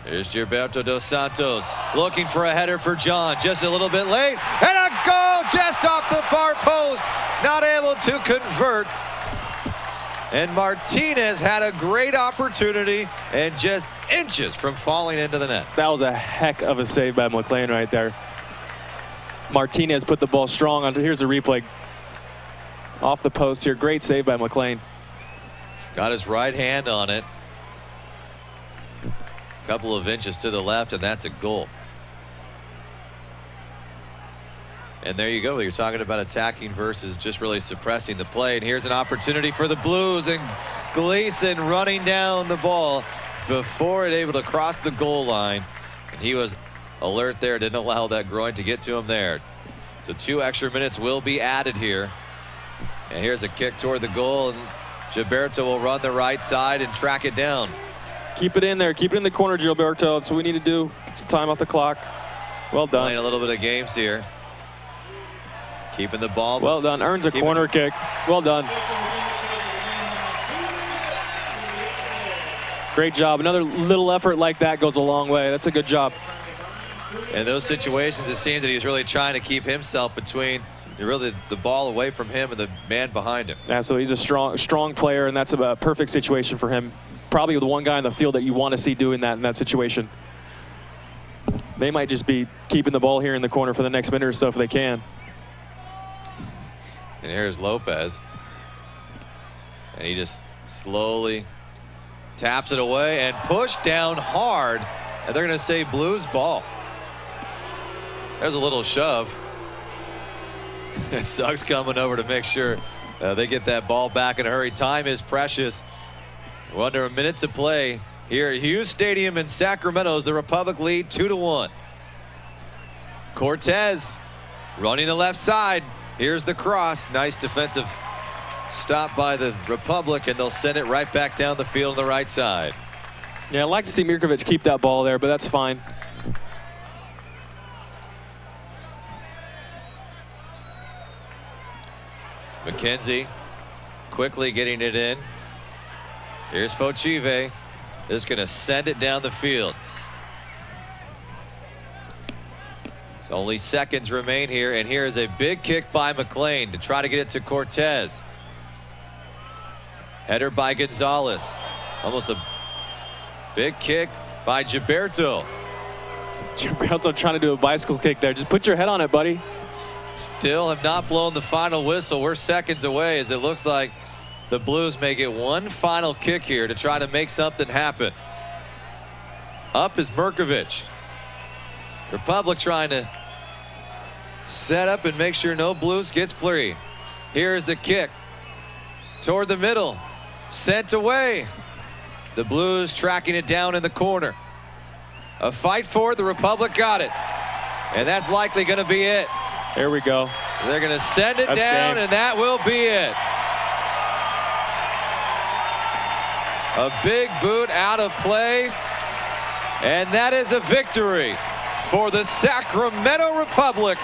Here's Gilberto dos Santos looking for a header for John. Just a little bit late. And a goal just off the far post. Not able to convert. And Martinez had a great opportunity and just inches from falling into the net. That was a heck of a save by McLean right there. Martinez put the ball strong on. Here's a replay. Off the post here. Great save by McLean. Got his right hand on it. Couple of inches to the left, and that's a goal. And there you go. You're talking about attacking versus just really suppressing the play. And here's an opportunity for the Blues, and GLEESON running down the ball before it able to cross the goal line. And he was alert there, didn't allow that groin to get to him there. So 2 extra minutes will be added here. And here's a kick toward the goal, and Gilberto will run the right side and track it down. Keep it in there. Keep it in the corner, Gilberto. That's what we need to do. Get some time off the clock. Well done. Playing a little bit of games here. Keeping the ball. Well done. Earns a corner kick. Well done. Great job. Another little effort like that goes a long way. That's a good job. In those situations, it seems that he's really trying to keep himself between really the ball away from him and the man behind him. Absolutely. He's a strong player, and that's a perfect situation for him. Probably the one guy on the field that you want to see doing that in that situation. They might just be keeping the ball here in the corner for the next minute or so if they can. And here's Lopez. And he just slowly taps it away and pushed down hard. And they're going to say Blues ball. There's a little shove. And Suggs coming over to make sure they get that ball back in a hurry. Time is precious. We're under a minute to play here at Hughes Stadium in Sacramento as the Republic lead 2-1. Cortez running the left side. Here's the cross. Nice defensive stop by the Republic, and they'll send it right back down the field on the right side. Yeah, I'd like to see MIRKOVIĆ keep that ball there, but that's fine. McKenzie quickly getting it in. Here's FOCHIVE. Is going to send it down the field. So only seconds remain here, and here is a big kick by McLean to try to get it to Cortez. Header by Gonzalez. Almost a big kick by Gilberto. Gilberto trying to do a bicycle kick there. Just put your head on it, buddy. Still have not blown the final whistle. We're seconds away as it looks like the Blues may get one final kick here to try to make something happen. Up is MIRKOVIĆ. Republic trying to set up and make sure no Blues gets free. Here's the kick toward the middle. Sent away. The Blues tracking it down in the corner. A fight for it. The Republic got it. And that's likely going to be it. There we go. They're going to send it down, and that will be it. A big boot out of play, and that is a victory for the Sacramento Republic.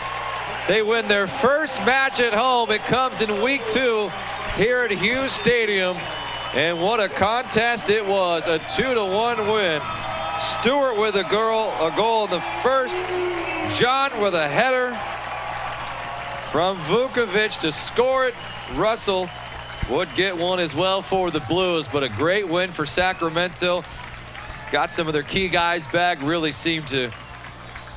They win their first match at home. It comes in week 2 here at Hughes Stadium, and what a contest it was. A 2-1 win. Stewart with a goal in the first. John with a header from Vukovic to score it. Russell would get one as well for the Blues, but a great win for Sacramento. Got some of their key guys back, really seemed to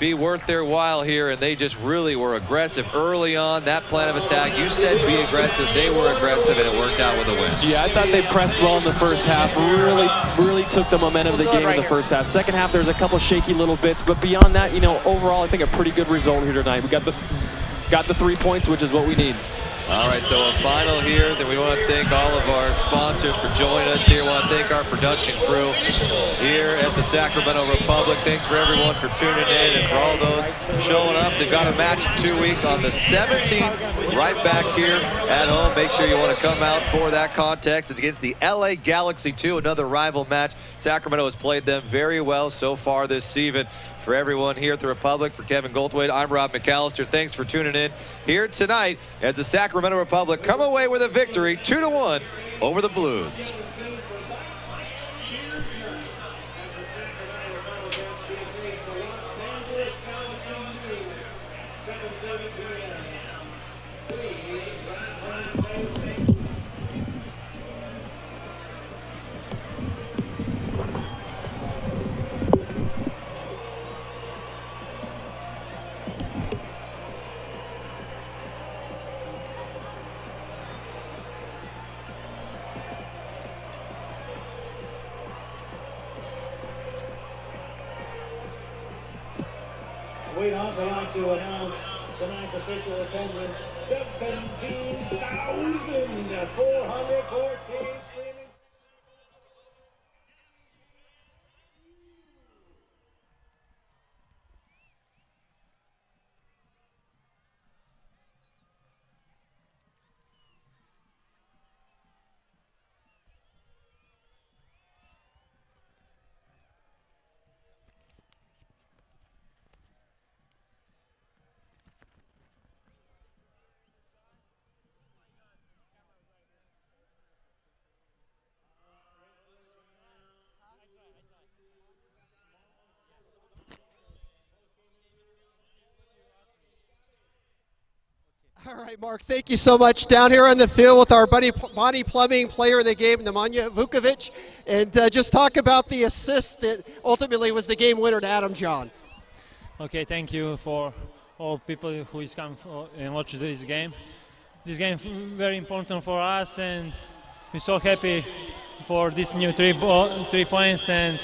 be worth their while here, and they just really were aggressive early on. That plan of attack, you said be aggressive. They were aggressive, and it worked out with a win. Yeah, I thought they pressed well in the first half. Really took the momentum of the game in the first half. Second half, there's a couple shaky little bits, but beyond that, you know, overall, I think a pretty good result here tonight. We got the 3 points, which is what we need. All right, so a final here. Then we want to thank all of our sponsors for joining us here. We want to thank our production crew here at the Sacramento Republic. Thanks for everyone for tuning in and for all those showing up. They've got a match in 2 weeks on the 17th, right back here at home. Make sure you want to come out for that contest. It's against the LA Galaxy 2, another rival match. Sacramento has played them very well so far this season. For everyone here at the Republic, for Kevin Goldthwait, I'm Rob McAllister. Thanks for tuning in here tonight as the Sacramento Republic come away with a victory, 2-1 over the Blues. We'd also like to announce tonight's official attendance, 17,414 streaming. All right, Mark, thank you so much. Down here on the field with our Bonnie Plumbing player of the game, Nemanja Vukovic, and just talk about the assist that ultimately was the game winner to Adam John. Okay, thank you for all people who is come and watch this game. This game is very important for us, and we're so happy for this new 3 points, and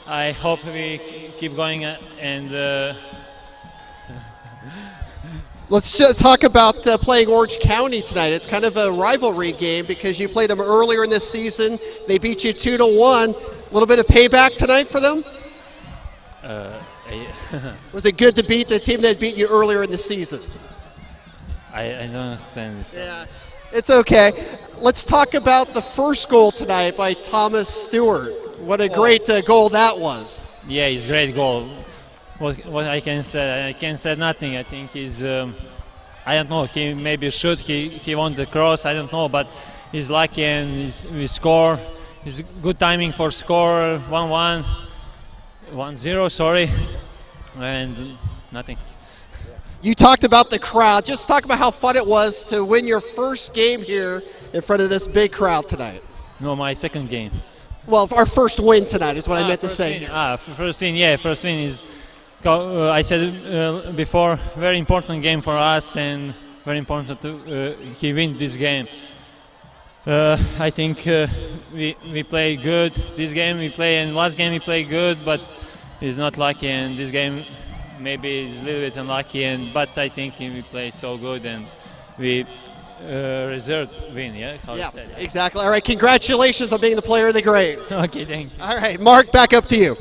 I hope we keep going and Let's just talk about playing Orange County tonight. It's kind of a rivalry game because you played them earlier in this season. They beat you 2-1. A little bit of payback tonight for them? Was it good to beat the team that beat you earlier in the season? I don't understand. Yeah, it's okay. Let's talk about the first goal tonight by Thomas Stewart. What a great goal that was. Yeah, it's a great goal. What I can say, I can't say nothing. I think he's, I don't know, he maybe shoot, he won the cross, I don't know, but he's lucky and we score. It's good timing for score, 1-1, 1-0, sorry, and nothing. You talked about the crowd. Just talk about how fun it was to win your first game here in front of this big crowd tonight. No, my second game. Well, our first win tonight is what I meant to say. First win, yeah, first win is, I said before, very important game for us and very important to he win this game. I think we play good this game, and last game we play good, but he's not lucky, and this game maybe is a little bit unlucky, but I think we play so good and we reserved win, yeah? Yeah, exactly. All right, congratulations on being the player of the game. Okay, thank you. All right, Mark, back up to you.